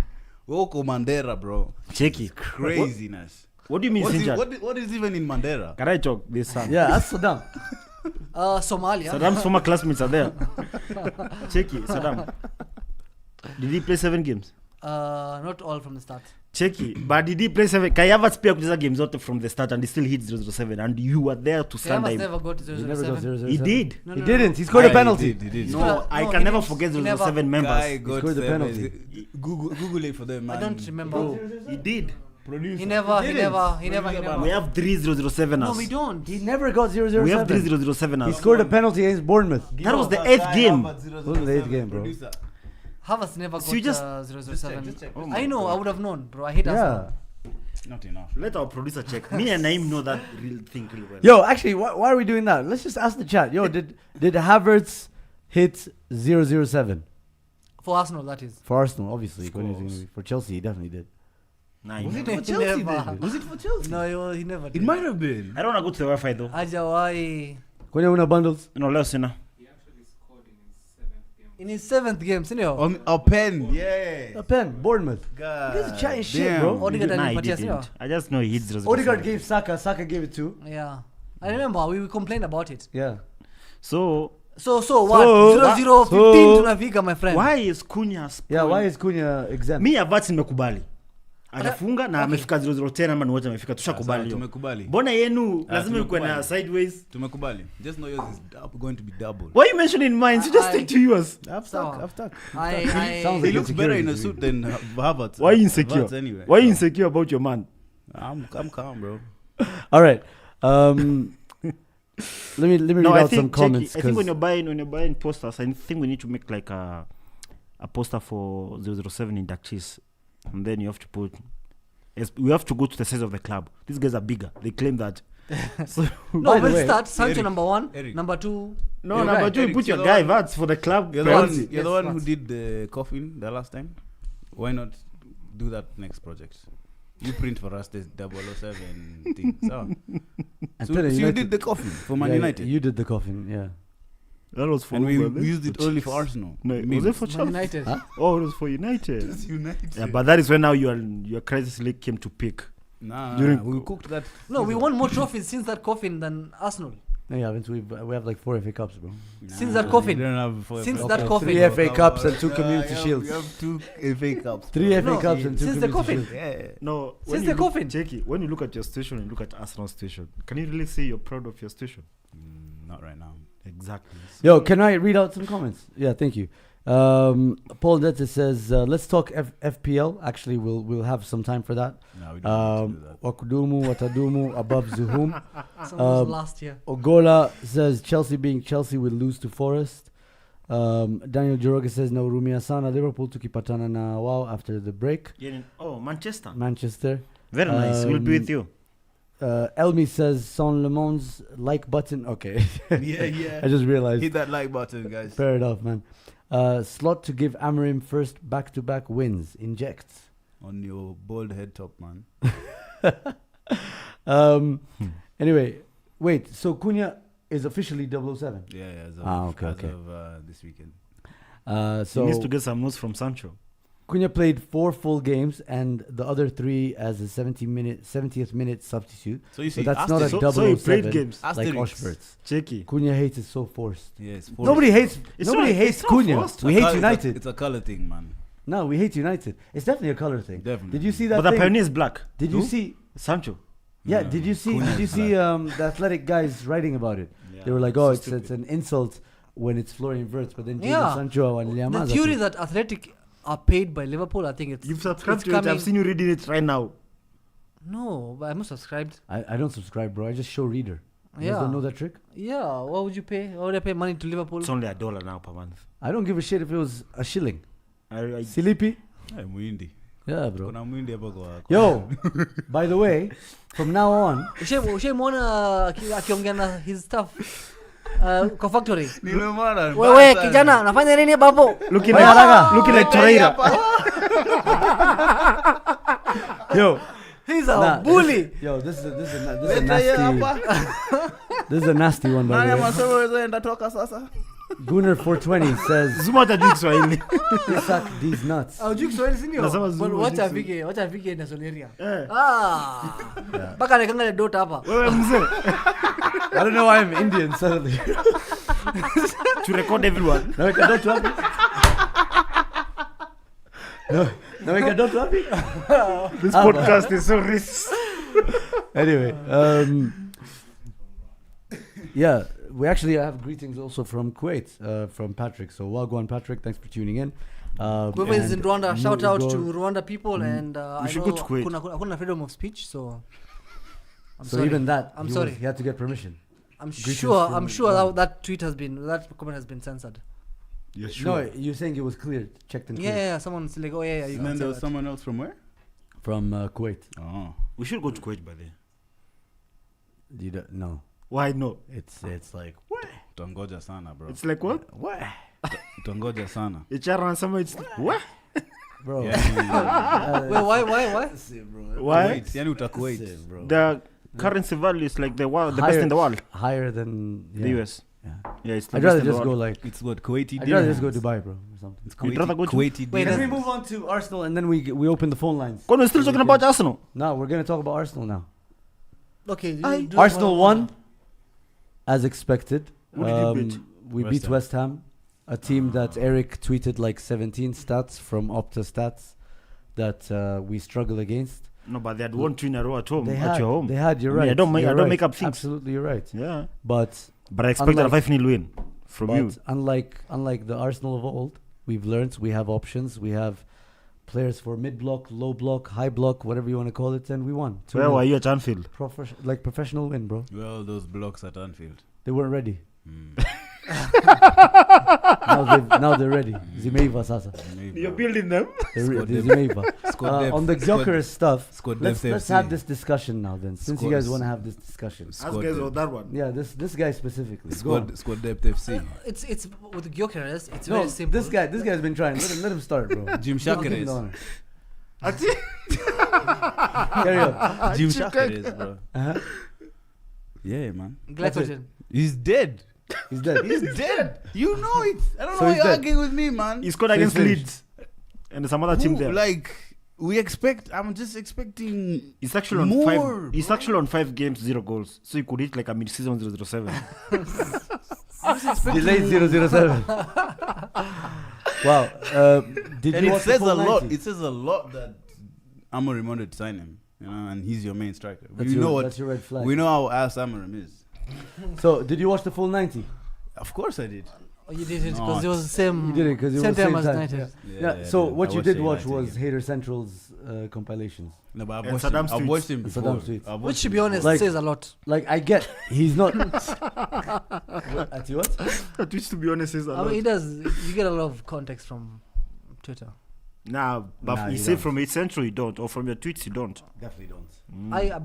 [SPEAKER 1] Wewe uko Mandera, bro.
[SPEAKER 3] Cheki.
[SPEAKER 1] Craziness.
[SPEAKER 3] What do you mean he's injured?
[SPEAKER 1] What is even in Mandera?
[SPEAKER 3] Can I talk this son?
[SPEAKER 2] Yeah, that's Saddam.
[SPEAKER 4] Somalia.
[SPEAKER 3] Saddam's former classmates are there. Cheki, Saddam. Did he play 7 games?
[SPEAKER 4] Not all from the start.
[SPEAKER 3] Checky. But did he play 7? Kai Havertz pia kucheza games zote from the start and he still hit 007 and you were there to stand
[SPEAKER 4] Havertz
[SPEAKER 3] him.
[SPEAKER 4] never got to
[SPEAKER 2] He never got
[SPEAKER 4] 007.
[SPEAKER 2] 007.
[SPEAKER 3] He did.
[SPEAKER 4] No,
[SPEAKER 2] He
[SPEAKER 4] no,
[SPEAKER 2] didn't.
[SPEAKER 4] no.
[SPEAKER 2] He scored a
[SPEAKER 1] He
[SPEAKER 2] penalty.
[SPEAKER 1] did.
[SPEAKER 3] No, I
[SPEAKER 4] No,
[SPEAKER 3] can
[SPEAKER 4] he
[SPEAKER 3] never
[SPEAKER 4] didn't.
[SPEAKER 3] forget
[SPEAKER 4] He never-
[SPEAKER 3] 007 members.
[SPEAKER 1] Guy got
[SPEAKER 2] scored the
[SPEAKER 1] seven.
[SPEAKER 2] penalty.
[SPEAKER 1] Google it for them, man.
[SPEAKER 4] I don't remember.
[SPEAKER 3] Bro, he did.
[SPEAKER 1] Producer.
[SPEAKER 4] He never.
[SPEAKER 3] We have 3 007ers.
[SPEAKER 4] No, we don't.
[SPEAKER 2] He never got 007.
[SPEAKER 3] We have 3 007ers.
[SPEAKER 2] He scored a penalty against Bournemouth.
[SPEAKER 3] That was the 8th game.
[SPEAKER 2] Wasn't the 8th game, bro.
[SPEAKER 1] Producer.
[SPEAKER 4] Havertz never
[SPEAKER 3] So you
[SPEAKER 4] got
[SPEAKER 3] just-
[SPEAKER 4] 007.
[SPEAKER 1] just check.
[SPEAKER 3] Oh my
[SPEAKER 4] I know.
[SPEAKER 3] God.
[SPEAKER 4] I would have known, bro. I hate Arsenal.
[SPEAKER 2] Yeah.
[SPEAKER 1] Not enough.
[SPEAKER 3] Let our producer check. Me and Nayim know that real thing really well.
[SPEAKER 2] Yo, actually, why are we doing that? Let's just ask the chat. Yo, did Havertz hit 007
[SPEAKER 4] For Arsenal, that is.
[SPEAKER 2] for Arsenal? Obviously,
[SPEAKER 1] Scores.
[SPEAKER 2] for Chelsea, he definitely did.
[SPEAKER 3] Nayim.
[SPEAKER 1] Was it
[SPEAKER 4] He
[SPEAKER 1] for Chelsea
[SPEAKER 4] never.
[SPEAKER 1] then? Was it for Chelsea?
[SPEAKER 4] No, he never did.
[SPEAKER 1] It might have been.
[SPEAKER 3] I don't want to go to the Wi-Fi though.
[SPEAKER 4] Ajawai.
[SPEAKER 2] Kwenye una bundles?
[SPEAKER 3] No, let's see now.
[SPEAKER 4] In his 7th game, senior.
[SPEAKER 1] On a pen. Yeah.
[SPEAKER 2] A pen, Bournemouth.
[SPEAKER 1] God.
[SPEAKER 2] You guys are chatting shit,
[SPEAKER 1] damn.
[SPEAKER 2] bro.
[SPEAKER 4] Odegaard
[SPEAKER 3] Nah,
[SPEAKER 4] and
[SPEAKER 3] he
[SPEAKER 4] Matthias,
[SPEAKER 3] didn't. I just know he hit 007.
[SPEAKER 2] Odegaard gave Saka gave it too.
[SPEAKER 4] Yeah. I remember we complained about it.
[SPEAKER 2] Yeah.
[SPEAKER 3] So
[SPEAKER 4] So what? 0-0-15
[SPEAKER 2] so-
[SPEAKER 4] tunafika, my friend.
[SPEAKER 3] why is Cunha spoiled?
[SPEAKER 2] Yeah, why is Cunha exempt?
[SPEAKER 3] Mi Havertz nimekubali. Anafunga na amefika 0-0-10 ama ni wote amefika tushakubali hiyo.
[SPEAKER 1] Tumekubali.
[SPEAKER 3] Mbona yenu lazima ikuwe na
[SPEAKER 1] tumekubali.
[SPEAKER 3] sideways?
[SPEAKER 1] Tumekubali. Just know yours is going to be double.
[SPEAKER 3] Why you mentioning mine? You just
[SPEAKER 4] I-
[SPEAKER 3] stick to yours.
[SPEAKER 1] I've
[SPEAKER 4] Sawa.
[SPEAKER 1] stuck.
[SPEAKER 2] Sounds
[SPEAKER 1] He
[SPEAKER 2] like
[SPEAKER 1] looks better in a
[SPEAKER 2] insecurity
[SPEAKER 1] suit than Havertz.
[SPEAKER 3] Why you insecure?
[SPEAKER 1] Havertz anyway.
[SPEAKER 3] Why you insecure about your man?
[SPEAKER 1] I'm calm, bro.
[SPEAKER 2] All right. Let me read
[SPEAKER 3] No, I
[SPEAKER 2] out some
[SPEAKER 3] think
[SPEAKER 2] comments.
[SPEAKER 3] I think when
[SPEAKER 2] 'cause-
[SPEAKER 3] you're buying posters, I think we need to make like a poster for 007 inductees, and then you have to put. We have to go to the size of the club. These guys are bigger. They claim that. So
[SPEAKER 2] By
[SPEAKER 4] No,
[SPEAKER 2] the
[SPEAKER 4] we'll
[SPEAKER 2] way,
[SPEAKER 4] start. Sancho
[SPEAKER 1] Eric,
[SPEAKER 4] number 1,
[SPEAKER 1] Eric.
[SPEAKER 4] number 2.
[SPEAKER 3] no,
[SPEAKER 1] You're
[SPEAKER 3] number
[SPEAKER 1] right,
[SPEAKER 3] 2, you
[SPEAKER 1] Eric,
[SPEAKER 3] put
[SPEAKER 1] you're
[SPEAKER 3] your
[SPEAKER 1] the
[SPEAKER 3] guy.
[SPEAKER 1] one-
[SPEAKER 3] That's for the club.
[SPEAKER 1] You're the
[SPEAKER 3] currency.
[SPEAKER 1] one. You're the
[SPEAKER 4] Yes,
[SPEAKER 1] one who
[SPEAKER 4] Vats.
[SPEAKER 1] did the coffin the last time. Why not do that next project? You print for us this 007 thing. So
[SPEAKER 2] and
[SPEAKER 1] you
[SPEAKER 2] United-
[SPEAKER 1] did the coffin for Man
[SPEAKER 2] Yeah,
[SPEAKER 1] United.
[SPEAKER 2] You did the coffin, yeah.
[SPEAKER 3] That was for
[SPEAKER 1] and we
[SPEAKER 3] who, man?
[SPEAKER 1] used it only for Arsenal.
[SPEAKER 3] No, was
[SPEAKER 1] Memes.
[SPEAKER 3] it for
[SPEAKER 4] Man
[SPEAKER 3] Chelsea?
[SPEAKER 4] United.
[SPEAKER 2] Huh?
[SPEAKER 3] Oh, it was for United.
[SPEAKER 1] Just United.
[SPEAKER 3] Yeah, but that is when now your crisis league came to peak.
[SPEAKER 1] Nah,
[SPEAKER 3] During-
[SPEAKER 1] we cooked that.
[SPEAKER 4] No, we won more trophies since that coffin than Arsenal.
[SPEAKER 2] No, you haven't. We have like 4 FA Cups, bro.
[SPEAKER 4] Since that coffin.
[SPEAKER 1] We don't have four
[SPEAKER 4] Since
[SPEAKER 1] FA
[SPEAKER 4] that
[SPEAKER 1] Cups.
[SPEAKER 4] coffin.
[SPEAKER 2] 3 FA Cups and 2 community
[SPEAKER 1] we have-
[SPEAKER 2] shields.
[SPEAKER 1] We have 2 FA Cups.
[SPEAKER 2] 3 FA
[SPEAKER 4] No,
[SPEAKER 2] Cups and 2
[SPEAKER 4] since the
[SPEAKER 2] community
[SPEAKER 4] coffin.
[SPEAKER 2] shields.
[SPEAKER 1] Yeah.
[SPEAKER 3] No,
[SPEAKER 4] Since the coffin.
[SPEAKER 3] Checky, when you look at your station and look at Arsenal station, can you really say you're proud of your station?
[SPEAKER 1] Not right now.
[SPEAKER 3] Exactly.
[SPEAKER 2] Yo, can I read out some comments? Yeah, thank you. Paul Detta says, let's talk FPL. Actually, we'll have some time for that.
[SPEAKER 1] No, we don't need to do that.
[SPEAKER 2] Wakudumu, Watadumu, above Zuhum.
[SPEAKER 4] So was last year.
[SPEAKER 2] Ogola says, Chelsea being Chelsea will lose to Forest. Daniel Joroga says, no, Rumia Sana, Liverpool tukipatana na wow after the break.
[SPEAKER 3] Oh, Manchester.
[SPEAKER 2] Manchester.
[SPEAKER 3] Very nice. We'll be with you.
[SPEAKER 2] Elmi says, Son Le Mond's like button. Okay.
[SPEAKER 1] Yeah.
[SPEAKER 2] I just realized.
[SPEAKER 1] Hit that like button, guys.
[SPEAKER 2] Fair enough, man. Slot to give Amorim first back-to-back wins. Inject.
[SPEAKER 1] On your bald head top, man.
[SPEAKER 2] Anyway, wait. So Cunha is officially 007.
[SPEAKER 1] Yeah, as
[SPEAKER 2] okay.
[SPEAKER 1] of this weekend.
[SPEAKER 2] So
[SPEAKER 3] He needs to get some news from Sancho.
[SPEAKER 2] Cunha played 4 full games and the other 3 as a 70th minute substitute.
[SPEAKER 1] So you see,
[SPEAKER 2] But that's not a
[SPEAKER 3] So-
[SPEAKER 2] double
[SPEAKER 3] so he played games.
[SPEAKER 2] like
[SPEAKER 1] Asterix.
[SPEAKER 2] Oshbert's.
[SPEAKER 3] Checky.
[SPEAKER 2] Cunha hates it so forced.
[SPEAKER 1] Yes.
[SPEAKER 2] Nobody hates
[SPEAKER 3] It's
[SPEAKER 2] nobody
[SPEAKER 3] not-
[SPEAKER 2] hates
[SPEAKER 3] it's not
[SPEAKER 2] Cunha.
[SPEAKER 3] forced.
[SPEAKER 2] We hate United.
[SPEAKER 1] It's a color thing, man.
[SPEAKER 2] No, we hate United. It's definitely a color thing.
[SPEAKER 1] Definitely.
[SPEAKER 2] Did you see that
[SPEAKER 3] But the
[SPEAKER 2] thing?
[SPEAKER 3] pioneer is black.
[SPEAKER 2] Did you see?
[SPEAKER 3] Sancho?
[SPEAKER 2] Yeah,
[SPEAKER 1] No,
[SPEAKER 2] did you see?
[SPEAKER 1] Cunha
[SPEAKER 2] Did you
[SPEAKER 1] is
[SPEAKER 2] see the athletic guys writing about it? They were like, "Oh,
[SPEAKER 3] so
[SPEAKER 2] it's an insult when it's Florian Wirtz," but then Jadon
[SPEAKER 4] Yeah.
[SPEAKER 2] Sancho and
[SPEAKER 4] The
[SPEAKER 2] Liamaza.
[SPEAKER 4] theory that Athletic are paid by Liverpool, I think it's
[SPEAKER 3] You've subscribed
[SPEAKER 4] it's
[SPEAKER 3] to it. I've
[SPEAKER 4] coming-
[SPEAKER 3] seen you reading it right now.
[SPEAKER 4] No, but I'm not subscribed.
[SPEAKER 2] I don't subscribe, bro. I just show reader. You guys
[SPEAKER 4] Yeah.
[SPEAKER 2] don't know that trick?
[SPEAKER 4] Yeah, what would you pay? Why would I pay money to Liverpool?
[SPEAKER 3] It's only $1 now per month.
[SPEAKER 2] I don't give a shit if it was a shilling.
[SPEAKER 3] I
[SPEAKER 2] Silipi?
[SPEAKER 1] Hey, Muindi.
[SPEAKER 2] Yeah, bro.
[SPEAKER 1] Kuna Muindi hapo kwa.
[SPEAKER 2] Yo, by the way, from now on,
[SPEAKER 4] Ushaimwona akiongea na his stuff kwa factory.
[SPEAKER 1] Nimeona.
[SPEAKER 4] Wewe kijana unafanya nini babu?
[SPEAKER 3] looking
[SPEAKER 2] Wait, Alaga.
[SPEAKER 3] looking like Torreira.
[SPEAKER 2] yo,
[SPEAKER 4] He's a
[SPEAKER 2] nah,
[SPEAKER 4] bully.
[SPEAKER 2] Yo, this is a nasty. This is a nasty one, by the way.
[SPEAKER 1] Ndatoka sasa.
[SPEAKER 2] Gunner420 says,
[SPEAKER 3] Zuma hatajui Kiswahili.
[SPEAKER 2] "Suck these nuts."
[SPEAKER 4] Hujui Kiswahili si ndio?
[SPEAKER 3] Nasema Zulu,
[SPEAKER 4] But wacha
[SPEAKER 3] hujui
[SPEAKER 4] afike na Soleria.
[SPEAKER 3] Eh.
[SPEAKER 4] Mpaka nikangale dota hapa.
[SPEAKER 3] Wewe mzee.
[SPEAKER 2] I don't know why I'm Indian suddenly.
[SPEAKER 3] To record everyone.
[SPEAKER 2] No, I don't want No, we can don't love me.
[SPEAKER 3] This podcast is so rich.
[SPEAKER 2] Anyway, yeah, we actually have greetings also from Kuwait, from Patrick. So Wagwan Patrick, thanks for tuning in.
[SPEAKER 4] Whoever is in Rwanda, shout out to Rwanda people, and I
[SPEAKER 3] should
[SPEAKER 4] know
[SPEAKER 3] go to Kuwait.
[SPEAKER 4] Hakuna freedom of speech, so I'm
[SPEAKER 2] So
[SPEAKER 4] sorry.
[SPEAKER 2] even that,
[SPEAKER 4] I'm
[SPEAKER 2] he
[SPEAKER 4] sorry.
[SPEAKER 2] he had to get permission.
[SPEAKER 4] I'm
[SPEAKER 2] Greetings
[SPEAKER 4] sure
[SPEAKER 2] from
[SPEAKER 4] that comment has been censored.
[SPEAKER 3] Yeah,
[SPEAKER 2] No, you're saying it was cleared, checked and cleared.
[SPEAKER 4] Yeah, someone's like, oh yeah, you
[SPEAKER 1] And
[SPEAKER 4] can
[SPEAKER 1] then
[SPEAKER 4] say
[SPEAKER 1] there was
[SPEAKER 4] that.
[SPEAKER 1] someone else from where?
[SPEAKER 2] From Kuwait.
[SPEAKER 1] Oh.
[SPEAKER 3] We should go to Kuwait by then.
[SPEAKER 2] You don't know.
[SPEAKER 3] Why no?
[SPEAKER 2] It's like
[SPEAKER 1] Tongoja sana, bro.
[SPEAKER 3] It's like what?
[SPEAKER 1] Tongoja sana.
[SPEAKER 3] HR and somewhere. It's what?
[SPEAKER 2] bro.
[SPEAKER 1] Yeah.
[SPEAKER 4] Wait, why?
[SPEAKER 3] Why?
[SPEAKER 1] Kuwait. Yani utakuwait.
[SPEAKER 2] bro.
[SPEAKER 3] The currency value is like the best in the world.
[SPEAKER 2] Higher than
[SPEAKER 3] The US.
[SPEAKER 2] Yeah.
[SPEAKER 3] Yeah, it's the
[SPEAKER 2] I'd
[SPEAKER 3] best
[SPEAKER 2] rather
[SPEAKER 3] in the
[SPEAKER 2] just go
[SPEAKER 3] world.
[SPEAKER 2] like.
[SPEAKER 1] It's what, Kuwaiti
[SPEAKER 2] I'd rather just go
[SPEAKER 1] dirhams.
[SPEAKER 2] Dubai, bro, or something.
[SPEAKER 1] It's
[SPEAKER 3] You'd rather go to-
[SPEAKER 1] Kuwaiti
[SPEAKER 4] Wait,
[SPEAKER 2] Can we
[SPEAKER 1] dirhams.
[SPEAKER 2] move on to Arsenal and then we open the phone lines?
[SPEAKER 3] We're still talking about Arsenal.
[SPEAKER 2] No, we're gonna talk about Arsenal now.
[SPEAKER 4] Okay,
[SPEAKER 2] Arsenal won, as expected.
[SPEAKER 3] Who did you beat?
[SPEAKER 2] We
[SPEAKER 1] West
[SPEAKER 2] beat
[SPEAKER 1] Ham.
[SPEAKER 2] West Ham, a team that Eric tweeted like 17 stats from Opta Stats that we struggle against.
[SPEAKER 3] No, but they had won 2 in a row at home.
[SPEAKER 2] They
[SPEAKER 3] At
[SPEAKER 2] had,
[SPEAKER 3] your home.
[SPEAKER 2] they had. You're
[SPEAKER 3] I mean,
[SPEAKER 2] right.
[SPEAKER 3] I don't make-
[SPEAKER 2] you're
[SPEAKER 3] I don't
[SPEAKER 2] right.
[SPEAKER 3] make up things.
[SPEAKER 2] Absolutely, you're right.
[SPEAKER 3] Yeah.
[SPEAKER 2] But
[SPEAKER 3] But I expected
[SPEAKER 2] Unlike-
[SPEAKER 3] a 5-0 win from you.
[SPEAKER 2] unlike the Arsenal of old, we've learned we have options. We have players for mid block, low block, high block, whatever you want to call it, and we won.
[SPEAKER 3] Where were you at Anfield?
[SPEAKER 2] Professional win, bro.
[SPEAKER 1] Well, those blocks at Anfield.
[SPEAKER 2] They weren't ready.
[SPEAKER 1] Mm.
[SPEAKER 2] Now they're ready. Zimeiva sasa.
[SPEAKER 1] Maybe.
[SPEAKER 3] building them.
[SPEAKER 1] Squad
[SPEAKER 2] They're
[SPEAKER 1] depth.
[SPEAKER 2] Zimeiva.
[SPEAKER 1] Squad depth.
[SPEAKER 2] On the
[SPEAKER 1] Squad-
[SPEAKER 2] Gyökeres stuff,
[SPEAKER 1] Squad
[SPEAKER 2] let's
[SPEAKER 1] depth FC.
[SPEAKER 2] have this discussion now then, since you guys
[SPEAKER 1] Squad-
[SPEAKER 2] want to have this discussion.
[SPEAKER 1] Squad depth.
[SPEAKER 3] that one.
[SPEAKER 2] Yeah, this guy specifically. Go on.
[SPEAKER 1] Squad depth FC.
[SPEAKER 4] It's with Gyökeres. It's
[SPEAKER 2] No,
[SPEAKER 4] very simple.
[SPEAKER 2] this guy's been trying. Let him start, bro.
[SPEAKER 1] Jim
[SPEAKER 2] Don't give him
[SPEAKER 1] Gyökeres.
[SPEAKER 2] the honor. Carry on.
[SPEAKER 1] Jim Gyökeres, bro.
[SPEAKER 2] Uh-huh.
[SPEAKER 1] Yeah, man.
[SPEAKER 4] Glycogen.
[SPEAKER 1] He's dead.
[SPEAKER 2] He's dead.
[SPEAKER 1] He's dead. You know it. I don't
[SPEAKER 2] So
[SPEAKER 1] know why
[SPEAKER 2] he's
[SPEAKER 1] you're
[SPEAKER 2] dead.
[SPEAKER 1] arguing with me, man.
[SPEAKER 3] He scored
[SPEAKER 2] So
[SPEAKER 3] against
[SPEAKER 2] he's finished.
[SPEAKER 3] Leeds. And there's some other team there.
[SPEAKER 1] Like, I'm just expecting
[SPEAKER 3] He's actually on
[SPEAKER 1] more,
[SPEAKER 3] 5. He's actually on 5 games, 0 goals. So he could hit like a mid-season 007.
[SPEAKER 2] Delayed 007. Wow. Did
[SPEAKER 1] and
[SPEAKER 2] you
[SPEAKER 1] it
[SPEAKER 2] watch the
[SPEAKER 1] says
[SPEAKER 2] full
[SPEAKER 1] a lot.
[SPEAKER 2] 90?
[SPEAKER 1] It says a lot that Amorim wanted to sign him, you know, and he's your main striker.
[SPEAKER 2] That's
[SPEAKER 1] We
[SPEAKER 2] your,
[SPEAKER 1] know what
[SPEAKER 2] that's your red flag.
[SPEAKER 1] we know how ass Amorim is.
[SPEAKER 2] So, did you watch the full 90?
[SPEAKER 1] Of course I did.
[SPEAKER 4] Oh, you did it
[SPEAKER 1] No,
[SPEAKER 4] because it was the same.
[SPEAKER 2] You did it because it
[SPEAKER 4] same
[SPEAKER 2] was the
[SPEAKER 4] time
[SPEAKER 2] same
[SPEAKER 4] as
[SPEAKER 2] time.
[SPEAKER 4] United.
[SPEAKER 2] Yeah. So, what
[SPEAKER 1] I
[SPEAKER 2] you
[SPEAKER 1] watched
[SPEAKER 2] did
[SPEAKER 1] the
[SPEAKER 2] watch
[SPEAKER 1] United
[SPEAKER 2] was
[SPEAKER 1] game.
[SPEAKER 2] Hater Central's compilations.
[SPEAKER 1] No, but
[SPEAKER 3] And Saddam's
[SPEAKER 1] I've
[SPEAKER 3] tweets.
[SPEAKER 1] watched him
[SPEAKER 2] And
[SPEAKER 1] before.
[SPEAKER 2] Saddam's tweets.
[SPEAKER 1] I've
[SPEAKER 4] Which,
[SPEAKER 1] watched
[SPEAKER 4] to be
[SPEAKER 1] him
[SPEAKER 4] honest,
[SPEAKER 2] Like-
[SPEAKER 4] says a lot.
[SPEAKER 2] Like, I get, he's not. At you what?
[SPEAKER 3] Which, to be honest, is a
[SPEAKER 4] I
[SPEAKER 3] lot.
[SPEAKER 4] mean, he does. You get a lot of context from Twitter.
[SPEAKER 3] Nah, but
[SPEAKER 2] Nah,
[SPEAKER 3] you
[SPEAKER 2] you
[SPEAKER 3] say
[SPEAKER 2] don't.
[SPEAKER 3] from 8 Central you don't, or from your tweets you don't.
[SPEAKER 2] Definitely don't.
[SPEAKER 4] I am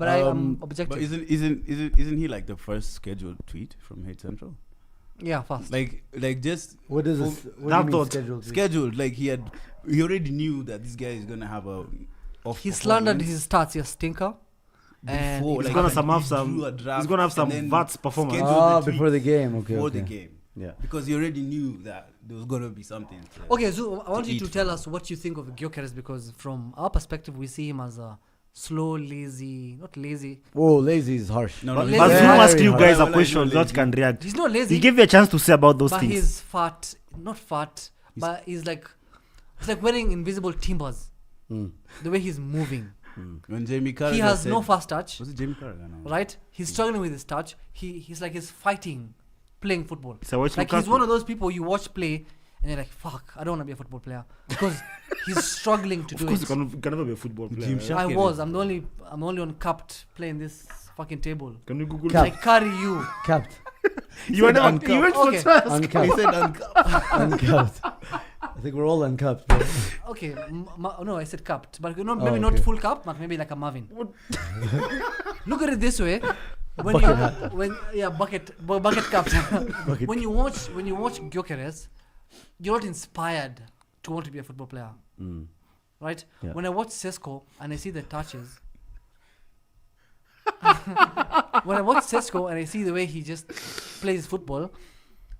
[SPEAKER 1] But
[SPEAKER 4] objective.
[SPEAKER 1] isn't he like the first scheduled tweet from Hate Central?
[SPEAKER 4] Yeah, fast.
[SPEAKER 1] Like just
[SPEAKER 2] What does
[SPEAKER 1] Full-
[SPEAKER 2] this? What do
[SPEAKER 3] that
[SPEAKER 2] you mean
[SPEAKER 3] thought-
[SPEAKER 2] scheduled?
[SPEAKER 1] scheduled. Like he already knew that this guy is gonna have a off.
[SPEAKER 4] He slandered
[SPEAKER 1] performance
[SPEAKER 4] his stats, yes, stinker. And
[SPEAKER 1] before,
[SPEAKER 3] He's
[SPEAKER 1] like,
[SPEAKER 3] gonna
[SPEAKER 1] he
[SPEAKER 3] have some.
[SPEAKER 1] drew a draft
[SPEAKER 3] He's gonna have some
[SPEAKER 1] and then
[SPEAKER 3] VATS performance.
[SPEAKER 1] scheduled
[SPEAKER 2] Ah,
[SPEAKER 1] the
[SPEAKER 2] before the
[SPEAKER 1] tweets
[SPEAKER 2] game. Okay.
[SPEAKER 1] before
[SPEAKER 2] okay.
[SPEAKER 1] the game.
[SPEAKER 2] Yeah.
[SPEAKER 1] Because he already knew that there was gonna be something.
[SPEAKER 4] Okay, so I want you to
[SPEAKER 1] eat
[SPEAKER 4] tell us what you think of Gyökeres, because from our perspective, we see him as a slow, lazy, not lazy.
[SPEAKER 2] Whoa, lazy is harsh.
[SPEAKER 1] No,
[SPEAKER 3] But
[SPEAKER 4] Lazy-
[SPEAKER 3] but
[SPEAKER 4] Very
[SPEAKER 3] Zoom asked you
[SPEAKER 2] hard.
[SPEAKER 3] guys
[SPEAKER 1] Well,
[SPEAKER 3] a
[SPEAKER 1] like,
[SPEAKER 3] question
[SPEAKER 1] no
[SPEAKER 3] that
[SPEAKER 1] lazy.
[SPEAKER 3] can react.
[SPEAKER 4] He's not lazy,
[SPEAKER 3] He gave you a chance to say about those
[SPEAKER 4] but
[SPEAKER 3] things.
[SPEAKER 4] he's fat. Not fat, but he's like wearing invisible timbers.
[SPEAKER 2] Mm.
[SPEAKER 4] The way he's moving.
[SPEAKER 1] When Jamie Carragher
[SPEAKER 4] He has
[SPEAKER 1] said,
[SPEAKER 4] no fast touch,
[SPEAKER 1] Was it Jamie Carragher? No.
[SPEAKER 4] right? He's struggling with his touch. He's like he's fighting, playing football.
[SPEAKER 3] So what
[SPEAKER 4] Like he's one of those people you watch play and you're like, fuck, I don't want to be a football player because he's struggling to
[SPEAKER 3] Of
[SPEAKER 4] do
[SPEAKER 3] course,
[SPEAKER 4] it.
[SPEAKER 3] you can never be a football player.
[SPEAKER 1] Jim
[SPEAKER 3] right?
[SPEAKER 1] Shark-
[SPEAKER 4] I
[SPEAKER 1] Gyökeres.
[SPEAKER 4] was. I'm the only one capped playing this fucking table.
[SPEAKER 3] Can you Google
[SPEAKER 2] Cap.
[SPEAKER 4] I carry you.
[SPEAKER 2] Capped.
[SPEAKER 3] You were never. You went for
[SPEAKER 4] Okay.
[SPEAKER 3] trust.
[SPEAKER 2] Uncapped.
[SPEAKER 1] He said uncapped.
[SPEAKER 2] Uncapped. I think we're all uncapped. Bro.
[SPEAKER 4] Okay, no, I said capped, but maybe
[SPEAKER 2] okay.
[SPEAKER 4] not full cap, but maybe like a Marvin. Look at it this way: when
[SPEAKER 2] Bucket
[SPEAKER 4] you,
[SPEAKER 2] hat.
[SPEAKER 4] when yeah, bucket capped.
[SPEAKER 2] Bucket
[SPEAKER 4] when you watch Gyökeres, you're not inspired to want to be a football player,
[SPEAKER 2] Mm.
[SPEAKER 4] right?
[SPEAKER 2] Yeah.
[SPEAKER 4] When I watch Sesko and I see the touches. When I watch Sesko and I see the way he just plays football,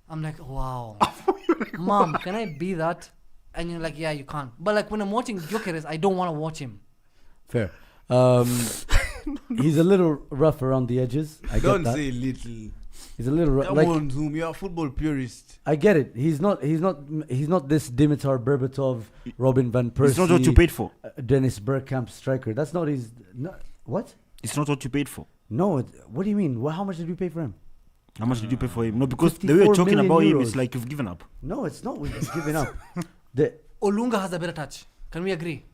[SPEAKER 4] I'm like, wow. Mom, can I be that? And you're like, yeah, you can't. But like when I'm watching Gyökeres, I don't want to watch him.
[SPEAKER 2] Fair. He's a little rough around the edges. I
[SPEAKER 1] Don't
[SPEAKER 2] get that.
[SPEAKER 1] say little.
[SPEAKER 2] He's a little
[SPEAKER 1] Come
[SPEAKER 2] like
[SPEAKER 1] on, Zoom. You're a football purist.
[SPEAKER 2] I get it. He's not this Dimitar Berbatov, Robin van Persie.
[SPEAKER 3] It's not what you paid for.
[SPEAKER 2] Dennis Bergkamp striker. That's not his. No, what?
[SPEAKER 3] It's not what you paid for.
[SPEAKER 2] No. What do you mean? How much did we pay for him?
[SPEAKER 3] How much did you pay for him? No, because the way you're
[SPEAKER 2] 54
[SPEAKER 3] talking
[SPEAKER 2] million
[SPEAKER 3] about him
[SPEAKER 2] euros.
[SPEAKER 3] is like you've given up.
[SPEAKER 2] No, it's not. We've given up. The
[SPEAKER 4] Olunga has a better touch. Can we agree?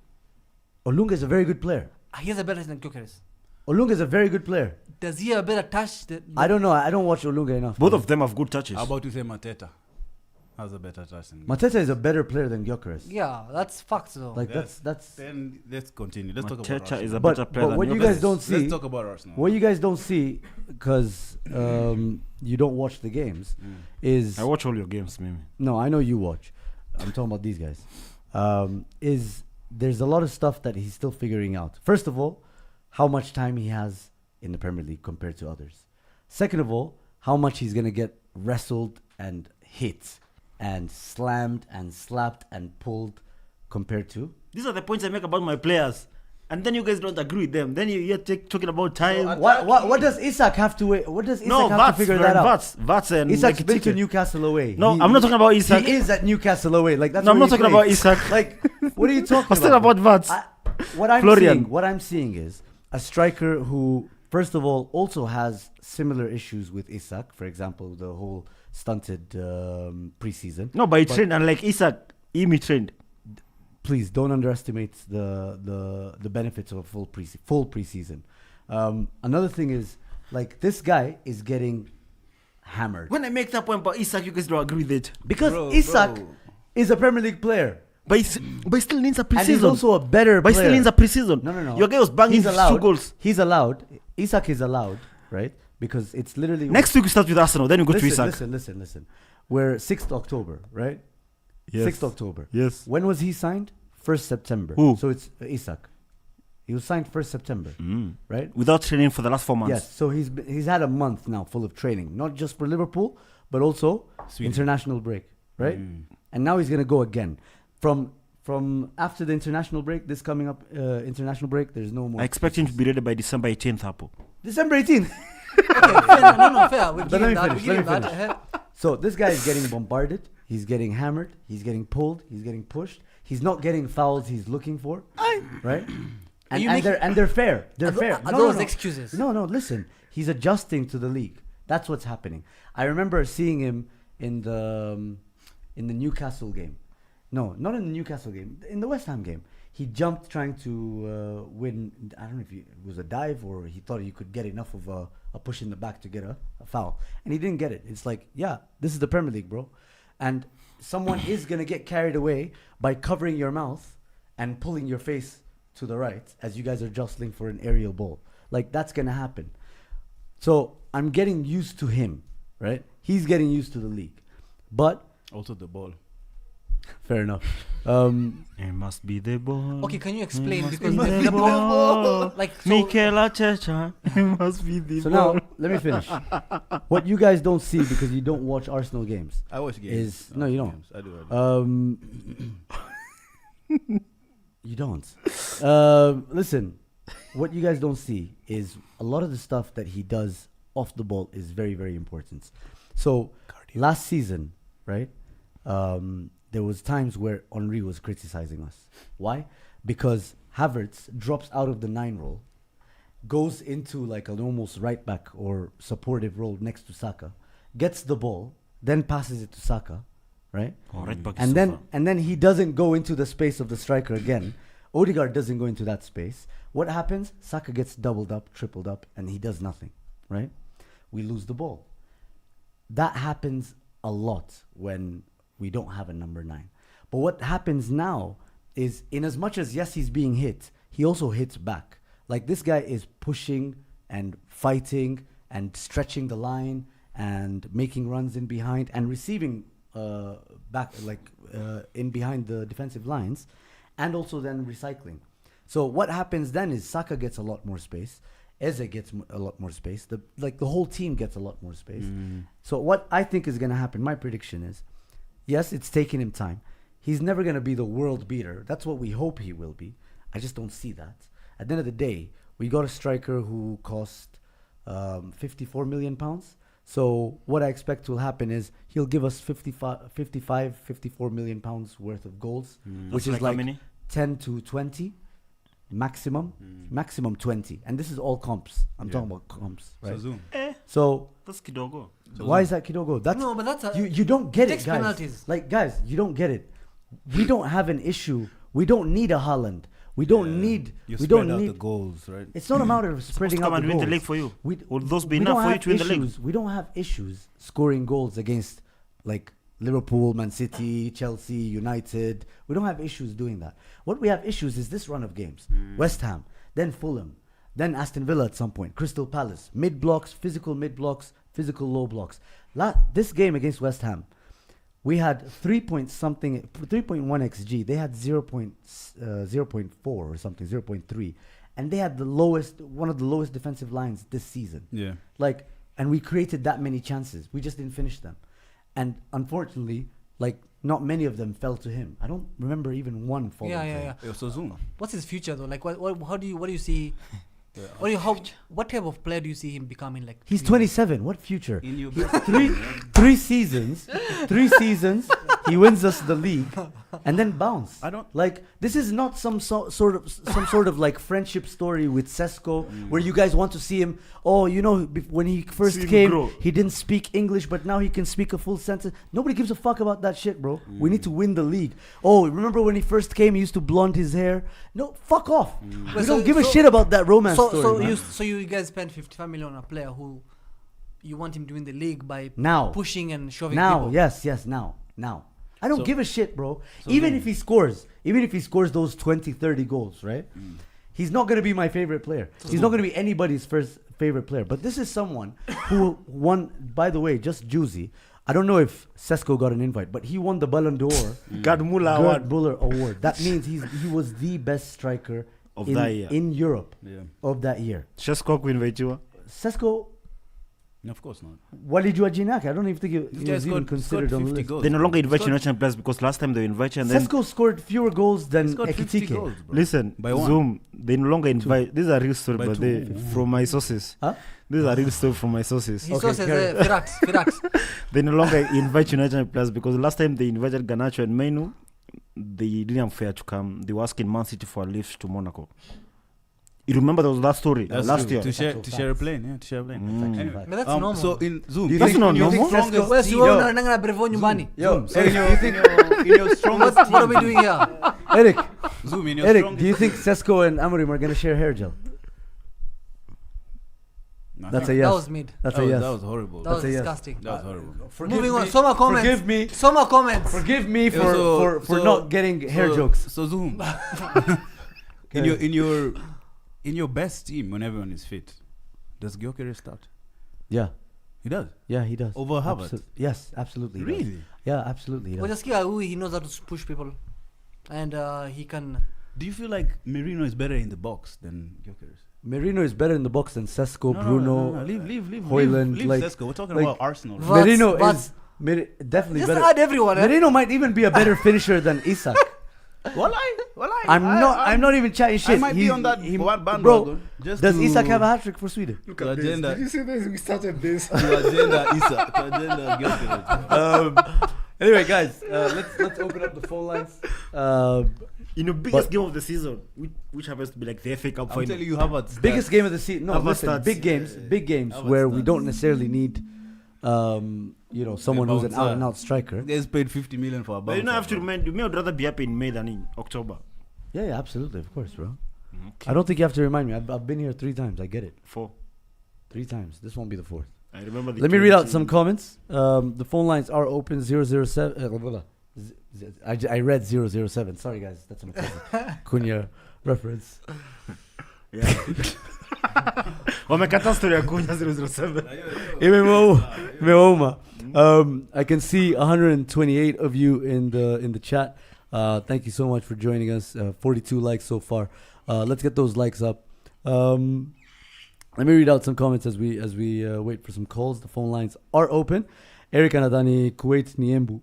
[SPEAKER 2] Olunga is a very good player.
[SPEAKER 4] He has a better touch than Gyökeres.
[SPEAKER 2] Olunga is a very good player.
[SPEAKER 4] Does he have a better touch?
[SPEAKER 2] I don't know. I don't watch Olunga enough.
[SPEAKER 3] Both of them have good touches.
[SPEAKER 1] How about you say Mateta? Has a better touch than
[SPEAKER 2] Mateta is a better player than Gyökeres.
[SPEAKER 4] Yeah, that's facts though.
[SPEAKER 2] Like
[SPEAKER 1] Yes.
[SPEAKER 2] that's.
[SPEAKER 1] Then let's continue. Let's talk about
[SPEAKER 3] Mateta
[SPEAKER 1] Arsenal.
[SPEAKER 3] is a
[SPEAKER 2] But,
[SPEAKER 3] better player
[SPEAKER 2] but
[SPEAKER 3] than
[SPEAKER 2] what you
[SPEAKER 3] Gyökeres.
[SPEAKER 2] guys don't see,
[SPEAKER 1] Let's talk about Arsenal.
[SPEAKER 2] what you guys don't see, because you don't watch the games, is
[SPEAKER 3] I watch all your games, Mimi.
[SPEAKER 2] no, I know you watch. I'm talking about these guys. Is there's a lot of stuff that he's still figuring out. First of all, how much time he has in the Premier League compared to others. Second of all, how much he's gonna get wrestled and hit and slammed and slapped and pulled compared to.
[SPEAKER 3] These are the points I make about my players. And then you guys don't agree with them. Then you're talking about time.
[SPEAKER 2] What does Isak have to wait? What does Isak
[SPEAKER 3] No,
[SPEAKER 2] have to figure that out?
[SPEAKER 3] Vats and
[SPEAKER 2] Isak's
[SPEAKER 3] like
[SPEAKER 2] been to Newcastle away.
[SPEAKER 3] No, I'm not talking about Isak.
[SPEAKER 2] He is at Newcastle away. Like that's.
[SPEAKER 3] No, I'm
[SPEAKER 2] where
[SPEAKER 3] not
[SPEAKER 2] he
[SPEAKER 3] talking about
[SPEAKER 2] plays.
[SPEAKER 3] Isak.
[SPEAKER 2] Like, what are you talking
[SPEAKER 3] I'm still
[SPEAKER 2] about?
[SPEAKER 3] about Vats. Florian.
[SPEAKER 2] What I'm seeing is a striker who, first of all, also has similar issues with Isak. For example, the whole stunted preseason.
[SPEAKER 3] No, but he trained, and like Isak, Imi trained.
[SPEAKER 2] Please don't underestimate the benefits of a full preseason. Another thing is, like, this guy is getting hammered
[SPEAKER 3] When I make that point about Isak, you guys don't agree with it.
[SPEAKER 2] because
[SPEAKER 1] Bro,
[SPEAKER 2] Isak
[SPEAKER 1] bro.
[SPEAKER 2] is a Premier League player.
[SPEAKER 3] But he still needs a
[SPEAKER 2] And he's
[SPEAKER 3] preseason.
[SPEAKER 2] also a better
[SPEAKER 3] But he
[SPEAKER 2] player.
[SPEAKER 3] still needs a preseason.
[SPEAKER 2] No.
[SPEAKER 3] Your guy was banging
[SPEAKER 2] He's allowed.
[SPEAKER 3] 2 goals.
[SPEAKER 2] He's allowed. Isak is allowed, right? Because it's literally
[SPEAKER 3] Next week we start with Arsenal, then we go to Isak.
[SPEAKER 2] Listen. We're 6th October, right? 6th October.
[SPEAKER 3] Yes.
[SPEAKER 2] When was he signed? 1st September.
[SPEAKER 3] Who?
[SPEAKER 2] So it's Isak. He was signed 1st September, right?
[SPEAKER 3] Without training for the last 4 months.
[SPEAKER 2] Yes. So he's had a month now full of training, not just for Liverpool, but also
[SPEAKER 1] Sweden.
[SPEAKER 2] international break, right? And now he's gonna go again. From after the international break, this coming up international break, there's no more.
[SPEAKER 3] I expect him to be ready by December 18th, Apple.
[SPEAKER 2] December 18th.
[SPEAKER 4] Okay, fair. No, fair. We
[SPEAKER 2] But
[SPEAKER 4] give
[SPEAKER 2] let me
[SPEAKER 4] him that.
[SPEAKER 2] finish,
[SPEAKER 4] We give him
[SPEAKER 2] let me
[SPEAKER 4] that.
[SPEAKER 2] So this guy is getting bombarded. He's getting hammered. He's getting pulled. He's getting pushed. He's not getting fouls he's looking for. Right? And,
[SPEAKER 4] you
[SPEAKER 2] and, they're, and they're fair. They're fair.
[SPEAKER 4] Are those excuses?
[SPEAKER 2] No, listen. He's adjusting to the league. That's what's happening. I remember seeing him in the Newcastle game. No, not in the Newcastle game. In the West Ham game. He jumped trying to win. I don't know if it was a dive or he thought he could get enough of a push in the back to get a foul. And he didn't get it. It's like, yeah, this is the Premier League, bro. And someone is going to get carried away by covering your mouth and pulling your face to the right as you guys are jostling for an aerial ball. Like, that's going to happen. So I'm getting used to him, right? He's getting used to the league. But
[SPEAKER 1] Also the ball.
[SPEAKER 2] fair enough.
[SPEAKER 3] It must be the ball.
[SPEAKER 4] Okay, can you explain?
[SPEAKER 3] It
[SPEAKER 4] Because
[SPEAKER 3] must be
[SPEAKER 4] the
[SPEAKER 3] the
[SPEAKER 4] ball,
[SPEAKER 3] ball.
[SPEAKER 4] like, so,
[SPEAKER 3] Mikel Arteta. It must be the
[SPEAKER 2] So
[SPEAKER 3] ball.
[SPEAKER 2] now, let me finish. What you guys don't see because you don't watch Arsenal games.
[SPEAKER 1] I watch games.
[SPEAKER 2] Is no, you don't.
[SPEAKER 1] Games. I do.
[SPEAKER 2] You don't. Listen, what you guys don't see is a lot of the stuff that he does off the ball is very, very important. So last season, right? There was times where Henry was criticizing us. Why? Because Havertz drops out of the 9 role, goes into like an almost right back or supportive role next to Saka, gets the ball, then passes it to Saka, right?
[SPEAKER 3] Oh, right back is
[SPEAKER 2] And
[SPEAKER 3] so
[SPEAKER 2] then
[SPEAKER 3] far.
[SPEAKER 2] and then he doesn't go into the space of the striker again. Odegaard doesn't go into that space. What happens? Saka gets doubled up, tripled up, and he does nothing, right? We lose the ball. That happens a lot when we don't have a number 9. But what happens now is, in as much as yes, he's being hit, he also hits back. Like, this guy is pushing and fighting and stretching the line and making runs in behind and receiving back, like in behind the defensive lines, and also then recycling. So what happens then is Saka gets a lot more space. Eze gets a lot more space. The whole team gets a lot more space. So what I think is going to happen, my prediction is, yes, it's taking him time. He's never going to be the world beater. That's what we hope he will be. I just don't see that. At the end of the day, we got a striker who cost £54 million. So what I expect will happen is he'll give us 54 million pounds worth of goals, which is
[SPEAKER 3] That's
[SPEAKER 2] like
[SPEAKER 3] how many?
[SPEAKER 2] 10 to 20 maximum, maximum 20. And this is all comps. I'm
[SPEAKER 1] Yeah.
[SPEAKER 2] talking about comps, right?
[SPEAKER 1] So Zoom.
[SPEAKER 2] So
[SPEAKER 3] That's kidogo.
[SPEAKER 2] why is that Kidogo? That's
[SPEAKER 4] No, but that's a,
[SPEAKER 2] you don't get it,
[SPEAKER 4] takes
[SPEAKER 2] guys.
[SPEAKER 4] penalties.
[SPEAKER 2] Like guys, you don't get it. We don't have an issue. We don't need a Haaland. We don't need.
[SPEAKER 1] You
[SPEAKER 2] we
[SPEAKER 1] spread
[SPEAKER 2] don't
[SPEAKER 1] out
[SPEAKER 2] need.
[SPEAKER 1] the goals, right?
[SPEAKER 2] It's not a matter of spreading out
[SPEAKER 3] Come
[SPEAKER 2] the
[SPEAKER 3] and win
[SPEAKER 2] goals.
[SPEAKER 3] the league for you.
[SPEAKER 2] We,
[SPEAKER 3] Would those be
[SPEAKER 2] we
[SPEAKER 3] enough
[SPEAKER 2] don't
[SPEAKER 3] for you
[SPEAKER 2] have
[SPEAKER 3] to win the league?
[SPEAKER 2] issues. We don't have issues scoring goals against like Liverpool, Man City, Chelsea, United. We don't have issues doing that. What we have issues is this run of games. West Ham, then Fulham, then Aston Villa at some point, Crystal Palace, mid blocks, physical low blocks. This game against West Ham, we had 3.1 xg. They had 0.4 or something, 0.3, and they had one of the lowest defensive lines this season.
[SPEAKER 1] Yeah.
[SPEAKER 2] Like, and we created that many chances. We just didn't finish them, and unfortunately, like, not many of them fell to him. I don't remember even one falling.
[SPEAKER 4] Yeah,
[SPEAKER 2] to
[SPEAKER 4] yeah,
[SPEAKER 2] him.
[SPEAKER 4] yeah.
[SPEAKER 1] So Zoom.
[SPEAKER 4] What's his future though? Like, what do you see? What type of player do you see him becoming? Like,
[SPEAKER 2] He's 27. What future?
[SPEAKER 1] In your
[SPEAKER 2] Three seasons. He wins us the league, and then bounce.
[SPEAKER 1] I don't
[SPEAKER 2] Like, this is not some sort of like friendship story with Sesko where you guys want to see him. Oh, you know, when he first
[SPEAKER 3] See him
[SPEAKER 2] came,
[SPEAKER 3] grow.
[SPEAKER 2] he didn't speak English, but now he can speak a full sentence. Nobody gives a fuck about that shit, bro. We need to win the league. Oh, remember when he first came, he used to blonde his hair? No, fuck off. We
[SPEAKER 4] But
[SPEAKER 2] don't give a shit about that romance story. Man.
[SPEAKER 4] So you guys spend 55 million on a player who you want him to win the league by
[SPEAKER 2] Now.
[SPEAKER 4] pushing and shoving
[SPEAKER 2] Now,
[SPEAKER 4] people.
[SPEAKER 2] yes, now. I don't
[SPEAKER 1] So-
[SPEAKER 2] give a shit, bro.
[SPEAKER 1] so
[SPEAKER 2] Even
[SPEAKER 1] then-
[SPEAKER 2] if he scores those 20, 30 goals, right? He's not going to be my favorite player. He's not going to be anybody's first favorite player. But this is someone who won, by the way, just juicy. I don't know if Sesko got an invite, but he won the Ballon d'Or.
[SPEAKER 3] Gerd Muller
[SPEAKER 2] Gerd
[SPEAKER 3] award.
[SPEAKER 2] Muller Award. That means he was the best striker
[SPEAKER 3] Of
[SPEAKER 2] in,
[SPEAKER 3] that year.
[SPEAKER 2] in Europe
[SPEAKER 1] Yeah.
[SPEAKER 2] of that year.
[SPEAKER 3] Shesko kuinvitiwa.
[SPEAKER 2] Sesko,
[SPEAKER 1] No, of course not.
[SPEAKER 2] walijua jina yake? I don't even think he
[SPEAKER 1] This guy
[SPEAKER 2] was even considered on the
[SPEAKER 1] 50
[SPEAKER 2] list.
[SPEAKER 1] goals.
[SPEAKER 3] They no longer invite
[SPEAKER 1] Scored-
[SPEAKER 3] national players because last time they invite you and then
[SPEAKER 2] Sesko scored fewer goals than
[SPEAKER 1] scored 50
[SPEAKER 2] Ekitike.
[SPEAKER 1] goals, bro.
[SPEAKER 3] listen,
[SPEAKER 1] By one.
[SPEAKER 3] Zoom, they no longer invite. These are real stories,
[SPEAKER 1] By
[SPEAKER 3] but
[SPEAKER 1] two.
[SPEAKER 3] they from my sources.
[SPEAKER 2] Huh?
[SPEAKER 3] These are real stories from my sources.
[SPEAKER 4] He
[SPEAKER 2] Okay,
[SPEAKER 4] also says
[SPEAKER 2] carry
[SPEAKER 4] Firax.
[SPEAKER 3] They no longer invite United players because last time they invited Garnacho and Mainu, they didn't have fair to come. They were asking Man City for a lift to Monaco. You remember there was that story
[SPEAKER 1] That's
[SPEAKER 3] last
[SPEAKER 1] true.
[SPEAKER 3] year?
[SPEAKER 1] To share,
[SPEAKER 2] Actual
[SPEAKER 1] to share a
[SPEAKER 2] facts.
[SPEAKER 1] plane, yeah, to share a plane.
[SPEAKER 2] Actually,
[SPEAKER 1] Anyway,
[SPEAKER 4] But that's normal.
[SPEAKER 1] so in Zoom,
[SPEAKER 2] Do you
[SPEAKER 3] That's
[SPEAKER 2] think,
[SPEAKER 3] not
[SPEAKER 2] you think
[SPEAKER 3] normal.
[SPEAKER 2] Sesko-
[SPEAKER 4] Wewe si
[SPEAKER 2] Yo,
[SPEAKER 4] wewe unaenda na Brevo nyumbani.
[SPEAKER 2] Yo,
[SPEAKER 1] so in
[SPEAKER 2] Eric,
[SPEAKER 1] your strongest
[SPEAKER 4] What are we doing here?
[SPEAKER 2] Eric,
[SPEAKER 1] Zoom in your
[SPEAKER 2] Eric,
[SPEAKER 1] strongest
[SPEAKER 2] do you think Sesko and Amorim are going to share hair gel?
[SPEAKER 1] No,
[SPEAKER 2] That's a
[SPEAKER 1] that
[SPEAKER 2] yes.
[SPEAKER 4] That was mid.
[SPEAKER 2] That's
[SPEAKER 1] was,
[SPEAKER 2] a yes.
[SPEAKER 1] that was horrible.
[SPEAKER 4] That was
[SPEAKER 2] a yes.
[SPEAKER 4] disgusting.
[SPEAKER 1] That was horrible.
[SPEAKER 4] Moving on. Some more comments.
[SPEAKER 2] Forgive me.
[SPEAKER 4] Some more comments.
[SPEAKER 2] Forgive me
[SPEAKER 1] Yeah,
[SPEAKER 2] for
[SPEAKER 1] so-
[SPEAKER 2] not getting hair jokes.
[SPEAKER 1] So Zoom, in your best team when everyone is fit, does Gyökeres start?
[SPEAKER 2] Yeah,
[SPEAKER 1] He does.
[SPEAKER 2] yeah, he does.
[SPEAKER 1] Over Havertz?
[SPEAKER 2] Yes, absolutely. he does.
[SPEAKER 1] Really?
[SPEAKER 2] Yeah, absolutely. He
[SPEAKER 4] Well,
[SPEAKER 2] does.
[SPEAKER 4] just he knows how to push people, and he can.
[SPEAKER 1] Do you feel like Merino is better in the box than Gyökeres?
[SPEAKER 2] Merino is better in the box than Sesko, Bruno.
[SPEAKER 1] No. Leave
[SPEAKER 2] Hoyland,
[SPEAKER 1] leave
[SPEAKER 2] like-
[SPEAKER 1] Sesko. We're talking
[SPEAKER 2] like-
[SPEAKER 1] about Arsenal.
[SPEAKER 4] Vats,
[SPEAKER 2] Merino
[SPEAKER 4] Vats.
[SPEAKER 2] is definitely
[SPEAKER 4] Just
[SPEAKER 2] better.
[SPEAKER 4] add everyone.
[SPEAKER 2] Merino might even be a better finisher than Isak. I'm not even chatting shit.
[SPEAKER 1] I might be on that one bandwagon.
[SPEAKER 2] Bro,
[SPEAKER 1] Just
[SPEAKER 2] does
[SPEAKER 1] to-
[SPEAKER 2] Isak have a hat trick for Sweden?
[SPEAKER 5] Look
[SPEAKER 1] To
[SPEAKER 5] at this.
[SPEAKER 1] agenda.
[SPEAKER 5] Did you see this? We started this.
[SPEAKER 1] To agenda Isak. To agenda Gyökeres.
[SPEAKER 2] Anyway, guys, let's open up the phone lines.
[SPEAKER 3] In the biggest game of the season, which happens to be like the FA Cup
[SPEAKER 1] I'm
[SPEAKER 3] final.
[SPEAKER 1] telling you, Havertz.
[SPEAKER 2] Biggest game of the season. No,
[SPEAKER 3] Havertz
[SPEAKER 2] listen,
[SPEAKER 3] stats.
[SPEAKER 2] big games
[SPEAKER 1] Havertz
[SPEAKER 2] where we
[SPEAKER 1] stats.
[SPEAKER 2] don't necessarily need, someone who's an
[SPEAKER 1] bouncer.
[SPEAKER 2] out and out striker.
[SPEAKER 1] You guys paid 50 million for a
[SPEAKER 3] But you don't have to
[SPEAKER 1] bro.
[SPEAKER 3] remind. You may would rather be happy in May than in October.
[SPEAKER 2] Yeah, absolutely, of course, bro. I don't think you have to remind me. I've been here 3 times. I get it.
[SPEAKER 3] 4.
[SPEAKER 2] 3 times. This won't be the 4th.
[SPEAKER 3] I remember. The
[SPEAKER 2] Let me read out
[SPEAKER 3] 20
[SPEAKER 2] some comments. The phone lines are open 007. I read 007. Sorry, guys. That's my cousin. Cunha reference.
[SPEAKER 3] Yeah. Wamekata story ya Cunha 007.
[SPEAKER 2] Imeoma. I can see 128 of you in the chat. Thank you so much for joining us. 42 likes so far. Let's get those likes up. Let me read out some comments as we wait for some calls. The phone lines are open. Eric Anadani, Kuwait Niembu.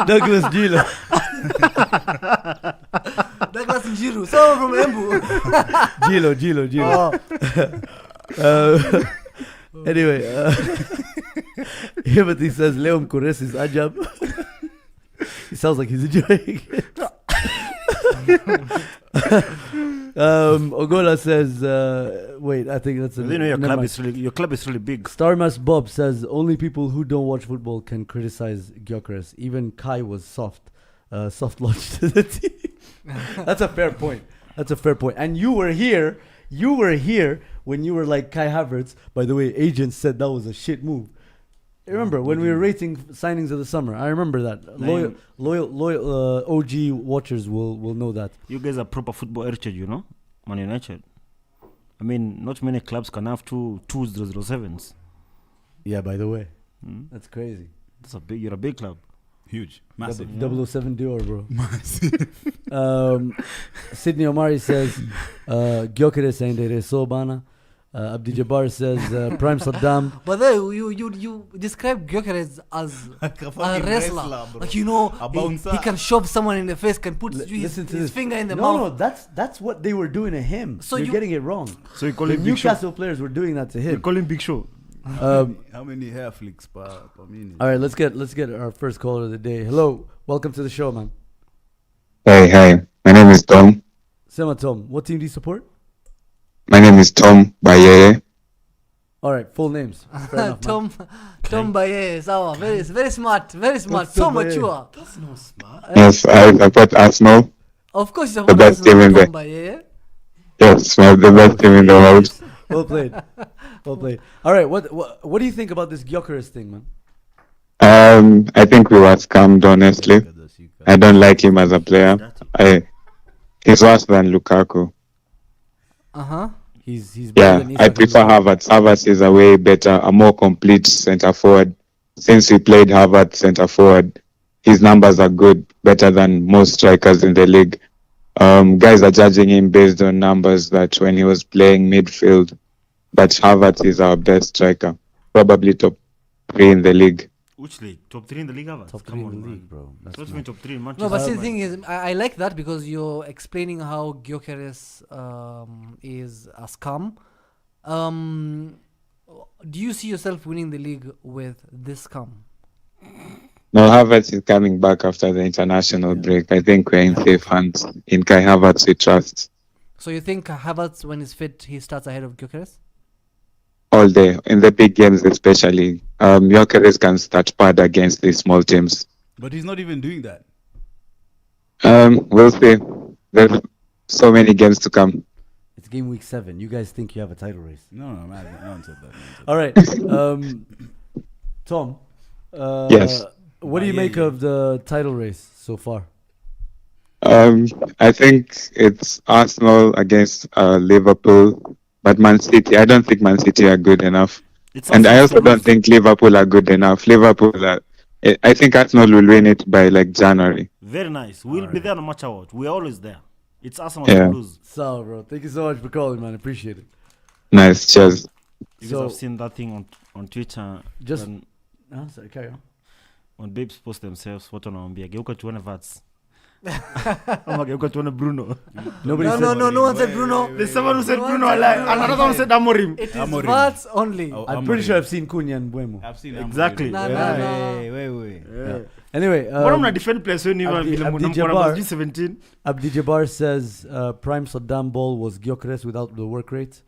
[SPEAKER 2] Douglas Gila.
[SPEAKER 4] Douglas that's Njiru. Someone from Embu.
[SPEAKER 2] Gilo. Anyway, Himothy says Leon Kores is Ajab. He sounds like he's enjoying it. Ogola says, wait, I think that's
[SPEAKER 3] your club is really big.
[SPEAKER 2] Starmas Bob says only people who don't watch football can criticize Gyökeres. Even Kai was soft launched to the team. That's a fair point. And you were here when you were like Kai Havertz. By the way, agents said that was a shit move. Remember when we were rating signings of the summer? I remember that. Loyal OG watchers will know that.
[SPEAKER 3] You guys are proper football heritage, you know? Man United. I mean, not many clubs can have two 007s.
[SPEAKER 2] Yeah, by the way. That's crazy.
[SPEAKER 3] You're a big club.
[SPEAKER 1] Huge. Massive.
[SPEAKER 2] 007 Dior, bro.
[SPEAKER 1] Massive.
[SPEAKER 2] Sydney Omari says, Gyökeres ainda Sobana. Abdi Jabbar says Prime Saddam.
[SPEAKER 4] But then you describe Gyökeres as a wrestler. Like, you know, he can shove someone in the face, can put his finger in the mouth.
[SPEAKER 2] No, that's what they were doing to him. So you're getting it wrong.
[SPEAKER 3] So you call
[SPEAKER 2] the
[SPEAKER 3] him
[SPEAKER 2] Newcastle players were doing that to him.
[SPEAKER 3] You call him Big Show.
[SPEAKER 1] How many hair flicks per minute?
[SPEAKER 2] All right, let's get our first caller of the day. Hello, welcome to the show, man.
[SPEAKER 5] Hi. My name is Tom.
[SPEAKER 2] Sema Tom, what team do you support?
[SPEAKER 5] My name is Tom Bayere.
[SPEAKER 2] All right, full names. Fair enough,
[SPEAKER 4] Tom Baye, sawa. Very smart. So mature.
[SPEAKER 3] That's not smart.
[SPEAKER 5] Yes, I support Arsenal.
[SPEAKER 4] Of course, you
[SPEAKER 5] The best team in
[SPEAKER 4] Tom
[SPEAKER 5] the
[SPEAKER 4] Baye.
[SPEAKER 5] Yes, the best team in the world.
[SPEAKER 2] Well played. All right, what do you think about this Gyökeres thing, man?
[SPEAKER 5] I think we were scammed, honestly. I don't like him as a player. He's worse than Lukaku.
[SPEAKER 2] He's better than
[SPEAKER 5] I prefer Havertz. Havertz is a way better, a more complete centre forward. Since we played Havertz centre forward, his numbers are good, better than most strikers in the league. Guys are judging him based on numbers that when he was playing midfield. But Havertz is our best striker, probably top 3 in the league.
[SPEAKER 3] Which league? Top 3 in the league, Havertz?
[SPEAKER 2] Top 3 in the league, bro.
[SPEAKER 3] That's top 3 in Manchester.
[SPEAKER 4] No, but see, the thing is, I like that because you're explaining how Gyökeres is a scam. Do you see yourself winning the league with this scam?
[SPEAKER 5] No, Havertz is coming back after the international break. I think we're in safe hands. In Kai Havertz, we trust.
[SPEAKER 4] So you think Havertz, when he's fit, he starts ahead of Gyökeres?
[SPEAKER 5] All day, in the big games especially. Gyökeres can start pad against these small teams.
[SPEAKER 1] But he's not even doing that.
[SPEAKER 5] We'll see. There's so many games to come.
[SPEAKER 2] It's game week 7. You guys think you have a title race?
[SPEAKER 1] No, man. No one said that.
[SPEAKER 2] All right. Tom.
[SPEAKER 5] Yes.
[SPEAKER 2] What do you make of the title race so far?
[SPEAKER 5] I think it's Arsenal against Liverpool. But Man City, I don't think Man City are good enough. And I also don't think Liverpool are good enough. I think Arsenal will win it by like January.
[SPEAKER 3] Very nice. We'll be there no matter what. We're always there. It's Arsenal to lose.
[SPEAKER 2] So, bro, thank you so much for calling, man. Appreciate it.
[SPEAKER 5] Nice. Cheers.
[SPEAKER 3] You guys have seen that thing on Twitter.
[SPEAKER 2] Sorry, carry on.
[SPEAKER 3] When babes post themselves, what on Geuka tuone Vats. Geuka tuone Bruno.
[SPEAKER 4] No one said Bruno.
[SPEAKER 3] There's someone who said Bruno. Another one said Amorim.
[SPEAKER 4] It is Vats only.
[SPEAKER 2] I'm pretty sure I've seen Cunha and Buemo.
[SPEAKER 1] I've seen
[SPEAKER 3] exactly.
[SPEAKER 1] Wait.
[SPEAKER 2] Anyway,
[SPEAKER 3] what am I defend players when you Abdi
[SPEAKER 2] Jabbar says prime Saddam ball was Gyökeres without the work rate.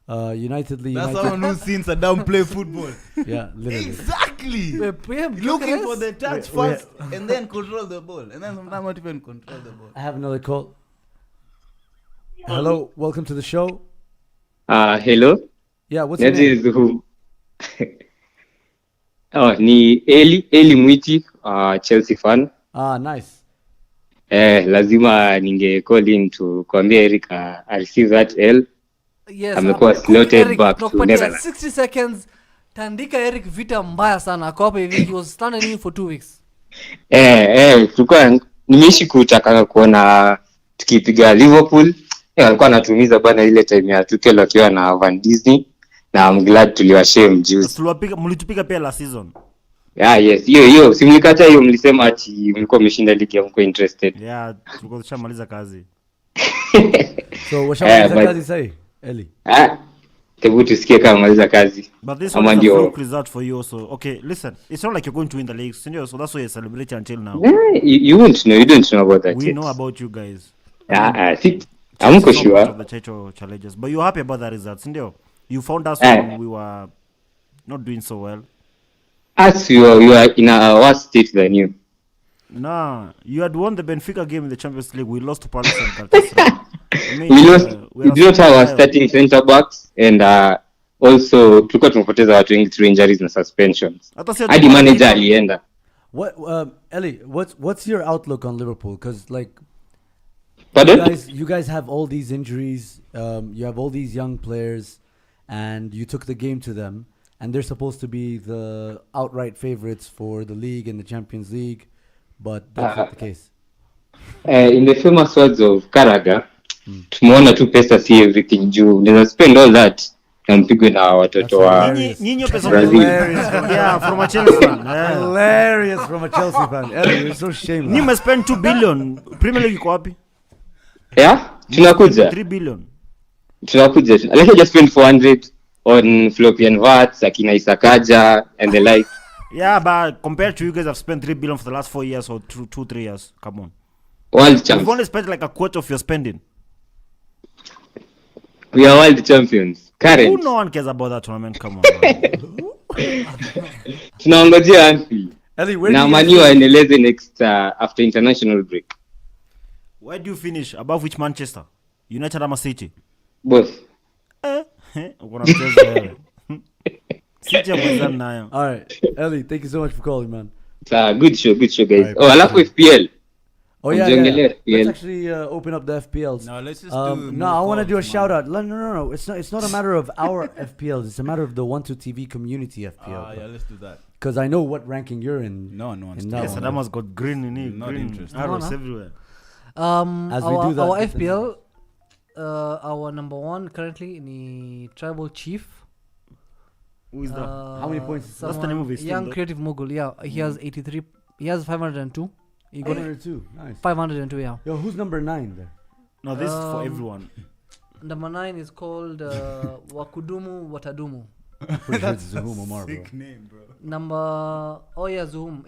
[SPEAKER 2] United.
[SPEAKER 1] That's someone who's seen Saddam play football.
[SPEAKER 2] Yeah, literally.
[SPEAKER 1] Exactly. Looking for the touch first and then control the ball. And then sometimes not even control the ball.
[SPEAKER 2] I have another call. Hello, welcome to the show.
[SPEAKER 6] Hello.
[SPEAKER 2] Yeah, what's your name?
[SPEAKER 6] Zuhum. Ni Eli Mwiti, Chelsea fan.
[SPEAKER 2] Nice.
[SPEAKER 6] Lazima ninge call in to kuambia Eric I received that L.
[SPEAKER 4] Yes,
[SPEAKER 6] amekuwa slotted back to Netherlands.
[SPEAKER 4] 60 seconds. Tandika Eric vita mbaya sana. Kwa hapa hivi he was standing in for 2 weeks.
[SPEAKER 6] Tulikuwa nimeishi kutaka kuona tukipiga Liverpool. Walikuwa natumiza bana ile time ya Tuchel wakiwa na Van Disney. Na I'm glad tuliwashame juice.
[SPEAKER 3] Mlitupiga pia last season.
[SPEAKER 6] Yes, hiyo simlikata hiyo, mlisema ati mlikuwa mmeshinda ligi, mko interested.
[SPEAKER 3] Tulikuwa tushamaliza kazi.
[SPEAKER 2] So washamaliza
[SPEAKER 6] but-
[SPEAKER 2] kazi sai Eli.
[SPEAKER 6] Hebu tusikie kama maliza kazi.
[SPEAKER 3] But this
[SPEAKER 6] Ama
[SPEAKER 3] one is a
[SPEAKER 6] ndio-
[SPEAKER 3] fluke result for you also. Okay, listen. It's not like you're going to win the league, senior, so that's why you're celebrating until now.
[SPEAKER 6] You won't know. You don't know about that
[SPEAKER 3] We
[SPEAKER 6] yet.
[SPEAKER 3] know about you guys.
[SPEAKER 6] Hamko
[SPEAKER 3] It's not part
[SPEAKER 6] sure.
[SPEAKER 3] of the title challenges, but you're happy about the results, senior. You found us
[SPEAKER 6] Eh.
[SPEAKER 3] when we were not doing so well.
[SPEAKER 6] As you are in a worse state than you.
[SPEAKER 3] Nah, you had won the Benfica game in the Champions League. We lost to Palace and Galatasaray. I mean,
[SPEAKER 6] We lost.
[SPEAKER 3] we
[SPEAKER 6] We
[SPEAKER 3] are
[SPEAKER 6] did not have our
[SPEAKER 3] still
[SPEAKER 6] starting center backs, and also tulikuwa tumepoteza watu wengi through injuries na suspensions.
[SPEAKER 3] Hata si
[SPEAKER 6] Hadi manager alienda.
[SPEAKER 2] What Eli, what's your outlook on Liverpool? Because like
[SPEAKER 6] Pardon?
[SPEAKER 2] you guys have all these injuries, you have all these young players, and you took the game to them, and they're supposed to be the outright favorites for the league and the Champions League, but that's not the case.
[SPEAKER 6] In the famous words of Karaga, tumeona tu pesa si everything juu. Unaweza spend all that na mpigwe na watoto wa
[SPEAKER 2] hilarious.
[SPEAKER 3] Nyinyi pesa
[SPEAKER 6] Brazil.
[SPEAKER 3] yeah, from a Chelsea fan. Yeah.
[SPEAKER 2] Hilarious from a Chelsea fan. Eli, you're so
[SPEAKER 3] Nyinyi
[SPEAKER 2] shameless.
[SPEAKER 3] mmespend 2 billion. Premier League iko wapi?
[SPEAKER 6] Yeah? Tunakuja.
[SPEAKER 3] 3 billion.
[SPEAKER 6] Let's just spend 400 on Flopian Vats, Akina Isakaja, and the like.
[SPEAKER 3] Yeah, but compared to you guys have spent 3 billion for the last 4 years or 2-3 years. Come on.
[SPEAKER 6] World
[SPEAKER 3] You've
[SPEAKER 6] champs.
[SPEAKER 3] only spent like a quarter of your spending.
[SPEAKER 6] We are world champions.
[SPEAKER 3] Who
[SPEAKER 6] Current.
[SPEAKER 3] no one cares about that tournament? Come on. Man.
[SPEAKER 6] Tunaongojea Anfield.
[SPEAKER 2] Eli, where
[SPEAKER 6] Na
[SPEAKER 2] do you
[SPEAKER 6] Manu waendeleze next after international break.
[SPEAKER 3] Where do you finish? Above which Manchester? United ama City?
[SPEAKER 6] Both.
[SPEAKER 3] Uko na mchezo wewe. City ya mwenzani nayo.
[SPEAKER 2] All right, Eli, thank you so much for calling, man.
[SPEAKER 6] Good show guys.
[SPEAKER 2] Alright,
[SPEAKER 6] Alafu FPL.
[SPEAKER 2] Oh yeah.
[SPEAKER 6] Mjiongelee
[SPEAKER 2] Let's
[SPEAKER 6] FPL.
[SPEAKER 2] actually open up the FPLs.
[SPEAKER 1] No, let's just do.
[SPEAKER 2] No, I want to do a shout out. No. It's not a matter of our FPLs. It's a matter of the 1-2 TV community FPL.
[SPEAKER 1] Yeah, let's do that.
[SPEAKER 2] Because I know what ranking you're in.
[SPEAKER 1] No one's
[SPEAKER 2] in
[SPEAKER 1] doing
[SPEAKER 2] that
[SPEAKER 3] Yes,
[SPEAKER 2] one.
[SPEAKER 3] Saddam has got green in it.
[SPEAKER 1] Not
[SPEAKER 3] Green
[SPEAKER 1] interested.
[SPEAKER 3] arrows
[SPEAKER 4] No, no.
[SPEAKER 3] everywhere.
[SPEAKER 2] As we do that,
[SPEAKER 4] Our
[SPEAKER 2] get the
[SPEAKER 4] FPL, our number one currently ni Tribal Chief.
[SPEAKER 3] Who is that?
[SPEAKER 2] How many points is that?
[SPEAKER 3] What's the name of his team,
[SPEAKER 4] Young
[SPEAKER 3] though?
[SPEAKER 4] Creative Mogul. Yeah, he has 83. He has 502. He got
[SPEAKER 2] 502. Nice.
[SPEAKER 4] 502. Yeah.
[SPEAKER 2] Yo, who's number 9 there?
[SPEAKER 3] No, this is for
[SPEAKER 4] Um,
[SPEAKER 3] everyone.
[SPEAKER 4] Number 9 is called Wakudumu Watadumu.
[SPEAKER 2] Pretty sure it's Zuhum Omar, bro.
[SPEAKER 1] name, bro.
[SPEAKER 4] Number Zuhum.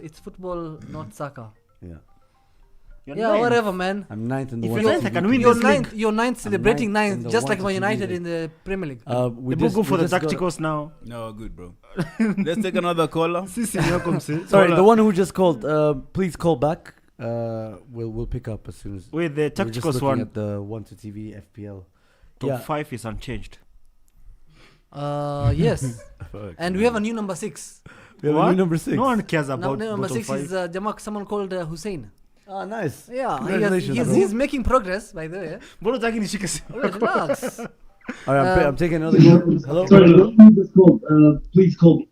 [SPEAKER 4] It's football, not soccer.
[SPEAKER 2] Yeah.
[SPEAKER 3] You're
[SPEAKER 4] Yeah,
[SPEAKER 3] ninth.
[SPEAKER 4] whatever, man.
[SPEAKER 2] I'm 9th in the
[SPEAKER 3] If
[SPEAKER 2] one.
[SPEAKER 3] you're ninth, I can win
[SPEAKER 4] You're
[SPEAKER 3] this league.
[SPEAKER 4] ninth. You're ninth, celebrating
[SPEAKER 2] ninth in
[SPEAKER 4] ninth,
[SPEAKER 2] the
[SPEAKER 4] just like
[SPEAKER 2] 1-2
[SPEAKER 4] Man United
[SPEAKER 2] league.
[SPEAKER 4] in the Premier League.
[SPEAKER 2] We
[SPEAKER 3] They both go for the
[SPEAKER 2] we just got-
[SPEAKER 3] tacticals now.
[SPEAKER 1] No, good, bro. Let's take another caller.
[SPEAKER 2] Sorry, the one who just called. Please call back. We'll pick up as soon as.
[SPEAKER 3] Wait, the
[SPEAKER 2] We're just
[SPEAKER 3] tacticals
[SPEAKER 2] looking
[SPEAKER 3] one.
[SPEAKER 2] at the 1-2 TV FPL.
[SPEAKER 3] Top
[SPEAKER 2] Yeah.
[SPEAKER 3] 5 is unchanged.
[SPEAKER 4] Yes. And we have a new number 6.
[SPEAKER 2] We have a new number 6.
[SPEAKER 3] No one cares about
[SPEAKER 4] Number
[SPEAKER 3] bottom
[SPEAKER 4] 6
[SPEAKER 3] five.
[SPEAKER 4] is someone called Hussein.
[SPEAKER 2] Ah, nice.
[SPEAKER 4] Yeah,
[SPEAKER 2] Congratulations, bro.
[SPEAKER 4] he's making progress, by the way.
[SPEAKER 3] Mbona hutaki nishike simu?
[SPEAKER 4] Wait, relax.
[SPEAKER 2] All right, I'm taking another call. Hello.
[SPEAKER 7] Sorry, please call.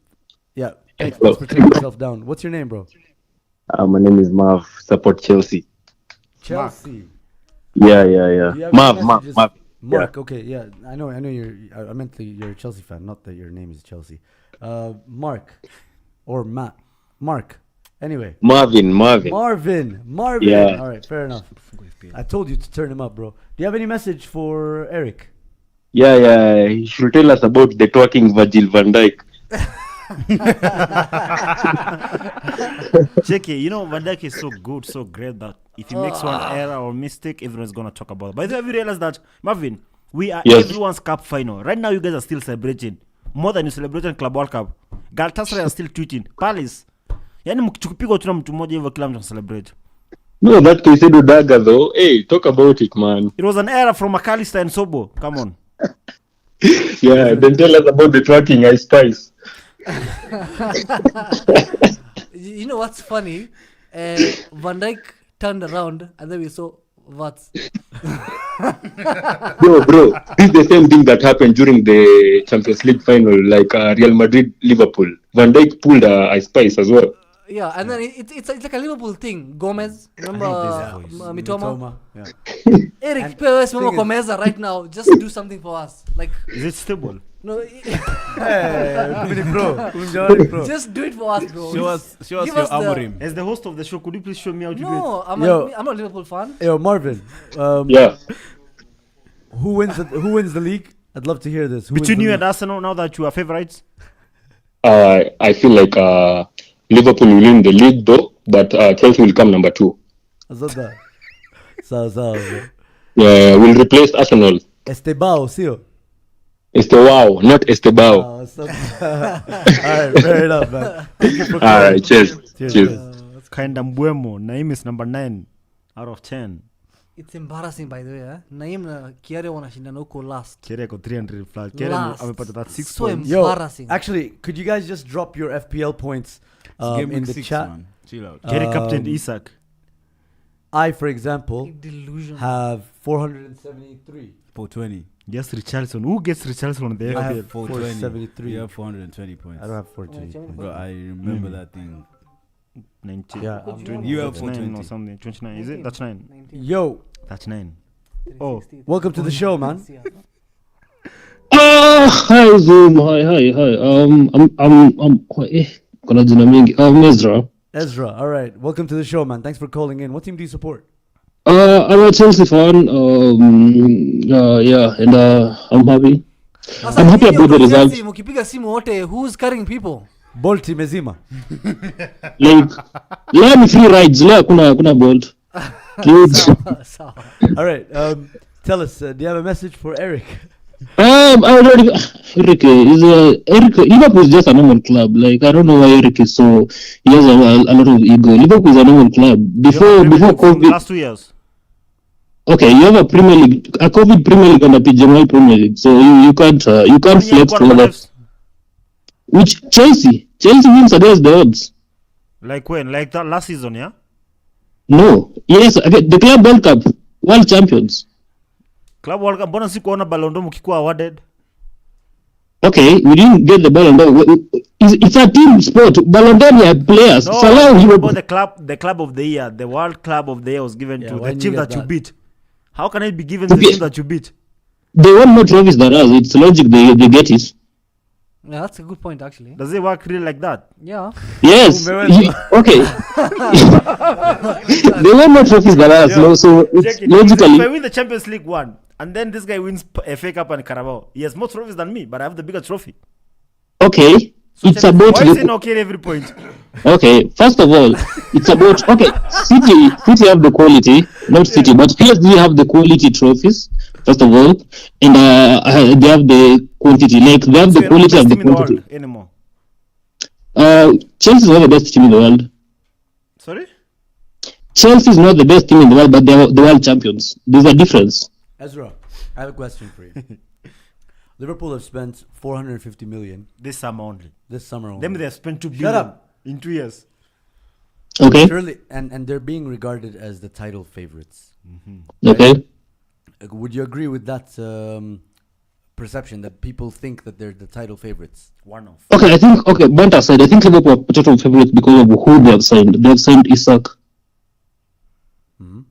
[SPEAKER 2] Yeah. Let's protect yourself down. What's your name, bro?
[SPEAKER 8] My name is Marv. Support Chelsea.
[SPEAKER 2] Chelsea.
[SPEAKER 8] Yeah.
[SPEAKER 2] Do you have
[SPEAKER 8] Marv,
[SPEAKER 2] any
[SPEAKER 8] Marv,
[SPEAKER 2] messages?
[SPEAKER 8] Marv.
[SPEAKER 2] Mark. Okay, yeah, I know. You're. I meant that you're a Chelsea fan, not that your name is Chelsea. Mark, or Matt. Mark. Anyway.
[SPEAKER 8] Marvin.
[SPEAKER 2] Marvin.
[SPEAKER 8] Yeah.
[SPEAKER 2] All right, fair enough. I told you to turn him up, bro. Do you have any message for Eric?
[SPEAKER 8] Yeah. He should tell us about the talking Virgil van Dijk.
[SPEAKER 3] Check it. You know, Van Dijk is so good, so great that if he makes one error or mistake, everyone's gonna talk about it. By the way, have you realized that, Marvin, we are
[SPEAKER 8] Yes.
[SPEAKER 3] everyone's cup final. Right now, you guys are still celebrating more than you celebrated Club World Cup. Galatasaray are still tweeting. Palace. Yani mkichukupigwa tu na mtu mmoja hivyo kila mtu celebrate.
[SPEAKER 8] No, that Caicedo dagger though. Hey, talk about it, man.
[SPEAKER 3] It was an error from McAllister and Sobo. Come on.
[SPEAKER 8] Yeah, then tell us about the talking I Spice.
[SPEAKER 4] You know what's funny? Van Dijk turned around and then we saw Vats.
[SPEAKER 8] Bro, this is the same thing that happened during the Champions League final, like Real Madrid Liverpool. Van Dijk pulled I Spice as well.
[SPEAKER 4] Yeah, and then it's like a Liverpool thing. Gomez, remember Mitoma?
[SPEAKER 2] Yeah.
[SPEAKER 4] Eric, pay us Mama Gomez right now. Just do something for us. Like,
[SPEAKER 3] Is it stable?
[SPEAKER 4] No,
[SPEAKER 2] Mini bro. Unjani bro.
[SPEAKER 4] just do it for us, bro.
[SPEAKER 1] Show us
[SPEAKER 4] Give
[SPEAKER 1] your
[SPEAKER 4] us the-
[SPEAKER 1] Amorim.
[SPEAKER 3] As the host of the show, could you please show me how to do it?
[SPEAKER 4] No, I'm
[SPEAKER 2] Yo.
[SPEAKER 4] I'm not a Liverpool fan.
[SPEAKER 2] Yo, Marvin.
[SPEAKER 8] Yeah.
[SPEAKER 2] Who wins the league? I'd love to hear this. Who
[SPEAKER 3] Between
[SPEAKER 2] wins
[SPEAKER 3] you
[SPEAKER 2] the
[SPEAKER 3] and Arsenal, now that you are favorites,
[SPEAKER 8] I feel like Liverpool will win the league though, but Chelsea will come number 2.
[SPEAKER 2] league? Sawa, bro.
[SPEAKER 8] Yeah, will replace Arsenal.
[SPEAKER 2] Estebao, sio?
[SPEAKER 8] Estebao, not Estebao.
[SPEAKER 2] Alright, fair enough, man. Thank you for
[SPEAKER 8] All
[SPEAKER 2] calling.
[SPEAKER 8] right, cheers. Cheers.
[SPEAKER 3] kind of Mbuemo. Nayim is number 9 out of 10.
[SPEAKER 4] It's embarrassing, by the way. Nayim na Kiarie wanashindana huko last.
[SPEAKER 3] Kiarie got 300 flash.
[SPEAKER 4] Last.
[SPEAKER 3] Kiarie amepata that 6
[SPEAKER 4] So
[SPEAKER 3] points.
[SPEAKER 4] embarrassing.
[SPEAKER 2] Actually, could you guys just drop your FPL points
[SPEAKER 1] Game
[SPEAKER 2] in
[SPEAKER 1] week
[SPEAKER 2] the
[SPEAKER 1] 6,
[SPEAKER 2] chat?
[SPEAKER 1] man. Chill out.
[SPEAKER 3] Kiarie captained
[SPEAKER 2] Um,
[SPEAKER 3] Isak.
[SPEAKER 2] I, for example,
[SPEAKER 4] Delusion.
[SPEAKER 2] have 473.
[SPEAKER 1] 420.
[SPEAKER 3] Yes, Richarlison. Who gets Richarlison on the
[SPEAKER 2] I
[SPEAKER 3] FPL?
[SPEAKER 2] have
[SPEAKER 1] 420.
[SPEAKER 2] 473.
[SPEAKER 1] You have 420 points.
[SPEAKER 2] I don't have 420.
[SPEAKER 1] Bro, I remember that thing.
[SPEAKER 3] 19.
[SPEAKER 2] Yeah,
[SPEAKER 1] You have
[SPEAKER 3] 29
[SPEAKER 1] 420.
[SPEAKER 3] or something. 29. Is it? That's 9.
[SPEAKER 4] 19,
[SPEAKER 2] Yo,
[SPEAKER 3] That's 9.
[SPEAKER 4] 360.
[SPEAKER 2] welcome to the show, man.
[SPEAKER 8] Hi Zoom. Hi. I'm quite kuna jina mingi. Ezra.
[SPEAKER 2] Ezra, all right. Welcome to the show, man. Thanks for calling in. What team do you support?
[SPEAKER 8] I'm a Chelsea fan. Yeah, and I'm happy.
[SPEAKER 4] Sasa
[SPEAKER 8] I'm happy
[SPEAKER 4] nyinyi
[SPEAKER 8] about the
[SPEAKER 4] watu
[SPEAKER 8] result.
[SPEAKER 4] Chelsea, mkipiga simu wote, who's carrying people?
[SPEAKER 2] Bolti mezima.
[SPEAKER 8] Like, leo ni free rides. Leo kuna Bolt. Kids.
[SPEAKER 4] Sawa.
[SPEAKER 2] All right. Tell us, do you have a message for Eric?
[SPEAKER 8] I already Eric Liverpool is just a normal club. Like I don't know why Eric is so he has a lot of ego. Liverpool is a normal club. Before
[SPEAKER 3] From the
[SPEAKER 8] COVID,
[SPEAKER 3] last 2 years.
[SPEAKER 8] okay, you have a Premier League, a COVID Premier League and a PGMI Premier League. So you can't flex to other. Which Chelsea wins against the odds.
[SPEAKER 3] Like when? Like that last season, yeah?
[SPEAKER 8] No, yes, again, the Club World Cup, world champions.
[SPEAKER 3] Club World Cup, mbona sikuona Ballon d'Or mkikuwa awarded?
[SPEAKER 8] Okay, we didn't get the Ballon d'Or. It's a team sport. Ballon d'Or are players.
[SPEAKER 3] No,
[SPEAKER 8] Salah,
[SPEAKER 3] what
[SPEAKER 8] he
[SPEAKER 3] about
[SPEAKER 8] was,
[SPEAKER 3] the club of the year. The World Club of the Year was given
[SPEAKER 2] Yeah,
[SPEAKER 3] to the
[SPEAKER 2] when you
[SPEAKER 3] team
[SPEAKER 2] get
[SPEAKER 3] that you
[SPEAKER 2] that.
[SPEAKER 3] beat. How can it be given to the
[SPEAKER 8] Okay.
[SPEAKER 3] team that you beat?
[SPEAKER 8] they won more trophies than us. It's logic they get it.
[SPEAKER 4] Yeah, that's a good point, actually.
[SPEAKER 3] Does it work really like that?
[SPEAKER 4] Yeah.
[SPEAKER 8] Yes. Okay. They won more trophies than us. No, so it's
[SPEAKER 3] Check it.
[SPEAKER 8] logically.
[SPEAKER 3] If I win the Champions League 1, and then this guy wins FA Cup and Carabao, he has more trophies than me, but I have the bigger trophy.
[SPEAKER 8] Okay. It's about
[SPEAKER 3] Why is he
[SPEAKER 8] the,
[SPEAKER 3] not getting every point?
[SPEAKER 8] okay. First of all, it's about okay. City have the quality, not City, but PSG have the quality trophies. First of all, and they have the quantity. Like they have
[SPEAKER 3] So
[SPEAKER 8] the
[SPEAKER 3] you're not
[SPEAKER 8] quality of
[SPEAKER 3] best
[SPEAKER 8] the
[SPEAKER 3] team in the
[SPEAKER 8] quantity.
[SPEAKER 3] world anymore.
[SPEAKER 8] Chelsea is not the best team in the world.
[SPEAKER 3] Sorry?
[SPEAKER 8] Chelsea is not the best team in the world, but they are the world champions. There's a difference.
[SPEAKER 2] Ezra, I have a question for you. Liverpool have spent 450 million
[SPEAKER 3] This summer only.
[SPEAKER 2] this summer only.
[SPEAKER 3] Them they have spent 2
[SPEAKER 2] Shut
[SPEAKER 3] billion
[SPEAKER 2] up.
[SPEAKER 3] in 2 years.
[SPEAKER 8] Okay.
[SPEAKER 2] Surely, and they're being regarded as the title favorites.
[SPEAKER 8] Okay.
[SPEAKER 2] Would you agree with that perception that people think that they're the title favorites?
[SPEAKER 3] One of.
[SPEAKER 8] Okay, I think banter aside, I think Liverpool are potato favorites because of who they have signed. They have signed Isak.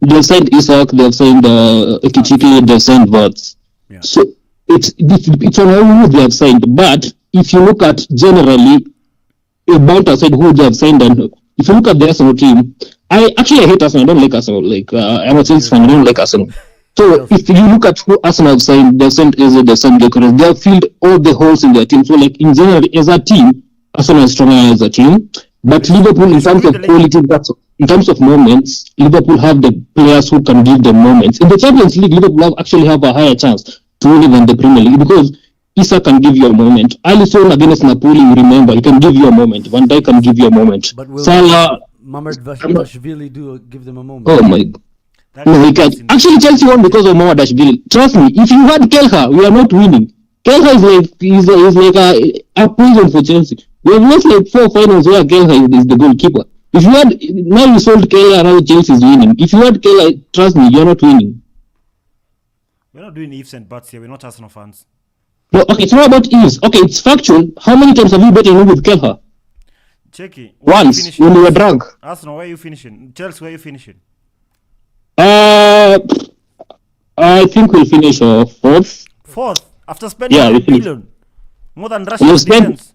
[SPEAKER 8] They have signed Isak. They have signed Kichiki. They have signed Vats.
[SPEAKER 2] Yeah.
[SPEAKER 8] So it's on who they have signed. But if you look at generally, banter aside who they have signed, and if you look at the Arsenal team, I hate Arsenal. I don't like Arsenal. Like I'm a Chelsea fan. I don't like Arsenal. So if you look at who Arsenal have signed, they've signed Eze, they've signed Gyökeres, they have filled all the holes in their team. So like in general, as a team, Arsenal is stronger as a team. But Liverpool, in terms of quality, in terms of moments, Liverpool have the players who can give them moments. In the Champions League, Liverpool actually have a higher chance to win than the Premier League because Isak can give you a moment. Alisson against Napoli, you remember, he can give you a moment. Van Dijk can give you a moment.
[SPEAKER 2] But will
[SPEAKER 8] Salah,
[SPEAKER 2] Mamardashvili give them a moment?
[SPEAKER 8] oh my God. No, we can't. Actually, Chelsea won because of Mamardashvili. Trust me, if you had Kelha, we are not winning. Kelha is like a poison for Chelsea. We have lost like 4 finals where Kelha is the goalkeeper. If you had now you sold Kelha, now Chelsea is winning. If you had Kelha, trust me, you're not winning.
[SPEAKER 3] We're not doing ifs and buts here. We're not Arsenal fans.
[SPEAKER 8] No, okay, it's not about ease. Okay, it's factual. How many times have you bet on with Kelha?
[SPEAKER 3] Checky. where are you
[SPEAKER 8] Once,
[SPEAKER 3] finishing?
[SPEAKER 8] when we were drunk.
[SPEAKER 3] Arsenal, where are you finishing? Chelsea, where are you finishing?
[SPEAKER 8] I think we'll finish 4th.
[SPEAKER 3] 4th. After spending
[SPEAKER 8] Yeah, we
[SPEAKER 3] 1
[SPEAKER 8] finished.
[SPEAKER 3] billion. More than
[SPEAKER 8] You
[SPEAKER 3] Russia's
[SPEAKER 8] spent-
[SPEAKER 3] defense.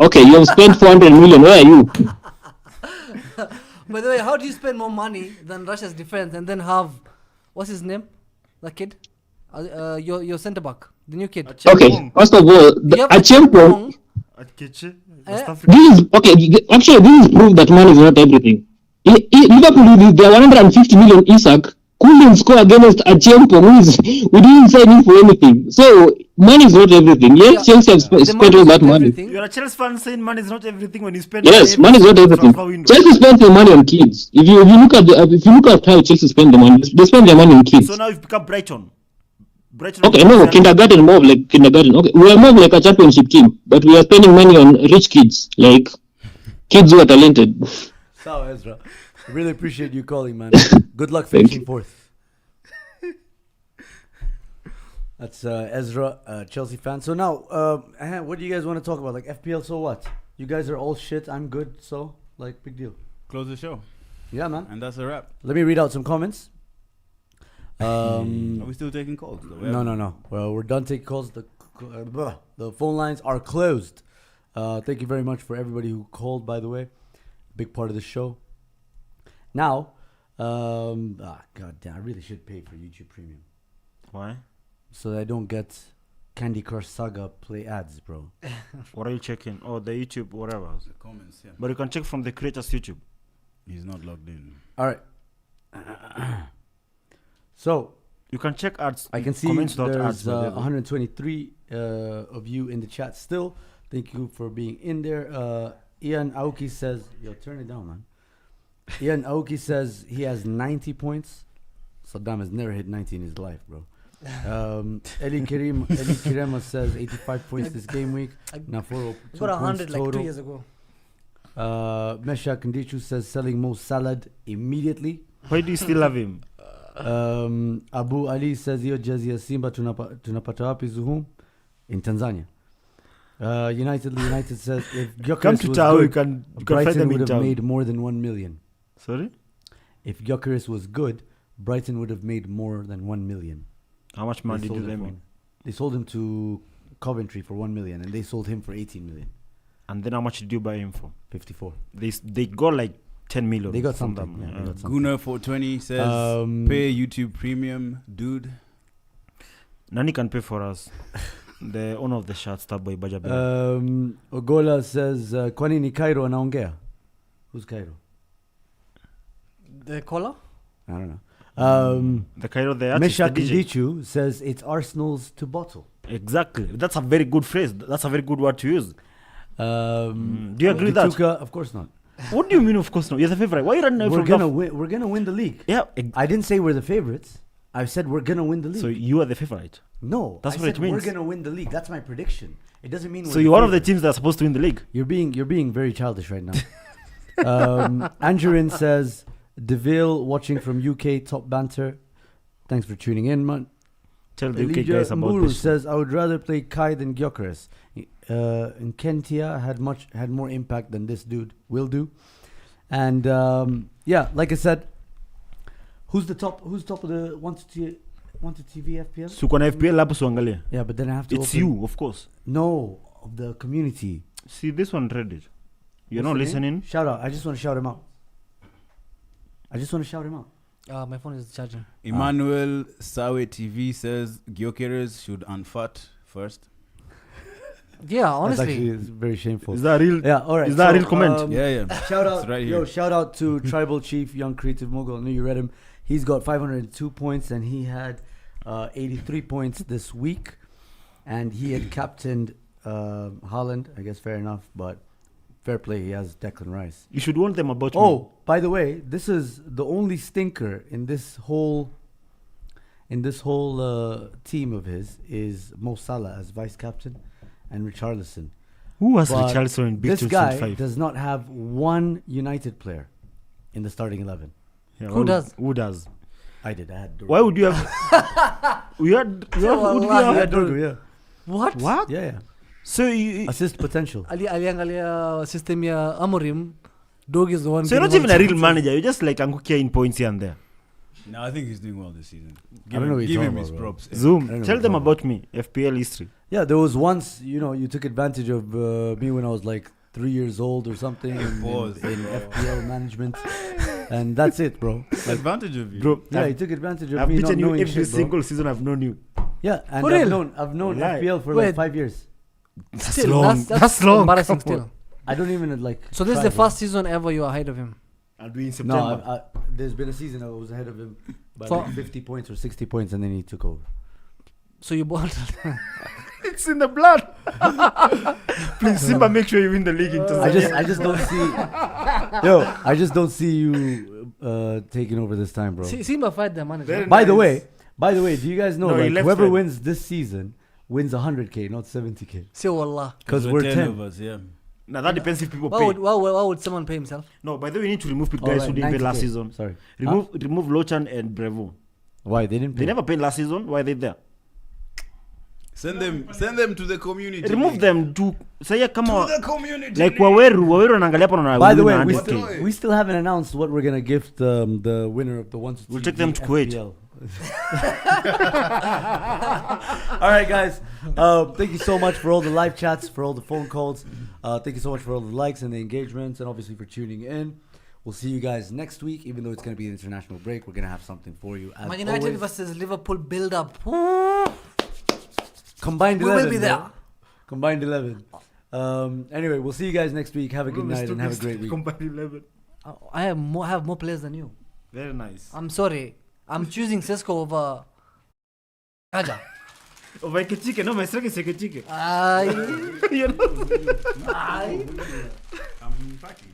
[SPEAKER 8] Okay, you have spent 400 million. Where are you?
[SPEAKER 4] By the way, how do you spend more money than Russia's defense and then have what's his name? That kid? Your centre back, the new kid.
[SPEAKER 8] Okay, first of all,
[SPEAKER 4] You have
[SPEAKER 8] Achempo.
[SPEAKER 3] Akeche,
[SPEAKER 4] Eh?
[SPEAKER 3] West Africa.
[SPEAKER 8] This is okay. Actually, this is proof that money is not everything. Liverpool with their 150 million Isak couldn't score against Achempo, we didn't sign him for anything. So money is not everything. Yes,
[SPEAKER 4] Yeah.
[SPEAKER 8] Chelsea have
[SPEAKER 4] The
[SPEAKER 8] spent all
[SPEAKER 4] is
[SPEAKER 8] that
[SPEAKER 4] not
[SPEAKER 8] money.
[SPEAKER 4] everything.
[SPEAKER 3] You're a Chelsea fan saying money is not everything when you spend.
[SPEAKER 8] Yes,
[SPEAKER 3] money
[SPEAKER 8] money is not everything.
[SPEAKER 3] transfer window.
[SPEAKER 8] Chelsea spent their money on kids. If you look at how Chelsea spend the money, they spend their money on kids.
[SPEAKER 3] So now you've become Brighton. Brighton.
[SPEAKER 8] Okay, no, kindergarten more of like kindergarten. Okay, we are more of like a championship team, but we are spending money on rich kids, like kids who are talented.
[SPEAKER 2] So Ezra, I really appreciate you calling, man. Good luck
[SPEAKER 8] Thank
[SPEAKER 2] finishing fourth. That's Ezra, Chelsea fan. So now, what do you guys want to talk about? Like FPL, so what? You guys are all shit. I'm good. So like, big deal.
[SPEAKER 1] Close the show.
[SPEAKER 2] Yeah, man.
[SPEAKER 1] And that's a wrap.
[SPEAKER 2] Let me read out some comments.
[SPEAKER 1] Are we still taking calls? Though?
[SPEAKER 2] No. Well, we're done taking calls. The phone lines are closed. Thank you very much for everybody who called, by the way. Big part of the show. Now, god damn, I really should pay for YouTube Premium
[SPEAKER 3] Why?
[SPEAKER 2] so that I don't get Candy Crush Saga play ads, bro.
[SPEAKER 3] What are you checking? Oh, the YouTube, whatever.
[SPEAKER 1] The comments, yeah.
[SPEAKER 3] But you can check from the creator's YouTube.
[SPEAKER 1] He's not logged in.
[SPEAKER 2] All right. So
[SPEAKER 3] You can check ads.
[SPEAKER 2] I can see
[SPEAKER 3] comments dot
[SPEAKER 2] there's
[SPEAKER 3] ads, whatever.
[SPEAKER 2] 123 of you in the chat still. Thank you for being in there. Ian Aoki says, yo, turn it down, man. Ian Aoki says he has 90 points. Saddam has never hit 90 in his life, bro. Eli Kirema says 85 points this game week. Naforo,
[SPEAKER 4] I got 100 like 2 years ago.
[SPEAKER 2] Mesha Kandichu says selling Mo Salad immediately.
[SPEAKER 3] Why do you still have him?
[SPEAKER 2] Abu Ali says hiyo jezi ya Simba tunapata wapi Zuhum? In Tanzania. United says if
[SPEAKER 3] Come
[SPEAKER 2] Gyökeres
[SPEAKER 3] to
[SPEAKER 2] was
[SPEAKER 3] town,
[SPEAKER 2] good,
[SPEAKER 3] you can find
[SPEAKER 2] Brighton
[SPEAKER 3] them
[SPEAKER 2] would
[SPEAKER 3] in
[SPEAKER 2] have
[SPEAKER 3] town.
[SPEAKER 2] made more than 1 million.
[SPEAKER 3] Sorry?
[SPEAKER 2] If Gyökeres was good, Brighton would have made more than 1 million.
[SPEAKER 3] How much money
[SPEAKER 2] They
[SPEAKER 3] did
[SPEAKER 2] sold
[SPEAKER 3] they
[SPEAKER 2] him
[SPEAKER 3] make?
[SPEAKER 2] for- They sold him to Coventry for 1 million, and they sold him for 18 million.
[SPEAKER 3] And then how much did you buy him for?
[SPEAKER 2] 54.
[SPEAKER 3] They got like 10 million.
[SPEAKER 2] They got
[SPEAKER 3] from
[SPEAKER 2] something.
[SPEAKER 3] them.
[SPEAKER 2] Yeah, they got something.
[SPEAKER 1] Guna 420 says pay YouTube Premium, dude.
[SPEAKER 3] Nani can pay for us. The owner of the shirt, Starboy Bajabi.
[SPEAKER 2] Ogola says kwa nini Cairo anaongea? Who's Cairo?
[SPEAKER 4] The caller?
[SPEAKER 2] I don't know.
[SPEAKER 3] The Cairo, the artist,
[SPEAKER 2] Mesha
[SPEAKER 3] the DJ.
[SPEAKER 2] Kindichu says it's Arsenal's to bottle.
[SPEAKER 3] Exactly. That's a very good phrase. That's a very good word to use. Do you agree with that?
[SPEAKER 2] Gituka, of course not.
[SPEAKER 3] What do you mean, of course not? You're the favorite. Why are you running away
[SPEAKER 2] We're
[SPEAKER 3] from
[SPEAKER 2] gonna
[SPEAKER 3] that?
[SPEAKER 2] win. We're gonna win the league.
[SPEAKER 3] Yeah.
[SPEAKER 2] I didn't say we're the favorites. I said we're gonna win the league.
[SPEAKER 3] So you are the favorite.
[SPEAKER 2] No,
[SPEAKER 3] That's
[SPEAKER 2] I
[SPEAKER 3] what
[SPEAKER 2] said
[SPEAKER 3] it means.
[SPEAKER 2] we're gonna win the league. That's my prediction. It doesn't mean.
[SPEAKER 3] So you're one of the teams that are supposed to win the league.
[SPEAKER 2] You're being very childish right now. Angerin says Deville watching from UK top banter. Thanks for tuning in, man.
[SPEAKER 3] Tell the UK
[SPEAKER 2] Elijah
[SPEAKER 3] guys about
[SPEAKER 2] Mburu
[SPEAKER 3] this.
[SPEAKER 2] says I would rather play Kai than Gyökeres. And Kentia had more impact than this dude will do. And yeah, like I said, who's top of the wanted TV FPL?
[SPEAKER 3] Suko na FPL hapo suangalia.
[SPEAKER 2] Yeah, but then I have to
[SPEAKER 3] It's
[SPEAKER 2] open-
[SPEAKER 3] you, of course.
[SPEAKER 2] No, of the community.
[SPEAKER 3] See this one Reddit. You're
[SPEAKER 2] What's
[SPEAKER 3] not
[SPEAKER 2] the name?
[SPEAKER 3] listening.
[SPEAKER 2] Shout out. I just want to shout him out.
[SPEAKER 4] My phone is charging.
[SPEAKER 1] Emmanuel Sawe TV says Gyökeres should unfat first.
[SPEAKER 4] Yeah,
[SPEAKER 2] That's
[SPEAKER 4] honestly.
[SPEAKER 2] actually very shameful.
[SPEAKER 3] Is that real?
[SPEAKER 2] Yeah, all right.
[SPEAKER 3] Is that a real comment?
[SPEAKER 1] Yeah.
[SPEAKER 2] Shout
[SPEAKER 1] It's
[SPEAKER 2] out,
[SPEAKER 1] right
[SPEAKER 2] yo!
[SPEAKER 1] here.
[SPEAKER 2] Shout out to Tribal Chief, Young Creative Mogul. I knew you read him. He's got 502 points, and he had 83 points this week, and he had captained Haaland. I guess fair enough, but fair play. He has Declan Rice.
[SPEAKER 3] You should warn them about me.
[SPEAKER 2] Oh, by the way, this is the only stinker in this whole team of his is Mo Salah as vice captain and Richarlison.
[SPEAKER 3] Who has
[SPEAKER 2] But
[SPEAKER 3] Richarlison in Big
[SPEAKER 2] this guy
[SPEAKER 3] 25?
[SPEAKER 2] does not have one United player in the starting 11.
[SPEAKER 3] Yeah,
[SPEAKER 4] Who does?
[SPEAKER 3] Who does?
[SPEAKER 2] I did. I had.
[SPEAKER 3] Why would you have? Who did you have?
[SPEAKER 2] Dorgu, yeah.
[SPEAKER 4] What?
[SPEAKER 3] What?
[SPEAKER 2] Yeah.
[SPEAKER 3] So you,
[SPEAKER 2] Assist potential.
[SPEAKER 4] Aliangalia system ya Amorim. Dog is the one.
[SPEAKER 3] so you're not
[SPEAKER 4] getting
[SPEAKER 3] even a
[SPEAKER 4] all
[SPEAKER 3] real
[SPEAKER 4] chances.
[SPEAKER 3] manager. You're just like Angukia in points here and there.
[SPEAKER 1] No, I think he's doing well this season.
[SPEAKER 2] I don't know what
[SPEAKER 1] Give
[SPEAKER 2] you're
[SPEAKER 1] him
[SPEAKER 2] talking
[SPEAKER 1] his
[SPEAKER 2] about, bro.
[SPEAKER 1] props.
[SPEAKER 2] I don't
[SPEAKER 3] Zoom,
[SPEAKER 2] know
[SPEAKER 3] tell
[SPEAKER 2] what
[SPEAKER 3] them
[SPEAKER 2] you're
[SPEAKER 3] about me. FPL history.
[SPEAKER 2] Yeah, there was once, you took advantage of me when I was like 3 years old or something in FPL management. And that's it, bro.
[SPEAKER 1] Advantage of you.
[SPEAKER 3] Bro,
[SPEAKER 2] Yeah, he took advantage of
[SPEAKER 3] I've
[SPEAKER 2] me not
[SPEAKER 3] beaten you
[SPEAKER 2] knowing
[SPEAKER 3] every
[SPEAKER 2] shit, bro.
[SPEAKER 3] single season I've known you.
[SPEAKER 2] Yeah, and
[SPEAKER 4] For real?
[SPEAKER 2] I've known
[SPEAKER 3] Right.
[SPEAKER 2] FPL for
[SPEAKER 4] Wait.
[SPEAKER 2] like 5 years.
[SPEAKER 4] Still,
[SPEAKER 3] long.
[SPEAKER 4] that's
[SPEAKER 3] That's long.
[SPEAKER 4] embarrassing
[SPEAKER 3] Come on.
[SPEAKER 4] still.
[SPEAKER 2] I don't even like.
[SPEAKER 4] So this is
[SPEAKER 2] try,
[SPEAKER 4] the
[SPEAKER 2] bro.
[SPEAKER 4] first season ever you're ahead of him.
[SPEAKER 3] I'll be in
[SPEAKER 2] No,
[SPEAKER 3] September.
[SPEAKER 2] there's been a season I was ahead of him by
[SPEAKER 4] So-
[SPEAKER 2] like 50 points or 60 points, and then he took over.
[SPEAKER 4] So you bought.
[SPEAKER 3] It's in the blood. Please, Simba, make sure you win the league in Tanzania.
[SPEAKER 2] I just don't see. I just don't see you taking over this time, bro.
[SPEAKER 4] Simba fight the manager.
[SPEAKER 3] Very
[SPEAKER 2] By the
[SPEAKER 3] nice.
[SPEAKER 2] way, do you guys know
[SPEAKER 3] No, he
[SPEAKER 2] like
[SPEAKER 3] left
[SPEAKER 2] whoever
[SPEAKER 3] them.
[SPEAKER 2] wins this season wins 100k, not 70k,
[SPEAKER 4] Say wallah.
[SPEAKER 2] because we're 10.
[SPEAKER 1] of us, yeah.
[SPEAKER 3] Now that depends if people
[SPEAKER 4] Why
[SPEAKER 3] pay.
[SPEAKER 4] would someone pay himself?
[SPEAKER 3] No, by the way, we need to remove
[SPEAKER 2] All
[SPEAKER 3] guys
[SPEAKER 2] right,
[SPEAKER 3] who didn't pay last
[SPEAKER 2] 90K.
[SPEAKER 3] season.
[SPEAKER 2] Sorry.
[SPEAKER 3] Remove Lochan and Brevo.
[SPEAKER 2] Why they didn't pay?
[SPEAKER 3] They never paid last season. Why are they there?
[SPEAKER 1] Send them to the community.
[SPEAKER 3] Remove
[SPEAKER 1] league.
[SPEAKER 3] them to say come
[SPEAKER 1] To
[SPEAKER 3] on.
[SPEAKER 1] the community.
[SPEAKER 3] Like
[SPEAKER 1] league.
[SPEAKER 3] Waweru anaangalia hapo na
[SPEAKER 2] By the way,
[SPEAKER 3] win
[SPEAKER 2] we
[SPEAKER 3] 100K.
[SPEAKER 2] still haven't announced what we're gonna gift the winner of the one.
[SPEAKER 3] We'll take them to Kuwait.
[SPEAKER 2] All right, guys. Thank you so much for all the live chats, for all the phone calls. Thank you so much for all the likes and the engagements, and obviously for tuning in. We'll see you guys next week. Even though it's going to be an international break, we're going to have something for you. As
[SPEAKER 4] Man United
[SPEAKER 2] always.
[SPEAKER 4] versus Liverpool build up.
[SPEAKER 2] Combined
[SPEAKER 4] We
[SPEAKER 2] 11.
[SPEAKER 4] will be
[SPEAKER 2] bro.
[SPEAKER 4] there.
[SPEAKER 2] Combined 11. Anyway, we'll see you guys next week. Have a good night and have a great week.
[SPEAKER 3] Combined 11.
[SPEAKER 4] I have more players than you.
[SPEAKER 3] Very nice.
[SPEAKER 4] I'm sorry. I'm choosing Sesko over Kaja.
[SPEAKER 3] Over Ekechike. No, my strike is Ekechike.
[SPEAKER 4] Aye.
[SPEAKER 3] You know?
[SPEAKER 4] Aye.
[SPEAKER 1] I'm packing.